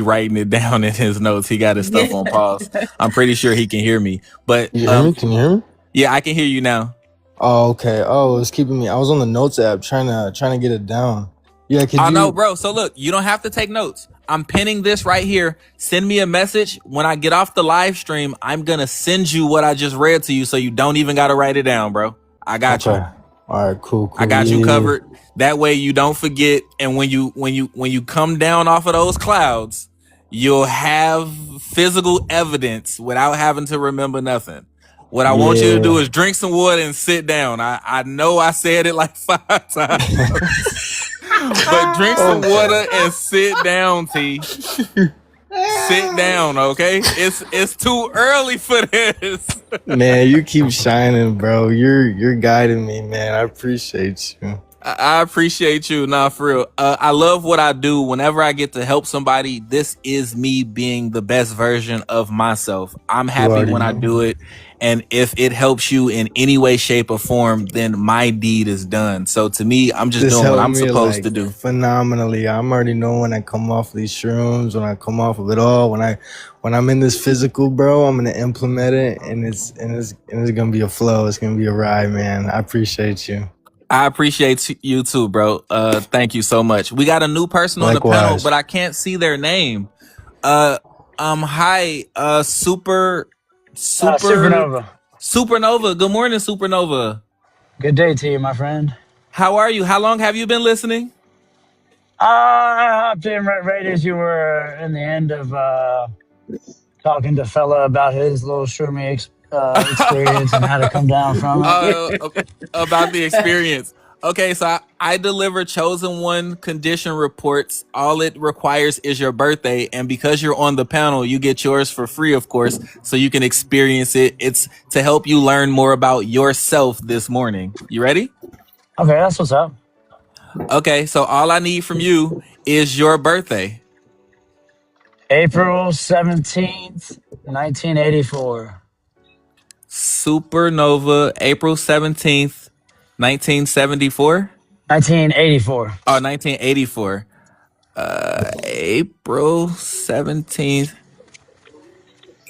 writing it down in his notes. He got his stuff on pause. I'm pretty sure he can hear me. But You hear me? Can you hear me? yeah, I can hear you now. Oh, okay. Oh, it's keeping me. I was on the notes app trying to get it down. Yeah, could you? No, bro. So look, you don't have to take notes. I'm pinning this right here. Send me a message when I get off the live stream. I'm gonna send you what I just read to you, so you don't even gotta write it down, bro. I got you. All right, cool. I got you covered. That way you don't forget. And when you come down off of those clouds, you'll have physical evidence without having to remember nothing. What I want you to do is drink some water and sit down. I know I said it like 5 times. But drink some water and sit down, T. Sit down, okay? It's too early for this. Man, you keep shining, bro. You're guiding me, man. I appreciate you. I appreciate you. Nah, for real. I love what I do. Whenever I get to help somebody, this is me being the best version of myself. I'm happy when I do it. And if it helps you in any way, shape, or form, then my deed is done. So to me, I'm just doing what I'm supposed to do. Phenomenally. I'm already knowing when I come off these shrooms, when I come off of it all, when I'm in this physical, bro, I'm gonna implement it, and it's gonna be a flow. It's gonna be a ride, man. I appreciate you. I appreciate you too, bro. Thank you so much. We got a new person on the panel, but I can't see their name. Hi, Supernova. Good morning, Supernova. Good day to you, my friend. How are you? How long have you been listening? I hopped in right as you were in the end of talking to fella about his little shroomy experience and how to come down from it. About the experience. Okay, so I deliver Chosen One condition reports. All it requires is your birthday, and because you're on the panel, you get yours for free, of course, so you can experience it. It's to help you learn more about yourself this morning. You ready? Okay, that's what's up. Okay, so all I need from you is your birthday. April 17th, 1984. Supernova, April 17th, 1974? 1984. Oh, 1984. April 17th,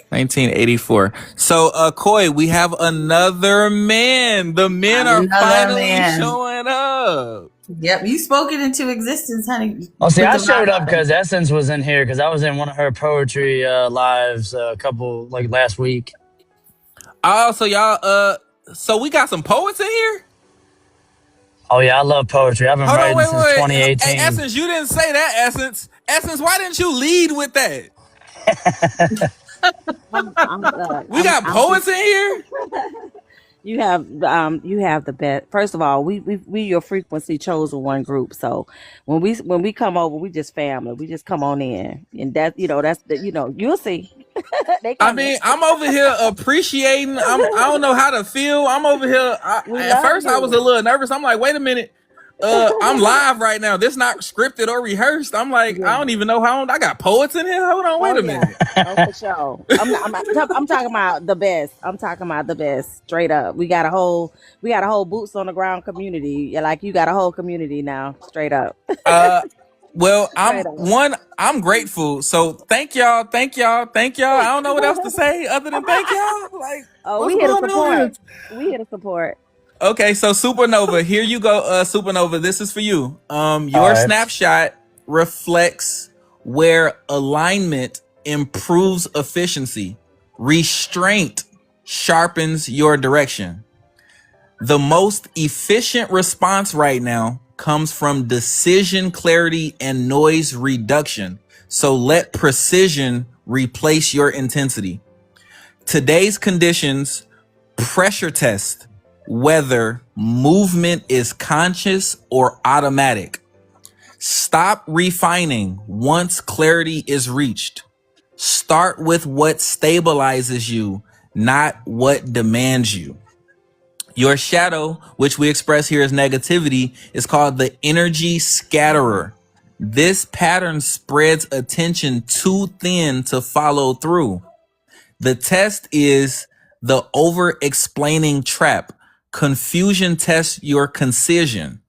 1984. So, Koi, we have another man. The men are finally showing up. Yep, you spoke it into existence, honey. Oh, see, I showed up because Essence was in here because I was in one of her poetry lives a couple, like last week. Oh, so y'all, so we got some poets in here? Oh, yeah, I love poetry. I've been writing since 2018. Hey, Essence, you didn't say that, Essence. Essence, why didn't you lead with that? We got poets in here? You have the best. First of all, we your frequency chosen one group. So when we come over, we just family. We just come on in, and that you'll see. I mean, I'm over here appreciating. I don't know how to feel. I'm over here. At first, I was a little nervous. I'm like, wait a minute. I'm live right now. This not scripted or rehearsed. I'm like, I don't even know how. I got poets in here. Hold on, wait a minute. Oh, for sure. I'm talking about the best. I'm talking about the best. Straight up. We got a whole boots on the ground community. Yeah, like you got a whole community now. Straight up. Well, I'm grateful. So thank y'all. I don't know what else to say other than thank y'all. Like, we here to support. We here to support. Okay, so Supernova, here you go. Supernova, this is for you. Your snapshot reflects where alignment improves efficiency, restraint sharpens your direction. The most efficient response right now comes from decision clarity and noise reduction. So let precision replace your intensity. Today's conditions pressure test whether movement is conscious or automatic. Stop refining once clarity is reached. Start with what stabilizes you, not what demands you. Your shadow, which we express here as negativity, is called the energy scatterer. This pattern spreads attention too thin to follow through. The test is the over-explaining trap. Confusion tests your concision.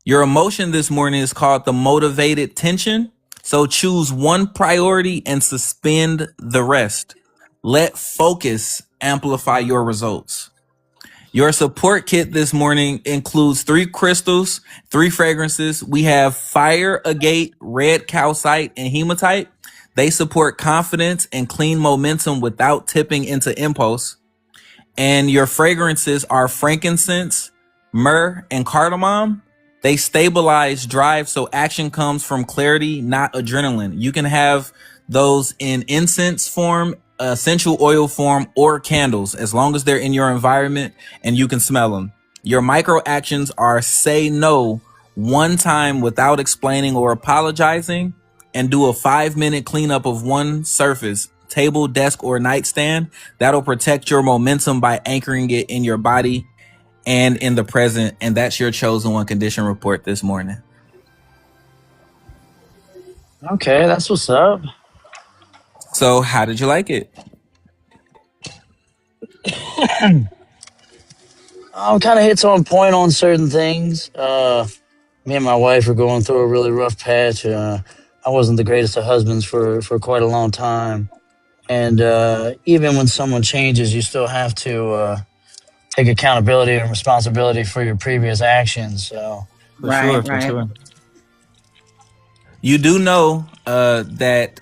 Your emotion this morning is called the motivated tension. So choose one priority and suspend the rest. Let focus amplify your results. Your support kit this morning includes 3 crystals, 3 fragrances. We have fire agate, red calcite, and hematite. They support confidence and clean momentum without tipping into impulse. And your fragrances are frankincense, myrrh, and cardamom. They stabilize drive so action comes from clarity, not adrenaline. You can have those in incense form, essential oil form, or candles, as long as they're in your environment and you can smell them. Your micro actions are say no one time without explaining or apologizing, and do a 5-minute cleanup of one surface, table, desk, or nightstand. That'll protect your momentum by anchoring it in your body and in the present. And that's your chosen one condition report this morning. Okay, that's what's up. So how did you like it? I'm kind of hits on point on certain things. Me and my wife are going through a really rough patch. I wasn't the greatest of husbands for quite a long time. And even when someone changes, you still have to take accountability and responsibility for your previous actions. So, For sure, for Right. sure. You do know that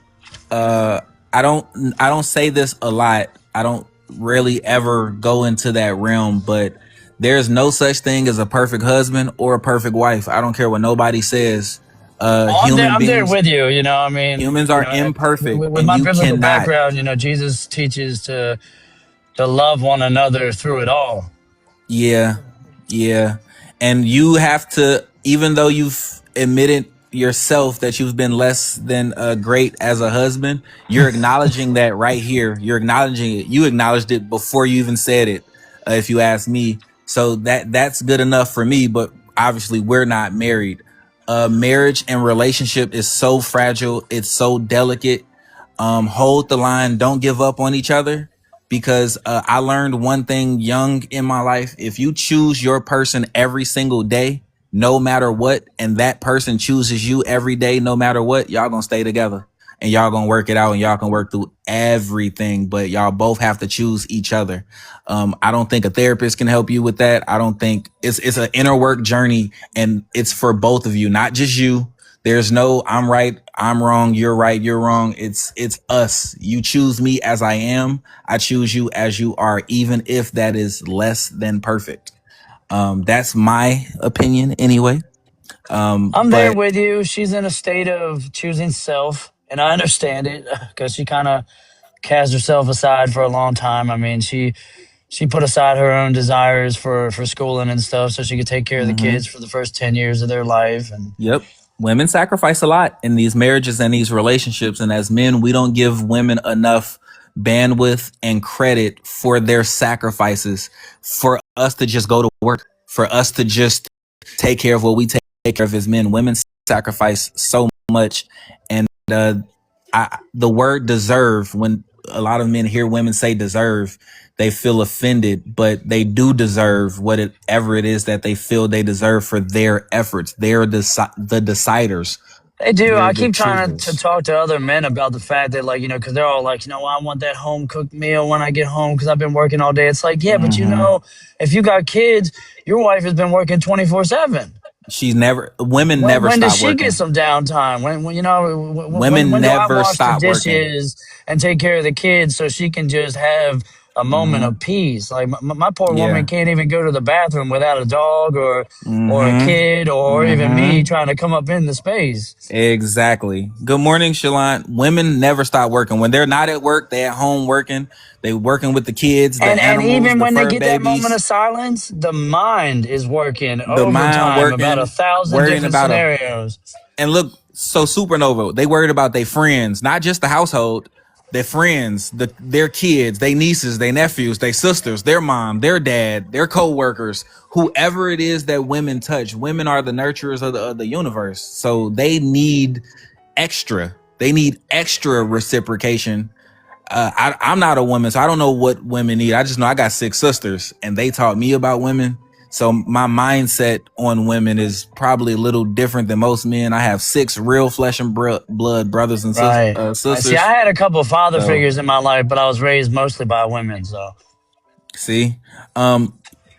I don't say this a lot. I don't really ever go into that realm, but there's no such thing as a perfect husband or a perfect wife. I don't care what nobody says. I'm there. Human I'm there beings, with you. You know, I mean, humans you are know, imperfect, with and my you biblical cannot. background, you know, Jesus teaches to love one another through it all. Yeah, yeah. And you have to, even though you've admitted yourself that you've been less than great as a husband, you're acknowledging that right here. You're acknowledging it. You acknowledged it before you even said it, if you ask me. So that's good enough for me, but obviously we're not married. Marriage and relationship is so fragile. It's so delicate. Hold the line. Don't give up on each other, because I learned one thing young in my life. If you choose your person every single day, no matter what, and that person chooses you every day, no matter what, y'all gonna stay together and y'all gonna work it out and y'all can work through everything, but y'all both have to choose each other. I don't think a therapist can help you with that. I don't think it's an inner work journey, and it's for both of you, not just you. There's no I'm right, I'm wrong, you're right, you're wrong. It's us. You choose me as I am. I choose you as you are, even if that is less than perfect. That's my opinion anyway. I'm there But with you. She's in a state of choosing self, and I understand it because she kind of cast herself aside for a long time. I mean, she put aside her own desires for schooling and stuff so she could take care of the kids for the first 10 years of their life. And yep, women sacrifice a lot in these marriages and these relationships. And as men, we don't give women enough bandwidth and credit for their sacrifices, for us to just go to work, for us to just take care of what we take care of as men. Women sacrifice so much. And the word deserve, when a lot of men hear women say deserve, they feel offended, but they do deserve whatever it is that they feel they deserve for their efforts. They're the deciders. they do. They're I the keep trying to choosers. talk to other men about the fact that, like, you know, because they're all like, you know, I want that home cooked meal when I get home because I've been working all day. It's like, yeah, but you know, if you got kids, your wife has been working 24/7. Women never When does stop she get working. some downtime? When you know Women when do I never wash the stop working. dishes and take care of the kids so she can just have a moment of peace? Like my poor woman Yeah. can't even go to the bathroom without a dog or a Mm-hmm. kid or even me Mm-hmm. trying to come up in the space. Exactly. Good morning, Shalon. Women never stop working. When they're not at work, they're at home working. They working with the kids, the And animals, even the when they fur get that moment babies, of silence, the mind is working the mind overtime about working, 1,000 worrying different about a. scenarios. And look, so supernova, they worried about their friends, not just the household, their friends, their kids, their nieces, their nephews, their sisters, their mom, their dad, their co-workers, whoever it is that women touch. Women are the nurturers of the universe. So they need extra reciprocation. I'm not a woman, so I don't know what women need. I just know I got 6 sisters, and they taught me about women. So my mindset on women is probably a little different than most men. I have 6 real flesh and blood brothers and Right. I see. sisters. I had a couple of father So figures in my life, but I was raised mostly by women. So see,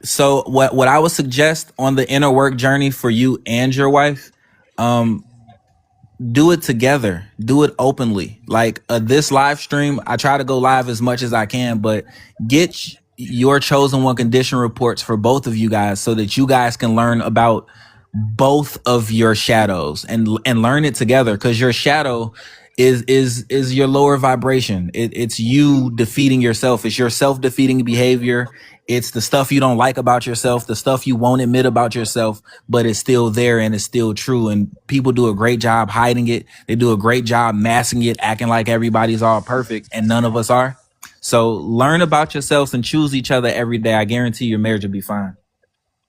so what I would suggest on the inner work journey for you and your wife, do it together, do it openly. Like this live stream, I try to go live as much as I can, but get your chosen one condition reports for both of you guys so that you guys can learn about both of your shadows and learn it together, because your shadow is your lower vibration. It's you defeating yourself. It's your self-defeating behavior. It's the stuff you don't like about yourself, the stuff you won't admit about yourself, but it's still there and it's still true. And people do a great job hiding it. They do a great job masking it, acting like everybody's all perfect, and none of us are. So learn about yourselves and choose each other every day. I guarantee your marriage will be fine.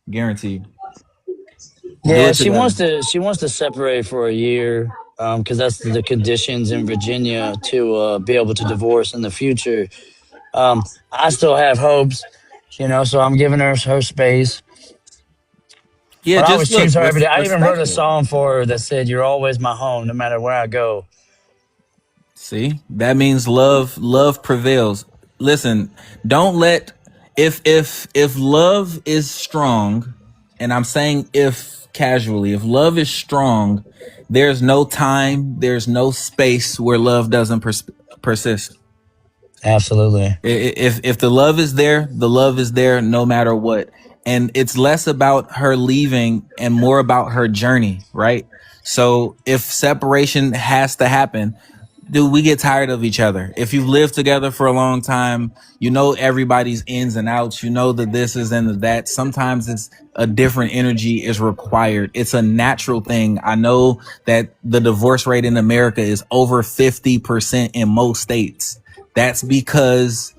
Guarantee. Do yeah, it together. she wants to separate for a year because that's the conditions in Virginia to be able to divorce in the future. I still have hopes, so I'm giving her space. Yeah, But I just always look, choose her every day. I even wrote respect a it. song for her that said, "You're always my home, no matter where I go." See, that means love prevails. Listen, don't let if love is strong, and I'm saying if casually, if love is strong, there's no time, there's no space where love doesn't persist. Absolutely. If the love is there, the love is there no matter what. And it's less about her leaving and more about her journey, right? So if separation has to happen, dude, we get tired of each other. If you've lived together for a long time, you know everybody's ins and outs. You know the this is and the that. Sometimes it's a different energy is required. It's a natural thing. I know that the divorce rate in America is over 50% in most states. That's because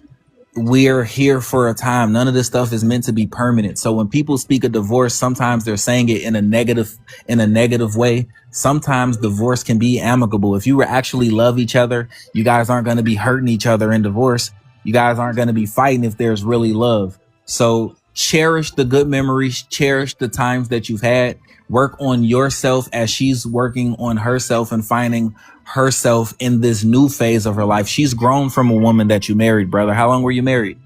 we're here for a time. None of this stuff is meant to be permanent. So when people speak of divorce, sometimes they're saying it in a negative way. Sometimes divorce can be amicable. If you actually love each other, you guys aren't going to be hurting each other in divorce. You guys aren't going to be fighting if there's really love. So cherish the good memories, cherish the times that you've had, work on yourself as she's working on herself and finding herself in this new phase of her life. She's grown from a woman that you married, brother. How long were you married?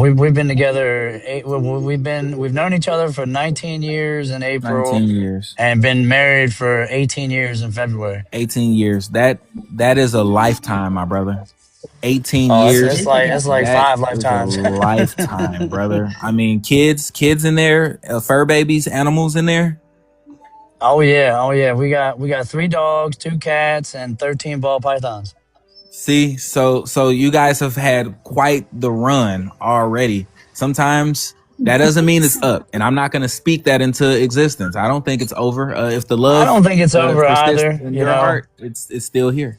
We've been together. We've known each other for 19 years in 19 April, years. and been married for 18 years in February. 18 years. That is a lifetime, my brother. 18 Oh, years. it's like That 5 is a lifetimes. lifetime, brother. I mean, kids in there, fur babies, animals in there. Oh yeah. We got 3 dogs, 2 cats, and 13 ball pythons. See, so you guys have had quite the run already. Sometimes that doesn't mean it's up, and I'm not going to speak that into existence. I don't think it's over. If the I love don't think it's over persists either. in your heart, it's still here.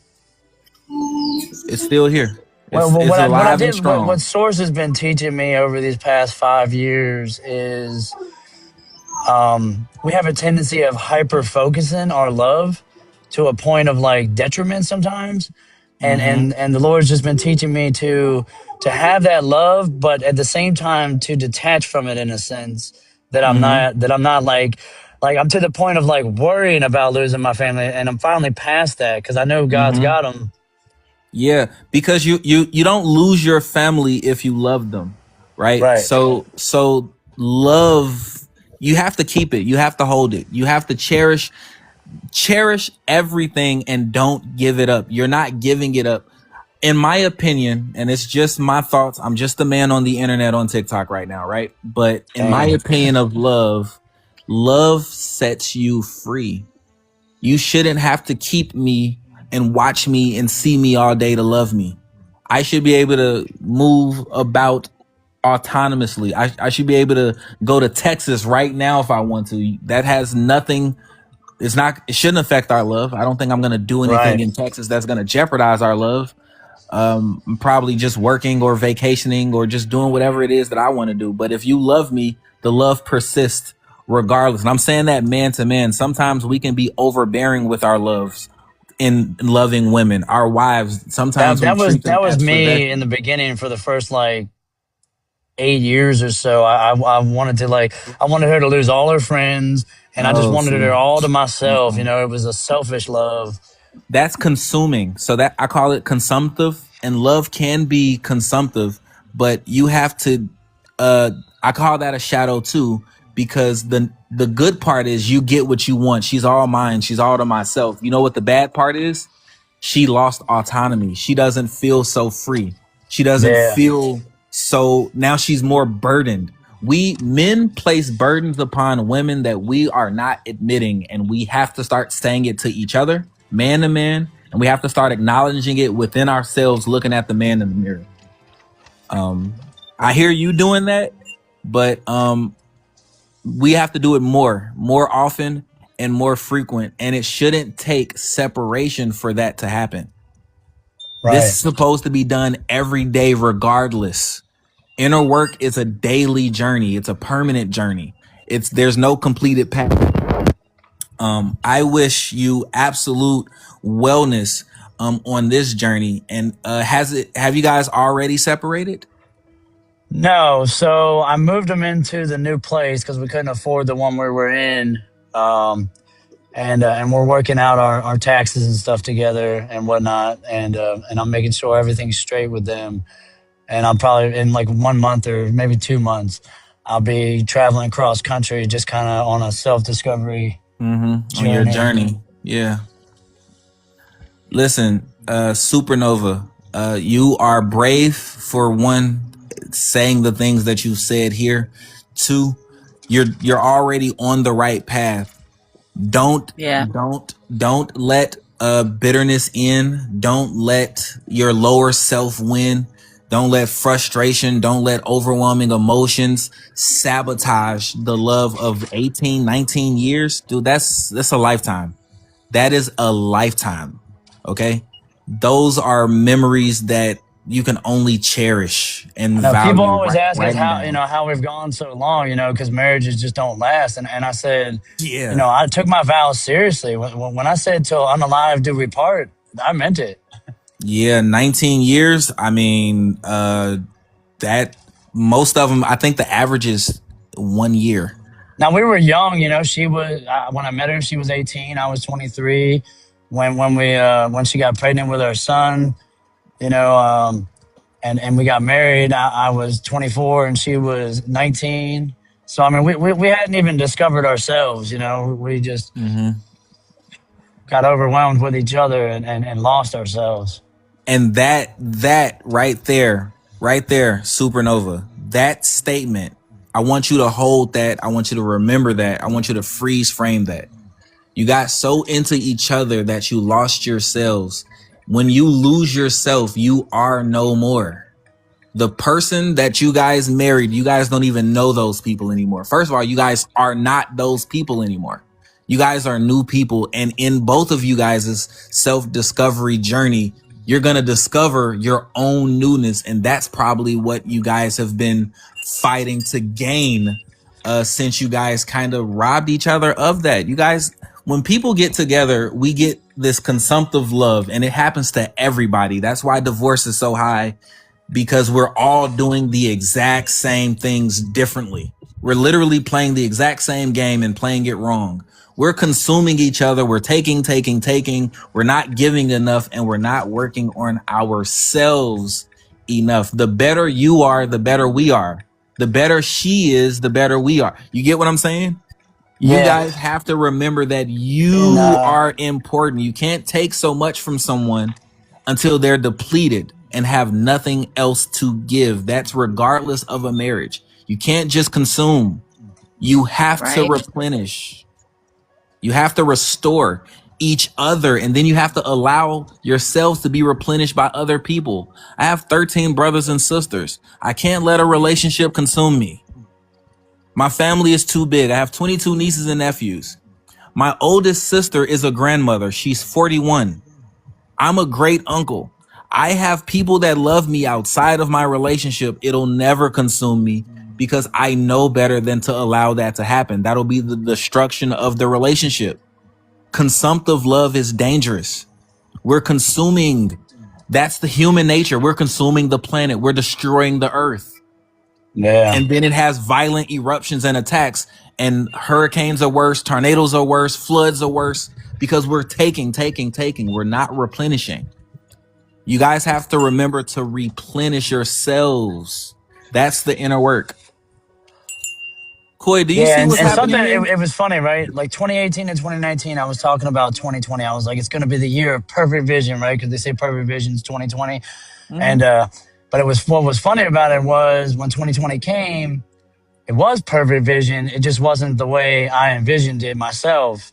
It's still here. Well, It's what I alive and did, what strong. Source has been teaching me over these past 5 years is, we have a tendency of hyper focusing our love to a point of like detriment sometimes, Mm-hmm. and the Lord's just been teaching me to have that love, but at the same time to detach from it in a sense that Mm-hmm. I'm not like I'm to the point of like worrying about losing my family, and I'm finally past that because I know God's Mm-hmm. got them. Yeah, because you don't lose your family if you love them, right? Right. So love, you have to keep it. You have to hold it. You have to cherish everything and don't give it up. You're not giving it up. In my opinion, and it's just my thoughts, I'm just a man on the internet on TikTok right now, right? But in my Dang. opinion of love sets you free. You shouldn't have to keep me and watch me and see me all day to love me. I should be able to move about autonomously. I should be able to go to Texas right now if I want to. That has nothing. It shouldn't affect our love. I don't think I'm going to do anything Right. in Texas that's going to jeopardize our love. I'm probably just working or vacationing or just doing whatever it is that I want to do. But if you love me, the love persists regardless. And I'm saying that man to man. Sometimes we can be overbearing with our loves. in loving women. Our wives, sometimes we treat them That was as me possession. in the beginning for the first like 8 years or so. I wanted to I wanted her to lose all her friends, and I just Oh, wanted see. her all to myself. You Mm-mm. know, it was a selfish love. That's consuming. So that I call it consumptive, and love can be consumptive, but you have to I call that a shadow too, because the good part is you get what you want. She's all mine, she's all to myself. You know what the bad part is? She lost autonomy. She doesn't feel so free. She doesn't Yeah, feel so, now she's more burdened. We men place burdens upon women that we are not admitting, and we have to start saying it to each other, man to man, and we have to start acknowledging it within ourselves, looking at the man in the mirror. I hear you doing that, but we have to do it more often and more frequent, and it shouldn't take separation for that to happen. This is right. supposed to be done every day regardless. Inner work is a daily journey. It's a permanent journey. There's no completed path. I wish you absolute wellness on this journey. And have you guys already separated? No, so I moved them into the new place because we couldn't afford the one we were in. Um, and we're working out our taxes and stuff together and whatnot, and I'm making sure everything's straight with them. And I'll probably in like 1 month or maybe 2 months, I'll be traveling cross country, just kind of on a self discovery On your journey. journey. Yeah. Listen, Supernova, you are brave for one, saying the things that you said here. Two, you're already on the right path. Don't Yeah. don't let bitterness in. Don't let your lower self win. Don't let frustration, don't let overwhelming emotions sabotage the love of 18, 19 years. Dude, that's a lifetime. That is a lifetime. Okay? Those are memories that you can only cherish and I know people value. always ask us Write them how down. how we've gone so long, because marriages just don't last. And I said, Yeah. I took my vows seriously. When I said till unalive do we part, I meant it. Yeah, 19 years. I mean, that most of them, I think the average is 1 year. Now we were young, She was when I met her, she was 18. I was 23. When she got pregnant with our son, you know, and we got married. I was 24 and she was 19. So I mean, we hadn't even discovered ourselves. We just got overwhelmed with each other and lost ourselves. And that right there, Supernova, that statement, I want you to hold that. I want you to remember that. I want you to freeze frame that. You got so into each other that you lost yourselves. When you lose yourself, you are no more. The person that you guys married, you guys don't even know those people anymore. First of all, you guys are not those people anymore. You guys are new people. And in both of you guys' self-discovery journey, you're going to discover your own newness. And that's probably what you guys have been fighting to gain since you guys kind of robbed each other of that. You guys, when people get together, we get this consumptive love, and it happens to everybody. That's why divorce is so high, because we're all doing the exact same things differently. We're literally playing the exact same game and playing it wrong. We're consuming each other. We're taking. We're not giving enough, and we're not working on ourselves enough. The better you are, the better we are. The better she is, the better we are. You get what I'm saying? You Yeah. guys have to remember that And you are important. You can't take so much from someone until they're depleted and have nothing else to give. That's regardless of a marriage. You can't just consume. You have to Right. replenish. You have to restore each other, and then you have to allow yourselves to be replenished by other people. I have 13 brothers and sisters. I can't let a relationship consume me. My family is too big. I have 22 nieces and nephews. My oldest sister is a grandmother. She's 41. I'm a great uncle. I have people that love me outside of my relationship. It'll never consume me because I know better than to allow that to happen. That'll be the destruction of the relationship. Consumptive love is dangerous. We're consuming. That's the human nature. We're consuming the planet. We're destroying the earth. Yeah. And then it has violent eruptions and attacks, and hurricanes are worse, tornadoes are worse, floods are worse, because we're taking. We're not replenishing. You guys have to remember to replenish yourselves. That's the inner work. Koi, do you Yeah, see what's and happening something, here? it was funny, right? Like 2018 and 2019, I was talking about 2020. I was like, it's going to be the year of perfect vision, right? Because they say perfect vision is 2020. And, but what was funny about it was when 2020 came, it was perfect vision. It just wasn't the way I envisioned it myself.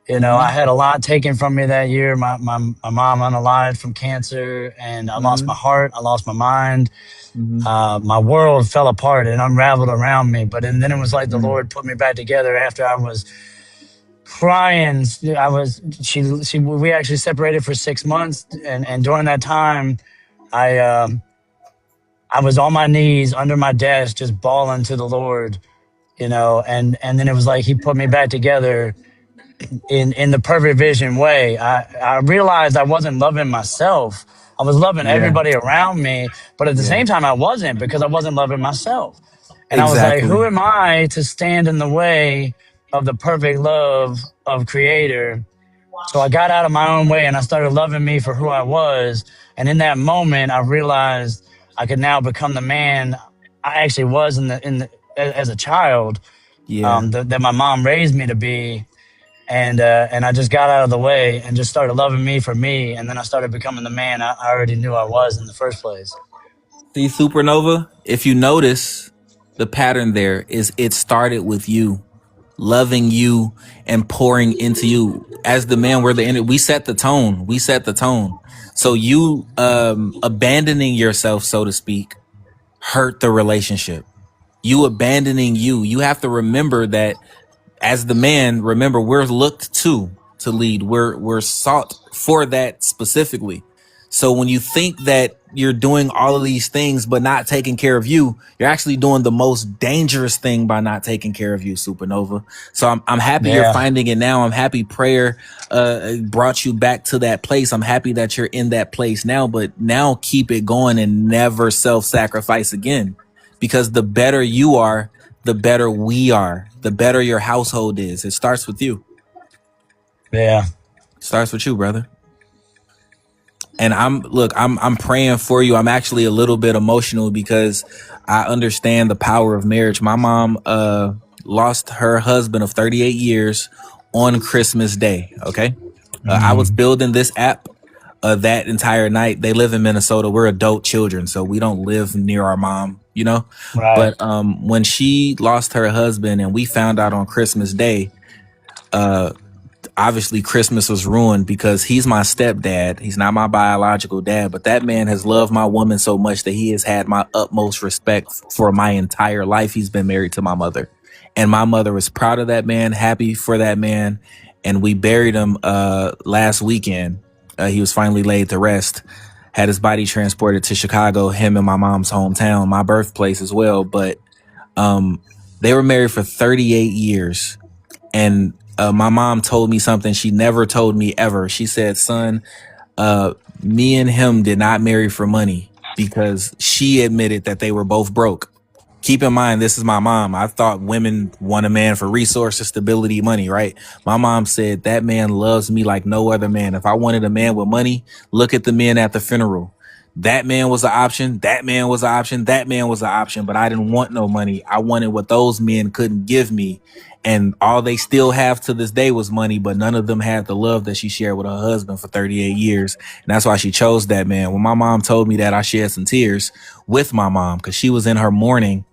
You know, I had a lot taken from me that year. My mom unalived from cancer, and I lost my heart. I lost my mind. My world fell apart and unraveled around me. But and then it was like the Lord put me back together after I was crying. We actually separated for 6 months, and during that time, I was on my knees under my desk, just bawling to the Lord, you know, and then it was like He put me back together in the perfect vision way. I realized I wasn't loving myself. I was loving everybody around me, but at the same time, I wasn't, because I wasn't loving myself. And I was like, Exactly. who am I to stand in the way of the perfect love of Creator? So I got out of my own way and I started loving me for who I was. And in that moment, I realized I could now become the man I actually was as a child, Yeah. that my mom raised me to be. And I just got out of the way and just started loving me for me. And then I started becoming the man I already knew I was in the first place. See, Supernova, if you notice, the pattern there is it started with you, loving you and pouring into you. As the man, we set the tone. We set the tone. So you abandoning yourself, so to speak, hurt the relationship. You abandoning you have to remember that as the man, remember, we're looked to lead. We're sought for that specifically. So when you think that you're doing all of these things but not taking care of you, you're actually doing the most dangerous thing by not taking care of you, Supernova. So I'm happy you're Yeah. finding it now. I'm happy prayer brought you back to that place. I'm happy that you're in that place now, but now keep it going and never self-sacrifice again. Because the better you are, the better we are, the better your household is. It starts with you. Yeah. It starts with you, brother. And I'm praying for you. I'm actually a little bit emotional because I understand the power of marriage. My mom lost her husband of 38 years on Christmas Day. Okay. I was building this app that entire night. They live in Minnesota. We're adult children, so we don't live near our mom, you know? Right. But when she lost her husband and we found out on Christmas Day, obviously Christmas was ruined because he's my stepdad. He's not my biological dad, but that man has loved my woman so much that he has had my utmost respect for my entire life. He's been married to my mother, and my mother was proud of that man, happy for that man. And we buried him last weekend. He was finally laid to rest, had his body transported to Chicago, him and my mom's hometown, my birthplace as well. But they were married for 38 years. And my mom told me something she never told me ever. She said, son, me and him did not marry for money, because she admitted that they were both broke. Keep in mind, this is my mom. I thought women want a man for resources, stability, money, right? My mom said that man loves me like no other man. If I wanted a man with money, look at the men at the funeral. That man was an option. That man was an option. That man was an option. But I didn't want no money. I wanted what those men couldn't give me. And all they still have to this day was money, but none of them had the love that she shared with her husband for 38 years. And that's why she chose that man. When my mom told me that, I shed some tears with my mom because she was in her mourning.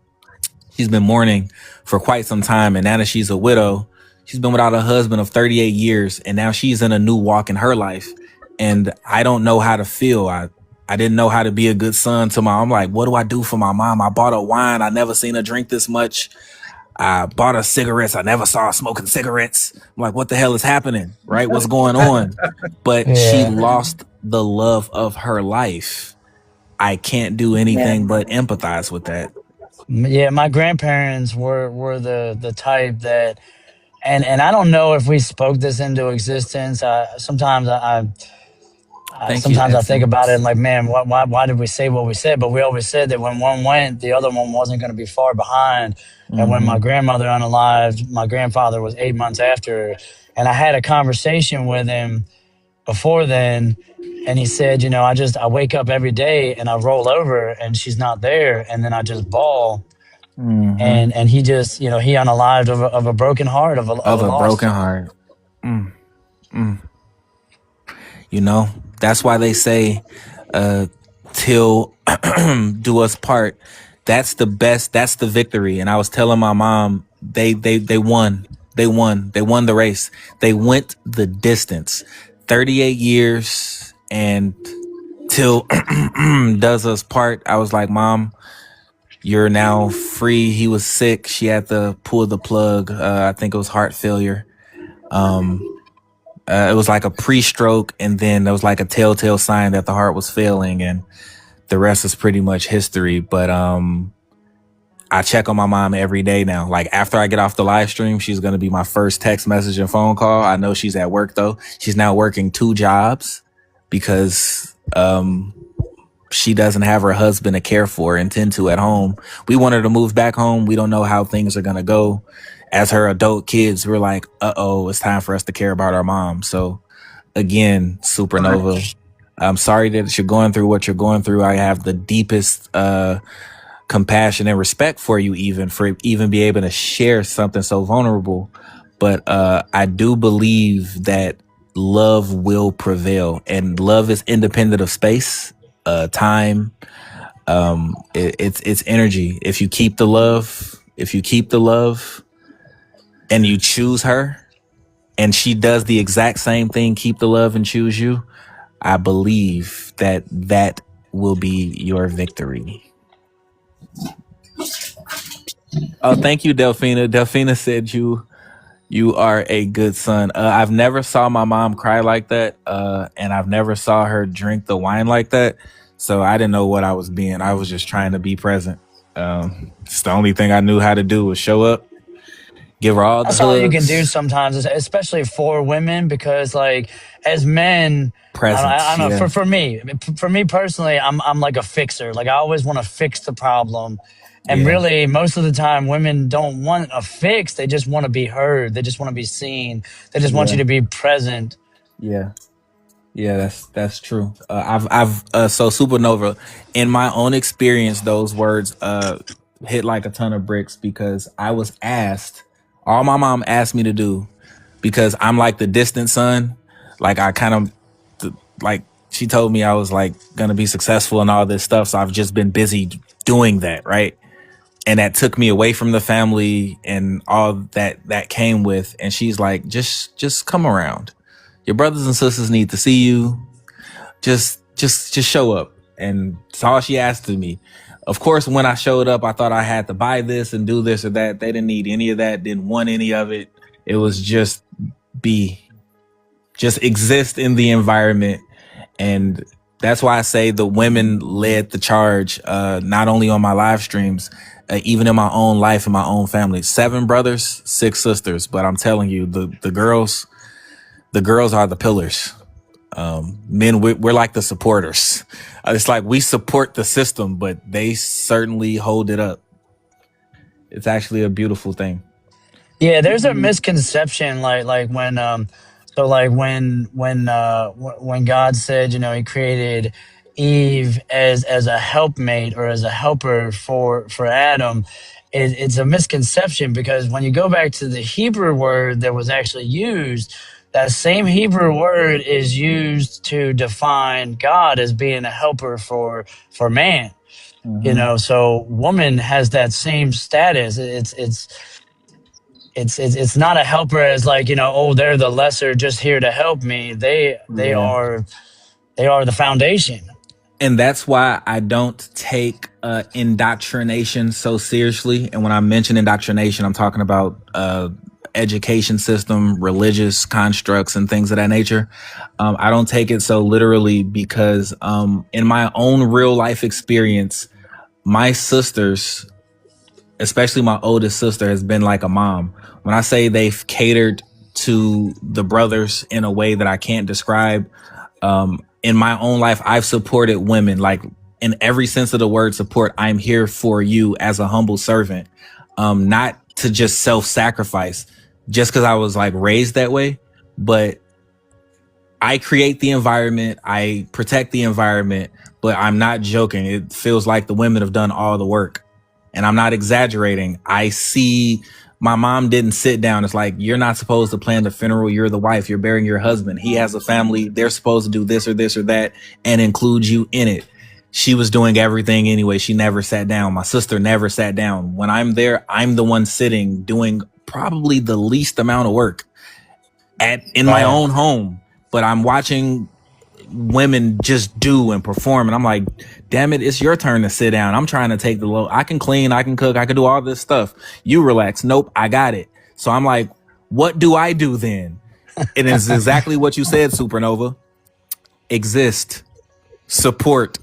She's been mourning for quite some time. And now that she's a widow, she's been without a husband of 38 years. And now she's in a new walk in her life. And I don't know how to feel. I didn't know how to be a good son to I'm like, what do I do for my mom? I bought her wine. I never seen her drink this much. I bought her cigarettes. I never saw her smoking cigarettes. I'm like, what the hell is happening? Right? What's going on? But she lost the love of her life. I can't do anything but empathize with that. Yeah, my grandparents were the type that, and I don't know if we spoke this into existence. Sometimes Thank you, Sometimes I think about it and excellence. like, man, why did we say what we said? But we always said that when one went, the other one wasn't going to be far behind. And when my Mm-hmm. grandmother unalived, my grandfather was 8 months after. And I had a conversation with him before then. And he said, I wake up every day and I roll over and she's not there. And then I just bawl. Mm-hmm. And he just, he unalived of a broken heart, of a Of a loss. broken heart. Mm. Mm. That's why they say, till do us part. That's the best. That's the victory. And I was telling my mom, they won. They won. They won the race. They went the distance. 38 years and till does us part. I was like, Mom, you're now free. He was sick. She had to pull the plug. I think it was heart failure. It was like a pre-stroke, and then there was like a telltale sign that the heart was failing, and the rest is pretty much history. But I check on my mom every day now. Like after I get off the live stream, she's going to be my first text message and phone call. I know she's at work though. She's now working 2 jobs because she doesn't have her husband to care for and tend to at home. We want her to move back home. We don't know how things are going to go. As her adult kids, we're like, uh-oh, it's time for us to care about our mom. So again, Supernova, I'm sorry that you're going through what you're going through. I have the deepest compassion and respect for you, even be able to share something so vulnerable. But I do believe that love will prevail, and love is independent of space, time. It's energy. If you keep the love, and you choose her, and she does the exact same thing, keep the love and choose you, I believe that will be your victory. Oh, thank you, Delphina. Delphina said you are a good son. I've never saw my mom cry like that, and I've never saw her drink the wine like that. So I didn't know what I was being. I was just trying to be present. It's the only thing I knew how to do was show up, give her all the That's all you can do hugs, sometimes, especially for women, because like as men, I presence. don't know. Yeah, For me personally, I'm like a fixer. Like I always want to fix the problem, and yeah, really most of the time, women don't want a fix. They just want to be heard. They just want to be seen. They just want you yeah, to be present. yeah. Yeah, that's true. I've so Supernova, in my own experience, those words hit like a ton of bricks, because I was asked, all my mom asked me to do, because I'm like the distant son. Like I kind of like, she told me I was like gonna be successful and all this stuff, so I've just been busy doing that, right? And that took me away from the family and all that came with. And she's like, just come around. Your brothers and sisters need to see you. Just show up. And it's all she asked of me. Of course, when I showed up, I thought I had to buy this and do this or that. They didn't need any of that, didn't want any of it. It was just exist in the environment. And that's why I say the women led the charge, not only on my live streams, even in my own life and my own family. 7 brothers, 6 sisters. But I'm telling you, the girls are the pillars. Men, we're like the supporters. It's like we support the system, but they certainly hold it up. It's actually a beautiful thing. Yeah, there's a misconception, like when so like when God said, he created Eve as a helpmate or as a helper for Adam. It's a misconception, because when you go back to the Hebrew word that was actually used, that same Hebrew word is used to define God as being a helper for man. Mm-hmm. So woman has that same status. It's not a helper as like, oh, they're the lesser, just here to help me. They Yeah. are the foundation. And that's why I don't take indoctrination so seriously. And when I mention indoctrination, I'm talking about education system, religious constructs, and things of that nature. I don't take it so literally, because in my own real life experience, my sisters, especially my oldest sister, has been like a mom. When I say they've catered to the brothers in a way that I can't describe, in my own life, I've supported women, like in every sense of the word support. I'm here for you as a humble servant, not to just self-sacrifice just because I was like raised that way, but I create the environment, I protect the environment, but I'm not joking. It feels like the women have done all the work, and I'm not exaggerating. I see my mom didn't sit down. It's like, you're not supposed to plan the funeral. You're the wife. You're burying your husband. He has a family. They're supposed to do this or this or that and include you in it. She was doing everything anyway. She never sat down. My sister never sat down. When I'm there, I'm the one sitting doing probably the least amount of work in my own home, but I'm watching women just do and perform, and I'm like, damn it, it's your turn to sit down. I'm trying to take the load. I can clean, I can cook, I can do all this stuff. You relax. Nope, I got it. So I'm like, what do I do then? It is exactly what you said, Supernova. Exist, support,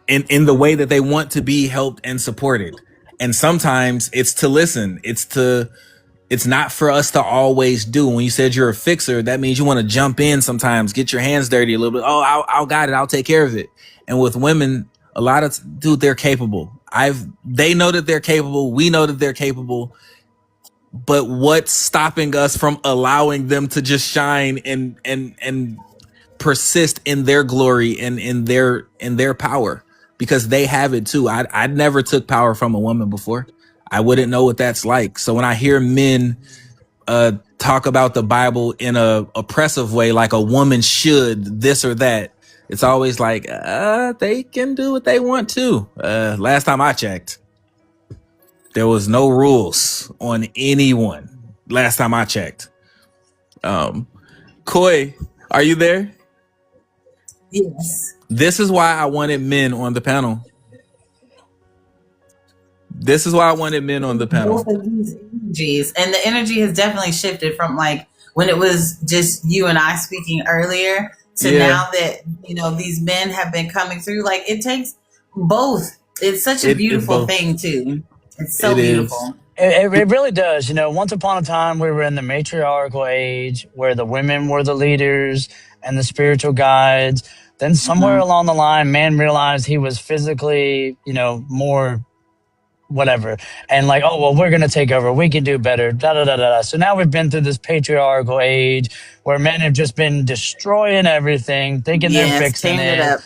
in the way that they want to be helped and supported. And sometimes it's to listen. It's not for us to always do. When you said you're a fixer, that means you want to jump in sometimes, get your hands dirty a little bit. Oh, I'll got it. I'll take care of it. And with women, a lot of they're capable. They know that they're capable. We know that they're capable. But what's stopping us from allowing them to just shine and persist in their glory and in their power? Because they have it too. I never took power from a woman before. I wouldn't know what that's like. So when I hear men talk about the Bible in a oppressive way, like a woman should this or that, it's always like, they can do what they want to. Last time I checked, there was no rules on anyone. Last time I checked. Koi, are you there? Yes. This is why I wanted men on the panel. This is why I wanted men on the panel. Both of these energies, and the energy has definitely shifted from like when it was just you and I speaking earlier to now that these men have been coming through. Like it takes both. It's such a beautiful thing too. It's so beautiful. It really does. Once upon a time, we were in the matriarchal age where the women were the leaders and the spiritual guides. Then somewhere along the line, man realized he was physically, more whatever. And like, oh, well, we're going to take over. We can do better. Da, da, da, da. So now we've been through this patriarchal age where men have just been destroying everything, thinking they're fixing it.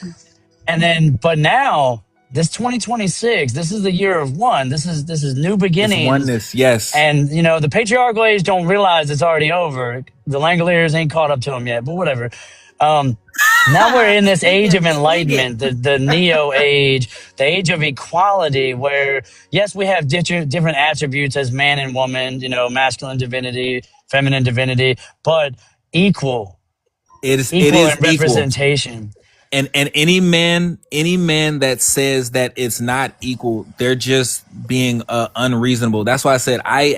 And then, but now, this 2026, this is the year of one. This is new beginnings. It's oneness, yes. And, the patriarchal age don't realize it's already over. The Langoliers ain't caught up to them yet, but whatever. Now we're in this age of enlightenment, the neo age, the age of equality, where yes, we have different attributes as man and woman, masculine divinity, feminine divinity, but equal. It is in representation. And any man that says that it's not equal, they're just being unreasonable. That's why I said I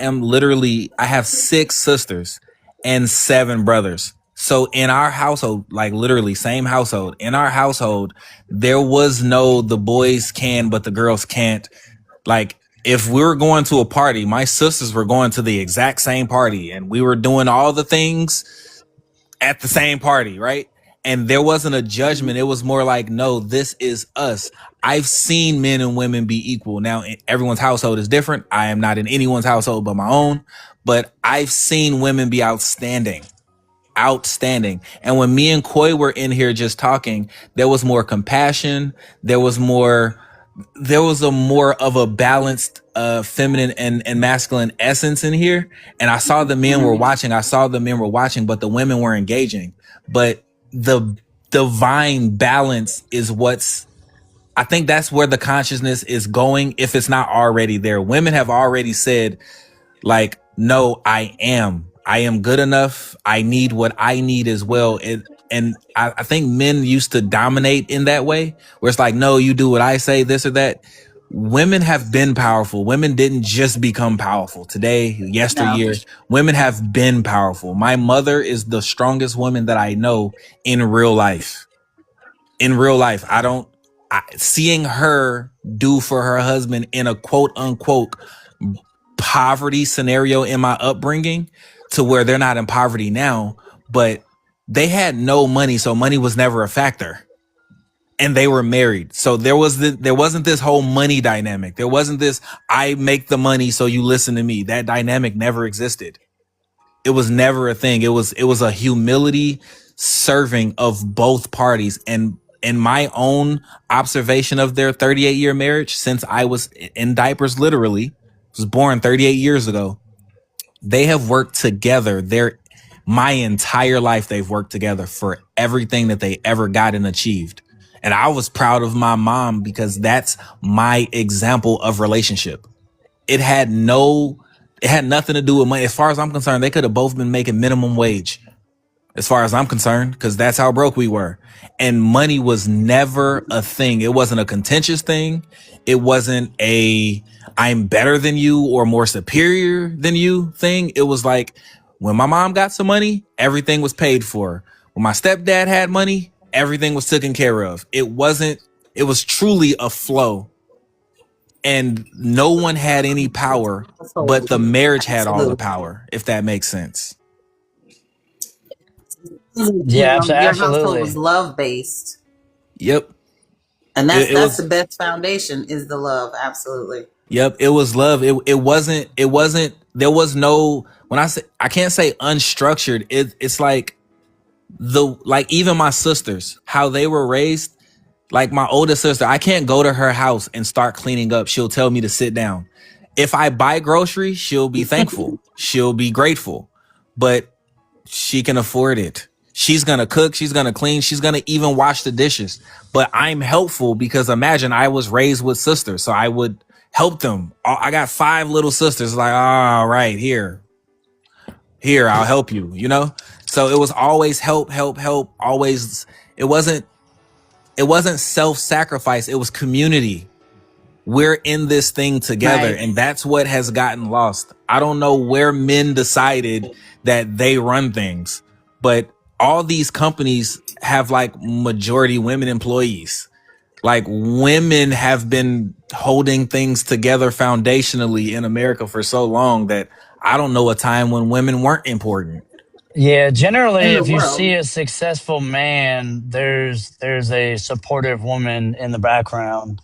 have 6 sisters and 7 brothers. So in our household, like literally same household, in our household, there was no the boys can, but the girls can't. Like if we were going to a party, my sisters were going to the exact same party and we were doing all the things at the same party, right? And there wasn't a judgment. It was more like, no, this is us. I've seen men and women be equal. Now, everyone's household is different. I am not in anyone's household but my own, but I've seen women be outstanding. And when me and Koi were in here just talking, there was more compassion. There was a more of a balanced feminine and masculine essence in here. And I saw the men were watching. But the women were engaging. But the divine balance is I think that's where the consciousness is going, if it's not already there. Women have already said, like, no, I am good enough. I need what I need as well. And I think men used to dominate in that way, where it's like, no, you do what I say, this or that. Women have been powerful. Women didn't just become powerful today, yesteryear. No. Women have been powerful. My mother is the strongest woman that I know in real life. Seeing her do for her husband in a quote unquote poverty scenario in my upbringing, to where they're not in poverty now, but They had no money, so money was never a factor. And they were married. So there wasn't this whole money dynamic. There wasn't this, I make the money, so you listen to me. That dynamic never existed. It was never a thing. It was a humility serving of both parties. And in my own observation of their 38-year marriage, since I was in diapers, literally, was born 38 years ago, they have worked together. My entire life, they've worked together for everything that they ever got and achieved. And I was proud of my mom because that's my example of relationship. It had nothing to do with money. As far as I'm concerned, they could have both been making minimum wage, as far as I'm concerned, because that's how broke we were. And money was never a thing. It wasn't a contentious thing. It wasn't a I'm better than you or more superior than you thing. It was like, when my mom got some money, everything was paid for. When my stepdad had money, everything was taken care of. It was truly a flow. And no one had any power, but the marriage had all the power, if that makes sense. Yeah, Your household absolutely. was love based, Yep. and that's It was, the best foundation is the love. Absolutely. yep. It was love. It wasn't, there was no, when I say, I can't say unstructured. It's like even my sisters, how they were raised. Like my older sister, I can't go to her house and start cleaning up. She'll tell me to sit down. If I buy groceries, she'll be thankful. She'll be grateful, but she can afford it. She's going to cook. She's going to clean. She's going to even wash the dishes. But I'm helpful because imagine I was raised with sisters. So I would help them. I got 5 little sisters. Like, all right, here, I'll help you, So it was always help. Always. It wasn't self-sacrifice. It was community. We're in this thing together. Right. And that's what has gotten lost. I don't know where men decided that they run things, but all these companies have like majority women employees. Like women have been holding things together foundationally in America for so long that I don't know a time when women weren't important. Yeah, generally, if you see a successful man, there's a supportive woman in the background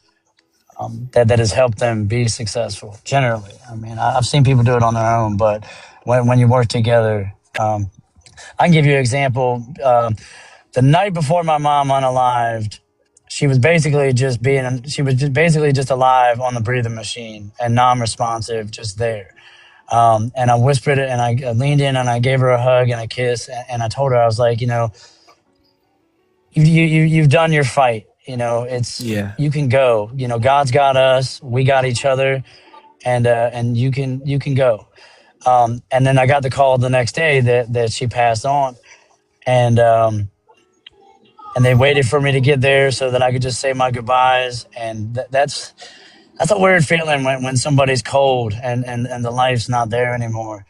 that has helped them be successful. Generally, I mean, I've seen people do it on their own, but when you work together, I can give you an example. The night before my mom unalived, she was basically just alive on the breathing machine and non-responsive, just there. And I whispered it, and I leaned in, and I gave her a hug and a kiss, and I told her, I was like, you've done your fight. You can go. God's got us, we got each other, and you can go. And then I got the call the next day that she passed on, and they waited for me to get there so that I could just say my goodbyes, and that's a weird feeling when somebody's cold and the life's not there anymore.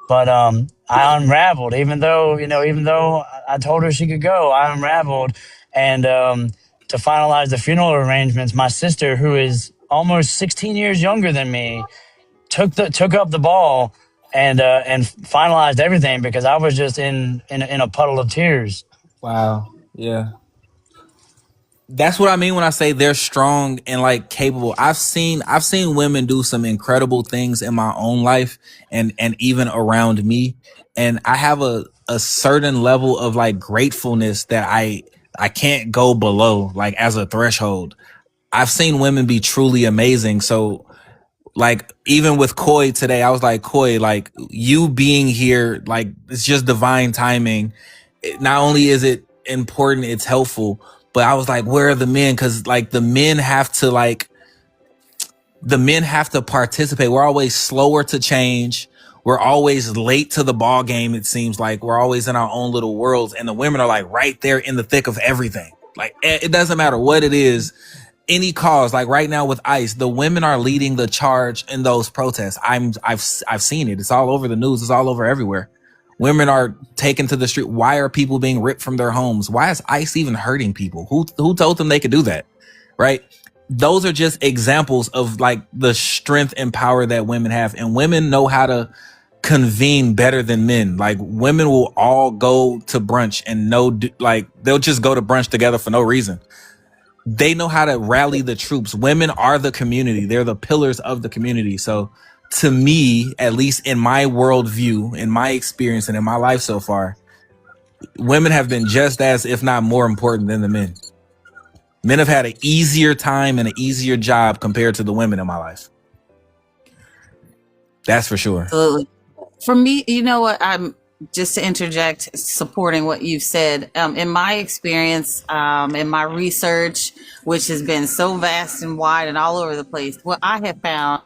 But I unraveled, even though I told her she could go, I unraveled. And to finalize the funeral arrangements, my sister, who is almost 16 years younger than me, took up the ball and finalized everything because I was just in a puddle of tears. Wow. Yeah. That's what I mean when I say they're strong and like capable. I've seen women do some incredible things in my own life and even around me. And I have a certain level of like gratefulness that I can't go below, like as a threshold. I've seen women be truly amazing. So like even with Koi today, I was like, Koi, like you being here, like it's just divine timing. Not only is it important, it's helpful, but I was like, where are the men? Cause like the men have to participate. We're always slower to change. We're always late to the ball game. It seems like we're always in our own little worlds, and the women are like right there in the thick of everything. Like it doesn't matter what it is. Any cause, like right now with ICE, the women are leading the charge in those protests. I've seen it. It's all over the news. It's all over everywhere. Women are taken to the street. Why are people being ripped from their homes? Why is ICE even hurting people? Who told them they could do that? Right? Those are just examples of like the strength and power that women have, and women know how to convene better than men. Like women will all go to brunch and they'll just go to brunch together for no reason. They know how to rally the troops. Women are the community. They're the pillars of the community. So to me, at least in my worldview, in my experience, and in my life so far, women have been just as, if not more important than the men. Men have had an easier time and an easier job compared to the women in my life. That's for sure. Absolutely. For me, you know what? I'm just to interject, supporting what you've said. In my experience, in my research, which has been so vast and wide and all over the place, what I have found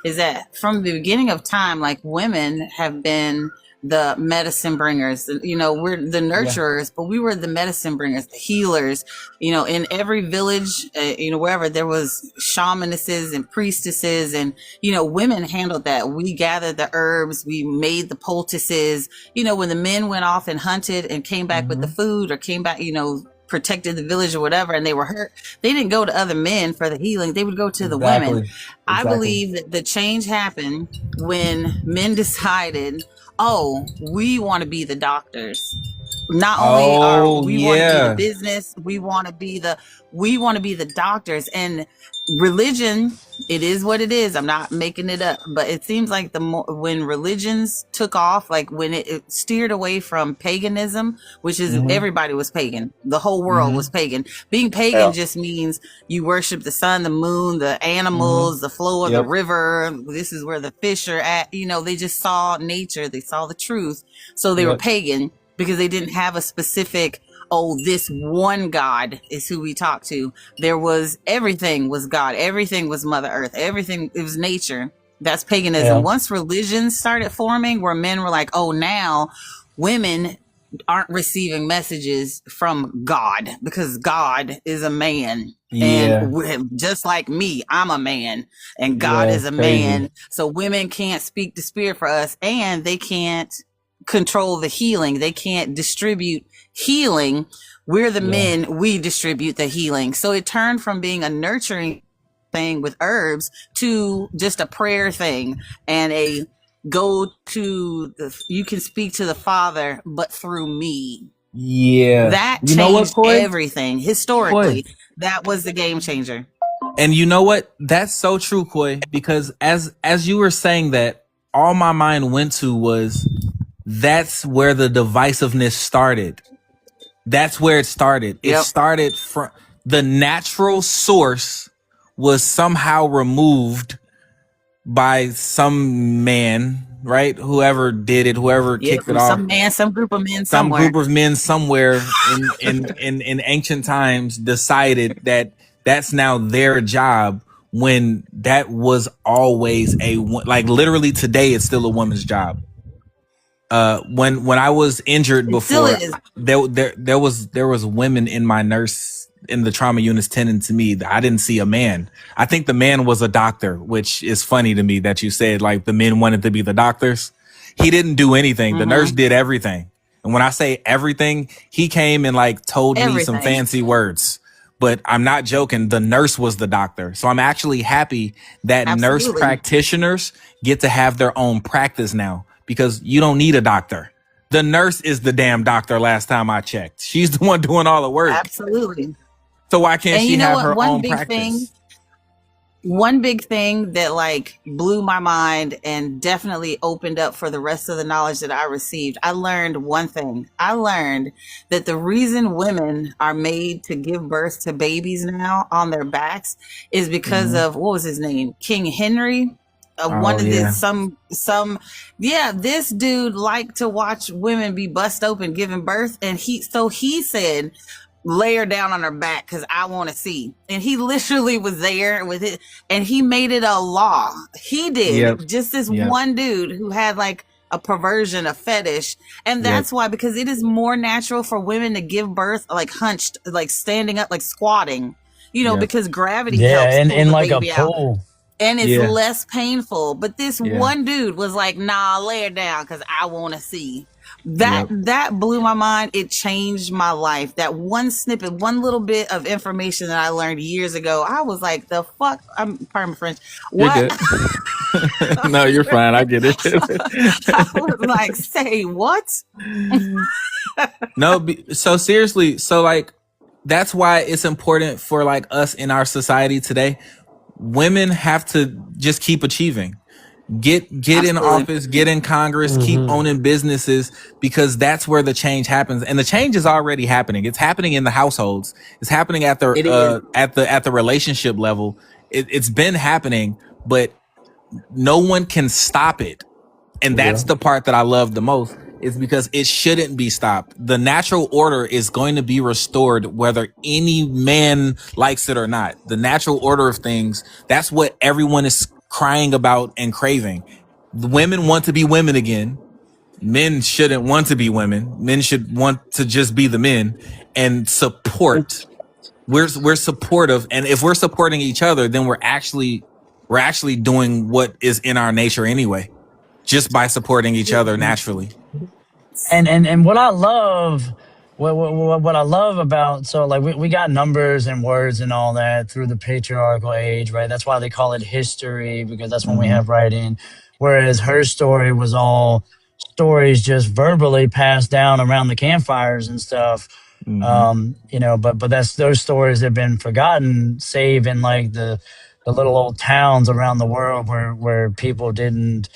is that from the beginning of time, like women have been the medicine bringers. You know, we're the nurturers, but we were the medicine bringers, the healers. You know, in every village, you know, wherever there was shamanesses and priestesses, and you know, women handled that. We gathered the herbs, we made the poultices. You know, when the men went off and hunted and came back with the food, or came back, you know, protected the village or whatever, and they were hurt, they didn't go to other men for the healing. They would go to the women. I believe that the change happened when men decided, oh, we want to be the doctors. Not only are we want to be the business, we want to be the doctors. And religion, it is what it is. I'm not making it up, but it seems like when religions took off, like when it steered away from paganism, which is everybody was pagan, the whole world was pagan. Being pagan just means you worship the sun, the moon, the animals, the flow of the river. This is where the fish are at. You know, they just saw nature, they saw the truth, so they were pagan, because they didn't have a specific, oh, this one God is who we talk to. There was, everything was God. Everything was Mother Earth. Everything, it was nature. That's paganism. Once religions started forming, where men were like, oh, now women aren't receiving messages from God, because God is a man. And just like me, I'm a man, and God is a man. So women can't speak the spirit for us, and they can't control the healing. They can't distribute healing. We're the men, we distribute the healing. So it turned from being a nurturing thing with herbs to just a prayer thing, and a go to you can speak to the Father, but through me. That changed everything. Historically, that was the game changer. And you know what? That's so true, Koi, because as you were saying that, all my mind went to was, that's where the divisiveness started. That's where it started. It started from the natural source was somehow removed by some man, right? Whoever did it, whoever kicked it off. Some group of men some somewhere. group of men somewhere in ancient times decided that that's now their job, when that was always like literally today it's still a woman's job. When I was injured before, there was women in my nurse in the trauma units tending to me. I didn't see a man. I think the man was a doctor, which is funny to me that you said like the men wanted to be the doctors. He didn't do anything. The nurse did everything. And when I say everything, he came and like told me some fancy words. But I'm not joking. The nurse was the doctor. So I'm actually happy that nurse practitioners get to have their own practice now, because you don't need a doctor. The nurse is the damn doctor last time I checked. She's the one doing all the work. Absolutely. So why can't she have her own practice? One big thing that like blew my mind and definitely opened up for the rest of the knowledge that I received, I learned one thing. I learned that the reason women are made to give birth to babies now on their backs is because of, what was his name? King Henry. This dude liked to watch women be bust open giving birth, and he said, lay her down on her back because I want to see. And he literally was there with it, and he made it a law. He did. Just this one dude who had like a perversion, a fetish. And that's why, because it is more natural for women to give birth like hunched, like standing up, like squatting, you know, because gravity helps pull in the like baby a pole. out. And it's less painful. But this one dude was like, nah, lay her down because I want to see. That blew my mind. It changed my life. That one snippet, one little bit of information that I learned years ago, I was like, the fuck? Pardon my French. What? No, you're fine. I get it. I was like, say what? No, so seriously, so like that's why it's important for like us in our society today. Women have to just keep achieving. Get in Absolutely. office, get in Congress, keep owning businesses, because that's where the change happens. And the change is already happening. It's happening in the households. It's happening at It is. the relationship level. It's been happening, but no one can stop it. And that's the part that I love the most, is because it shouldn't be stopped. The natural order is going to be restored whether any man likes it or not. The natural order of things, that's what everyone is crying about and craving. The women want to be women again. Men shouldn't want to be women. Men should want to just be the men and support. We're supportive, and if we're supporting each other, then we're actually doing what is in our nature anyway, just by supporting each other naturally. And what I love, what I love about, so like we got numbers and words and all that through the patriarchal age, right? That's why they call it history, because that's when we have writing. Whereas her story was all stories just verbally passed down around the campfires and stuff. You know, but that's, those stories have been forgotten, save in like the little old towns around the world where people didn't,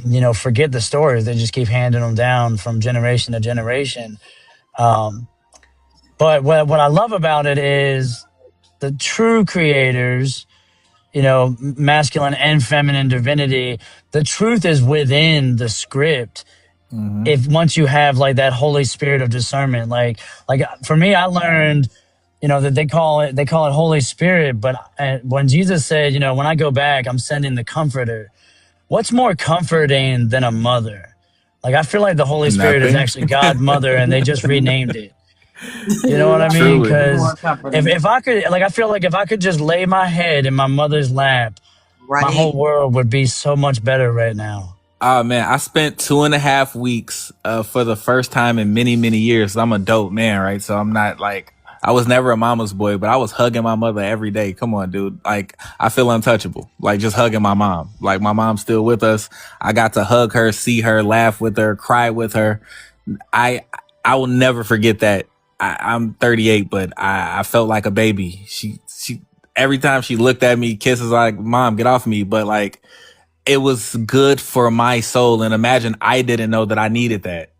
you know, forget the stories. They just keep handing them down from generation to generation. But what I love about it is the true creators, you know, masculine and feminine divinity, the truth is within the script. If once you have like that Holy Spirit of discernment, like for me, I learned, you know, that they call it Holy Spirit. But when Jesus said, you know, when I go back, I'm sending the Comforter. What's more comforting than a mother? Like, I feel like the Holy Spirit is actually God Mother, and they just renamed it. You know what I mean? Because if I could, like, I feel like if I could just lay my head in my mother's lap, my whole world would be so much better right now. Oh man, I spent 2.5 weeks for the first time in many, many years. I'm a dope man, right? So I'm not like, I was never a mama's boy, but I was hugging my mother every day. Come on, dude. Like, I feel untouchable. Like, just hugging my mom. Like, my mom's still with us. I got to hug her, see her, laugh with her, cry with her. I will never forget that. I'm 38, but I felt like a baby. She every time she looked at me, kisses like, Mom, get off me. But like, it was good for my soul. And imagine, I didn't know that I needed that.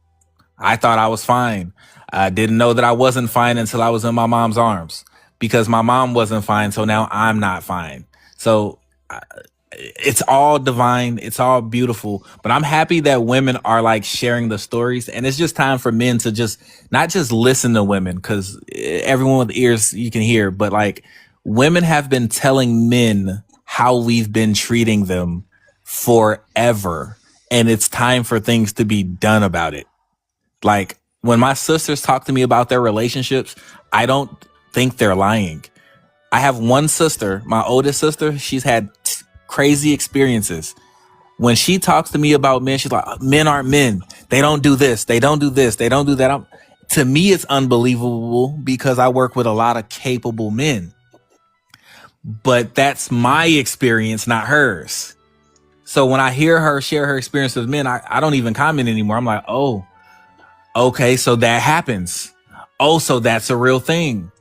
I thought I was fine. I didn't know that I wasn't fine until I was in my mom's arms, because my mom wasn't fine. So now I'm not fine. So it's all divine. It's all beautiful. But I'm happy that women are like sharing the stories. And it's just time for men to just not just listen to women, because everyone with ears you can hear, but like, women have been telling men how we've been treating them forever, and it's time for things to be done about it. Like, when my sisters talk to me about their relationships, I don't think they're lying. I have one sister, my oldest sister, she's had crazy experiences. When she talks to me about men, she's like, men aren't men. They don't do this. They don't do this. They don't do that. To me, it's unbelievable, because I work with a lot of capable men. But that's my experience, not hers. So when I hear her share her experience with men, I don't even comment anymore. I'm like, oh, okay, so that happens. Oh, so that's a real thing.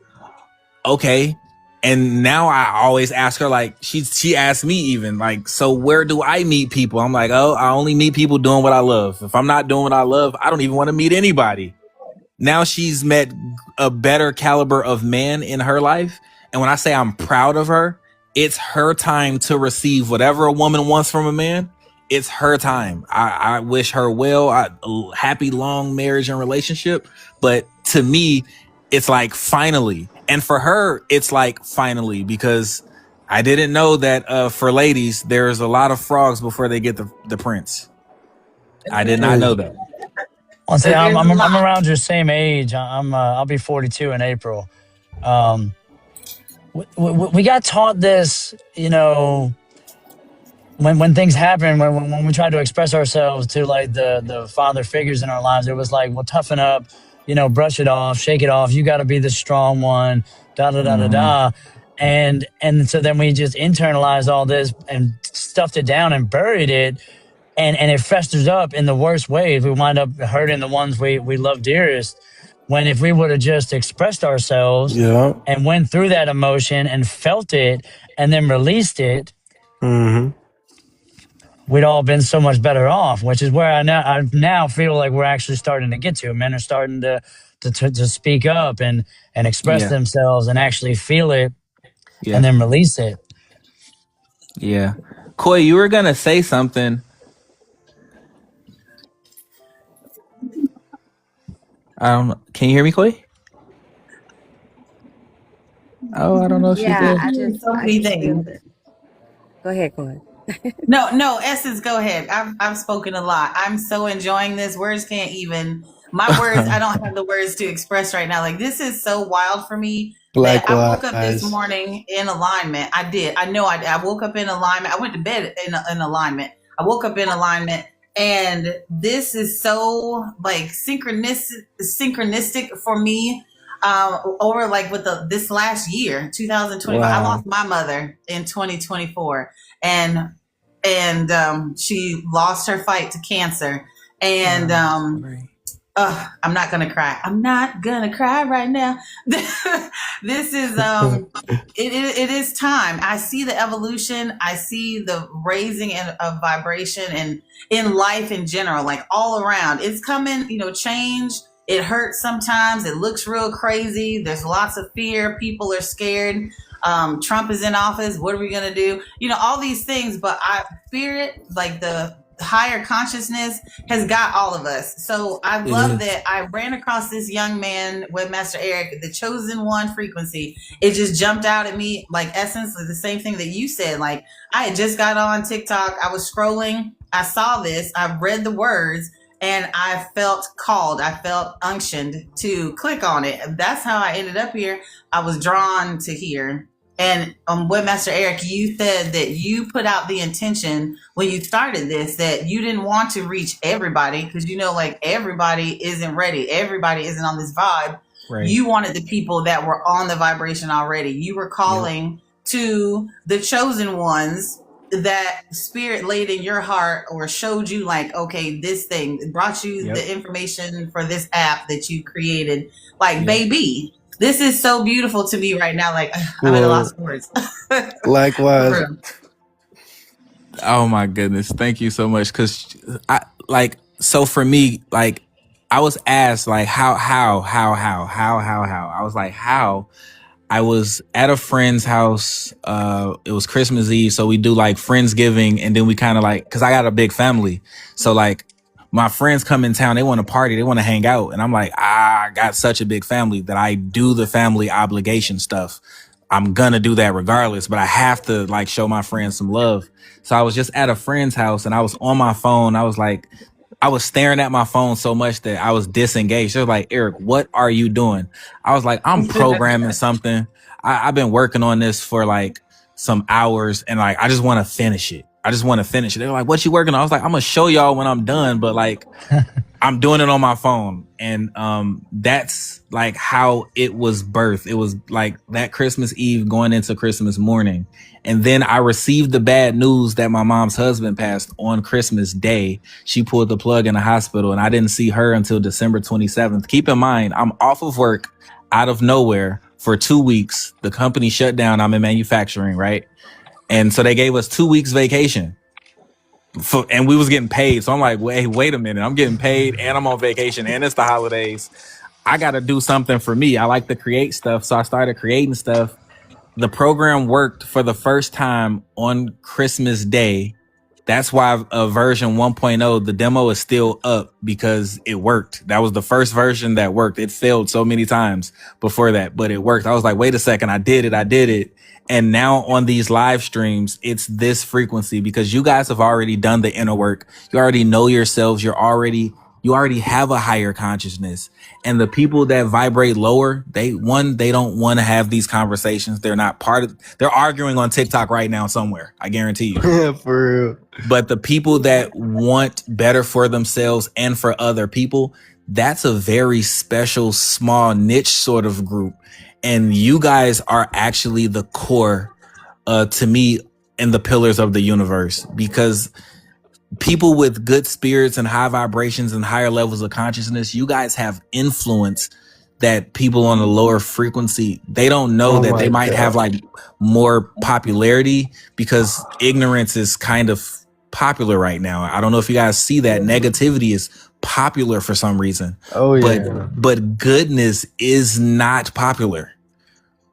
Okay. And now I always ask her, like, she asked me even, like, so where do I meet people? I'm like, oh, I only meet people doing what I love. If I'm not doing what I love, I don't even want to meet anybody. Now she's met a better caliber of man in her life. And when I say I'm proud of her, it's her time to receive whatever a woman wants from a man. It's her time. I wish her well, a happy, long marriage and relationship. But to me, it's like, finally. And for her, it's like, finally, because I didn't know that for ladies, there's a lot of frogs before they get the prince. I did not know that. Well, see, I'm around your same age. I'll be 42 in April. We got taught this, you know, when things happen, when we try to express ourselves to like the father figures in our lives, it was like, well, toughen up, you know, brush it off, shake it off. You got to be the strong one, da da da da da. And so then we just internalized all this and stuffed it down and buried it, and it festers up in the worst ways. We wind up hurting the ones we love dearest. When if we would have just expressed ourselves Yeah. and went through that emotion and felt it and then released it, we'd all been so much better off. Which is where I now feel like we're actually starting to get to. Men are starting to speak up and express Yeah. themselves and actually feel it Yeah. and then release it. Yeah. Koi, you were gonna say something. I don't know. Can you hear me, Koi? Oh, I don't know if she Yeah, did. So I many just feel things. that. Go ahead. No, Essence, go ahead. I've spoken a lot. I'm so enjoying this. Words can't even. My words, I don't have the words to express right now. Like, this is so wild for me that I woke up this Likewise. morning in alignment. I did. I know I woke up in alignment. I went to bed in alignment. I woke up in alignment. And this is so like synchronistic for me. Over like with this last year, 2025, I Wow. lost my mother in 2024, and she lost her fight to cancer. And I'm not gonna cry. I'm not gonna cry right now. This is it is time. I see the evolution. I see the raising of vibration and in life in general, like all around. It's coming. Change. It hurts sometimes. It looks real crazy. There's lots of fear. People are scared. Trump is in office. What are we going to do? All these things, but spirit, like the higher consciousness has got all of us. So I love that I ran across this young man, Webmaster Eric, the chosen one frequency. It just jumped out at me, like Essence, the same thing that you said. Like, I had just got on TikTok. I was scrolling. I saw this. I read the words. And I felt called. I felt unctioned to click on it. That's how I ended up here. I was drawn to here. And Webmaster Eric, you said that you put out the intention when you started this that you didn't want to reach everybody because like everybody isn't ready. Everybody isn't on this vibe. Right. You wanted the people that were on the vibration already. You were calling to the chosen ones that spirit laid in your heart or showed you like, okay, this thing brought you the information for this app that you created. Like, baby, this is so beautiful to me right now. Like, I'm at a loss of words. Likewise. Oh my goodness. Thank you so much. Cause so for me, like I was asked like, how, I was like, how? I was at a friend's house. It was Christmas Eve. So we do like Friendsgiving. And then we kind of like, cause I got a big family. So like my friends come in town, they want to party, they want to hang out. And I'm like, I got such a big family that I do the family obligation stuff. I'm gonna do that regardless, but I have to like show my friends some love. So I was just at a friend's house and I was on my phone. I was staring at my phone so much that I was disengaged. They were like, Eric, what are you doing? I was like, I'm programming something. I've been working on this for like some hours and like, I just want to finish it. They were like, what you working on? I was like, I'm going to show y'all when I'm done, but like, I'm doing it on my phone. And that's like how it was birthed. It was like that Christmas Eve going into Christmas morning. And then I received the bad news that my mom's husband passed on Christmas Day. She pulled the plug in the hospital and I didn't see her until December 27th. Keep in mind, I'm off of work out of nowhere for 2 weeks. The company shut down. I'm in manufacturing, right? And so they gave us 2 weeks vacation. And we was getting paid. So I'm like, wait a minute. I'm getting paid and I'm on vacation and it's the holidays. I got to do something for me. I like to create stuff. So I started creating stuff. The program worked for the first time on Christmas Day. That's why version 1.0, the demo is still up because it worked. That was the first version that worked. It failed so many times before that, but it worked. I was like, wait a second, I did it. And now on these live streams, it's this frequency because you guys have already done the inner work. You already know yourselves. You already have a higher consciousness. And the people that vibrate lower, they don't want to have these conversations. They're not they're arguing on TikTok right now somewhere. I guarantee you. Yeah, for real. But the people that want better for themselves and for other people, that's a very special, small niche sort of group. And you guys are actually the core, to me, and the pillars of the universe, because people with good spirits and high vibrations and higher levels of consciousness, you guys have influence that people on a lower frequency, they don't know that they might have like more popularity, because ignorance is kind of popular right now. I don't know if you guys see that negativity is popular for some reason. Oh yeah. But goodness is not popular.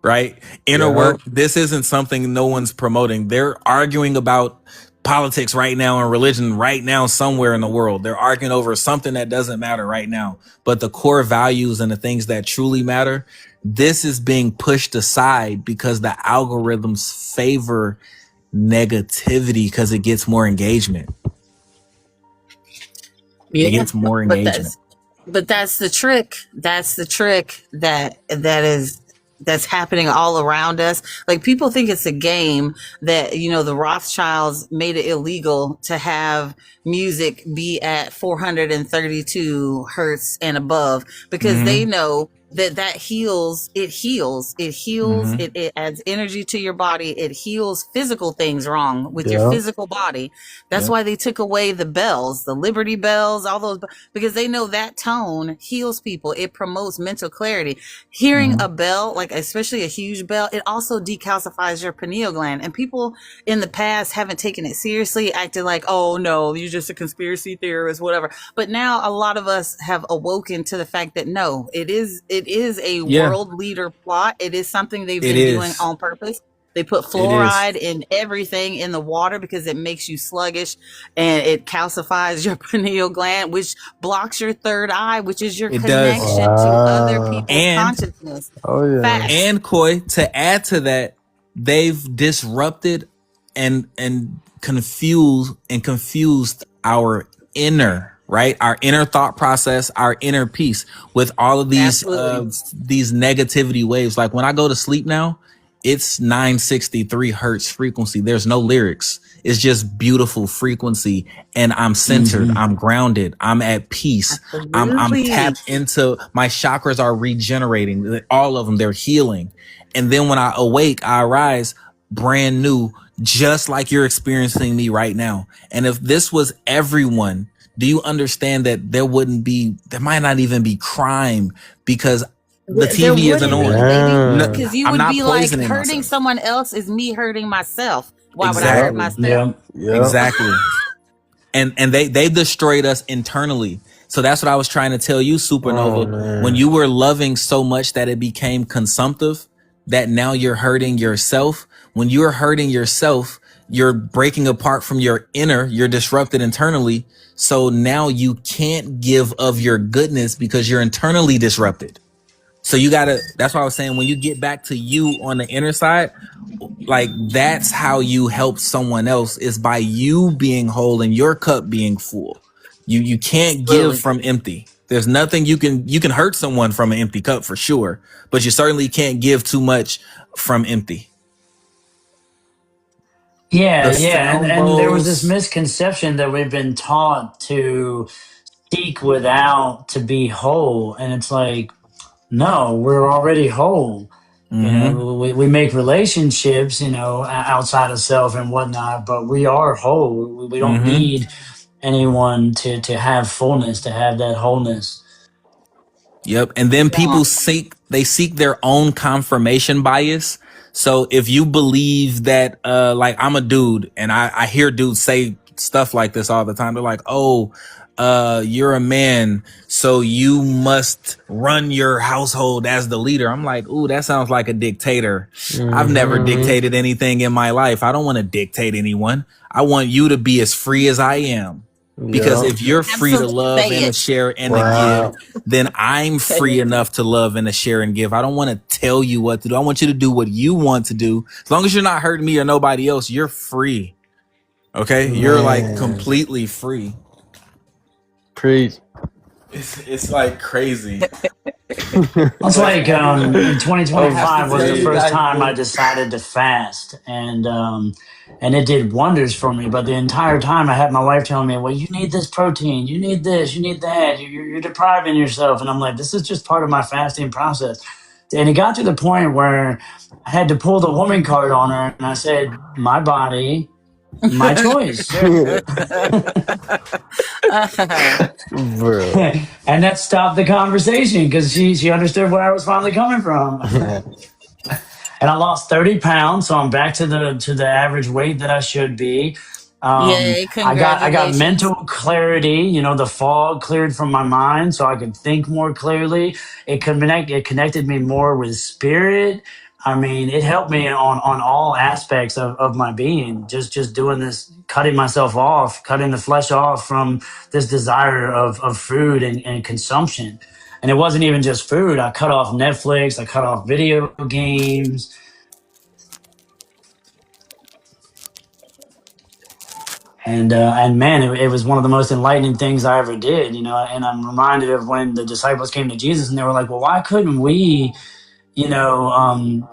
Right? Inner work, this isn't something no one's promoting. They're arguing about politics right now and religion right now somewhere in the world. They're arguing over something that doesn't matter right now. But the core values and the things that truly matter, this is being pushed aside because the algorithms favor negativity because it gets more engagement. It gets more engagement. But that's the trick. That's the trick that's happening all around us. Like, people think it's a game that, the Rothschilds made it illegal to have music be at 432 hertz and above, because they know that heals. It adds energy to your body. It heals physical things wrong with your physical body. That's why they took away the bells, the Liberty bells, all those, because they know that tone heals people. It promotes mental clarity. Hearing a bell, like especially a huge bell, it also decalcifies your pineal gland. And people in the past haven't taken it seriously, acted like, oh no, you're just a conspiracy theorist, whatever. But now a lot of us have awoken to the fact that no, it is a world leader plot. It is something they've been doing on purpose. They put fluoride in everything in the water because it makes you sluggish, and it calcifies your pineal gland, which blocks your third eye, which is your connection to other people's consciousness. Facts. And Koi, to add to that, they've disrupted and confused our inner, right? Our inner thought process, our inner peace, with all of these negativity waves. Like when I go to sleep now, it's 963 hertz frequency. There's no lyrics. It's just beautiful frequency. And I'm centered. I'm grounded. I'm at peace. I'm tapped into, my chakras are regenerating. All of them, they're healing. And then when I awake, I arise brand new, just like you're experiencing me right now. And if this was everyone, do you understand that there might not even be crime, because the TV isn't on. Because you would be like, hurting someone else is me hurting myself. Why would I hurt myself? Exactly. And they destroyed us internally. So that's what I was trying to tell you, Supernova. When you were loving so much that it became consumptive, that now you're hurting yourself. When you're hurting yourself, you're breaking apart from your inner, you're disrupted internally. So now you can't give of your goodness because you're internally disrupted. So that's why I was saying, when you get back to you on the inner side, like that's how you help someone else, is by you being whole and your cup being full. You can't give from empty. There's nothing you can hurt someone from an empty cup for sure, but you certainly can't give too much from empty. Yeah, and there was this misconception that we've been taught to seek without to be whole, and it's like, no, we're already whole. We make relationships, outside of self and whatnot, but we are whole. We don't need anyone to have fullness, to have that wholeness. Yep. And then people seek their own confirmation bias. So if you believe that, like I'm a dude, and I hear dudes say stuff like this all the time. They're like, oh, you're a man, so you must run your household as the leader. I'm like, ooh, that sounds like a dictator. I've never dictated anything in my life. I don't want to dictate anyone. I want you to be as free as I am. Because if you're free to love and to share and to give, then I'm free enough to love and to share and give. I don't want to tell you what to do. I want you to do what you want to do. As long as you're not hurting me or nobody else, you're free. Okay? You're like completely free. Preach. It's like crazy. It's like 2025 was the first time I decided to fast, and it did wonders for me. But the entire time I had my wife telling me, well, you need this protein, you need this, you need that, you're depriving yourself. And I'm like, this is just part of my fasting process. And it got to the point where I had to pull the woman card on her, and I said, "My body, my choice." Bro. And that stopped the conversation because she understood where I was finally coming from. And I lost 30 pounds, so I'm back to the average weight that I should be. Yay, I got congratulations. mental clarity. You know, the fog cleared from my mind, so I could think more clearly. It connected me more with spirit. I mean, it helped me on all aspects of my being. Just doing this, cutting myself off, cutting the flesh off from this desire of food and consumption. And it wasn't even just food. I cut off Netflix. I cut off video games. And man, it was one of the most enlightening things I ever did, you know. And I'm reminded of when the disciples came to Jesus and they were like, "Well, why couldn't we, you know,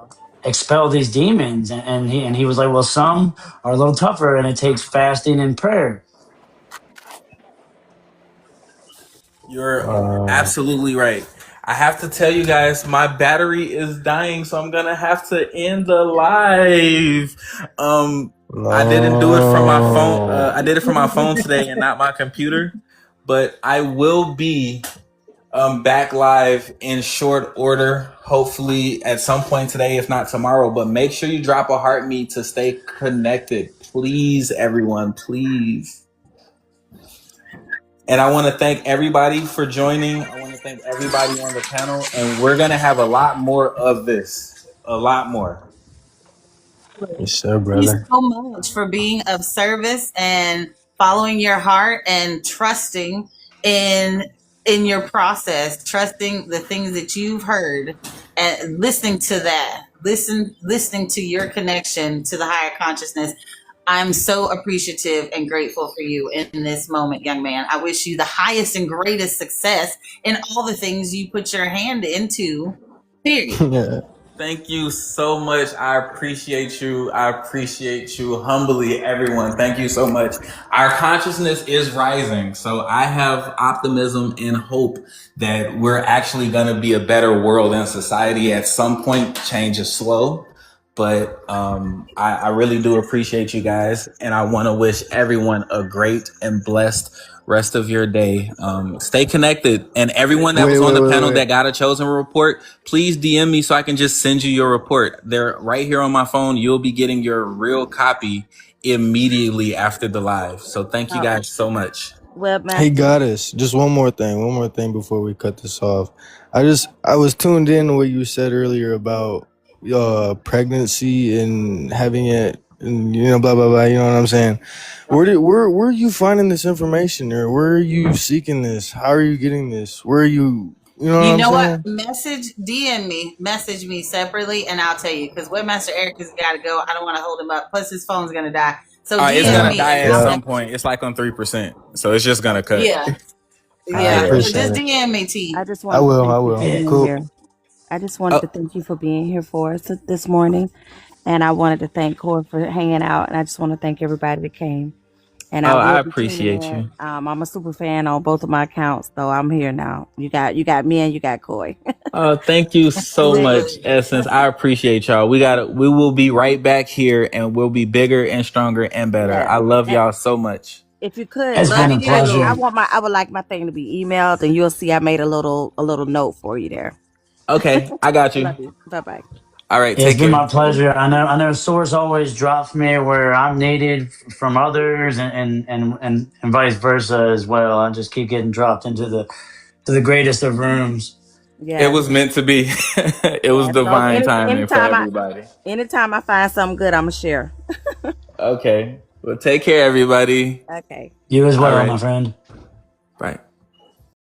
expel these demons?" And he was like, "Well, some are a little tougher, and it takes fasting and prayer." You're absolutely right. I have to tell you guys, my battery is dying, so I'm gonna have to end the live. I didn't do it from my phone. No. I did it from my phone today and not my computer. But I will be back live in short order, hopefully at some point today, if not tomorrow. But make sure you drop a heart me to stay connected, please, everyone, please. And I want to thank everybody for joining. I want to thank everybody on the panel. And we're going to have a lot more of this. A lot more. Yes, sir, Thank you brother. so much for being of service and following your heart and trusting in your process, trusting the things that you've heard and listening to that, listening to your connection to the higher consciousness. I'm so appreciative and grateful for you in this moment, young man. I wish you the highest and greatest success in all the things you put your hand into. Period. Yeah. Thank you so much. I appreciate you. I appreciate you humbly, everyone. Thank you so much. Our consciousness is rising. So I have optimism and hope that we're actually going to be a better world and society at some point. Change is slow. But I really do appreciate you guys. And I want to wish everyone a great and blessed rest of your day. Stay connected. And everyone that was on the panel that got a chosen report, please DM me so I can just send you your report. They're right here on my phone. You'll be getting your real copy immediately after the live. So thank you guys so much. Webmaster. He got us. Just one more thing before we cut this off. I was tuned in to what you said earlier about pregnancy and having it and blah blah blah, you know what I'm saying? Where are you finding this information, or where are you seeking this? How are you getting this? Where are you You know what what? Message me separately, and I'll tell you. Because Webmaster Eric has got to go. I don't want to hold him up. Plus, his phone's gonna die. So It's DM gonna me. die And at I'll some point. It's like on 3%, so it's just gonna cut. Yeah, I yeah. So appreciate just it. DM me, T. I just I wanted to will. thank you for being Cool. here. I just wanted to thank you for being here for us this morning. And I wanted to thank Corey for hanging out. And I just want to thank everybody that came. And I will I be tuning appreciate in. you. I'm a super fan on both of my accounts, so I'm here now. You got me and you got Coy. Thank you so much, Essence. I appreciate y'all. We will be right back here, and we'll be bigger and stronger and better. Yeah. I love y'all so much. If you could, It's been a pleasure. I would like my thing to be emailed, and you'll see I made a little note for you there. Okay, I got you. Love you. Bye bye. All right, It's take been care. my pleasure. I know Source always drops me where I'm needed from others, and vice versa as well. I just keep getting dropped into the greatest of rooms. It was meant to be. It was divine timing for everybody. Anytime I find something good, I'ma share. Okay, well, take care, everybody. Okay. You as well, All right. my friend. Bye.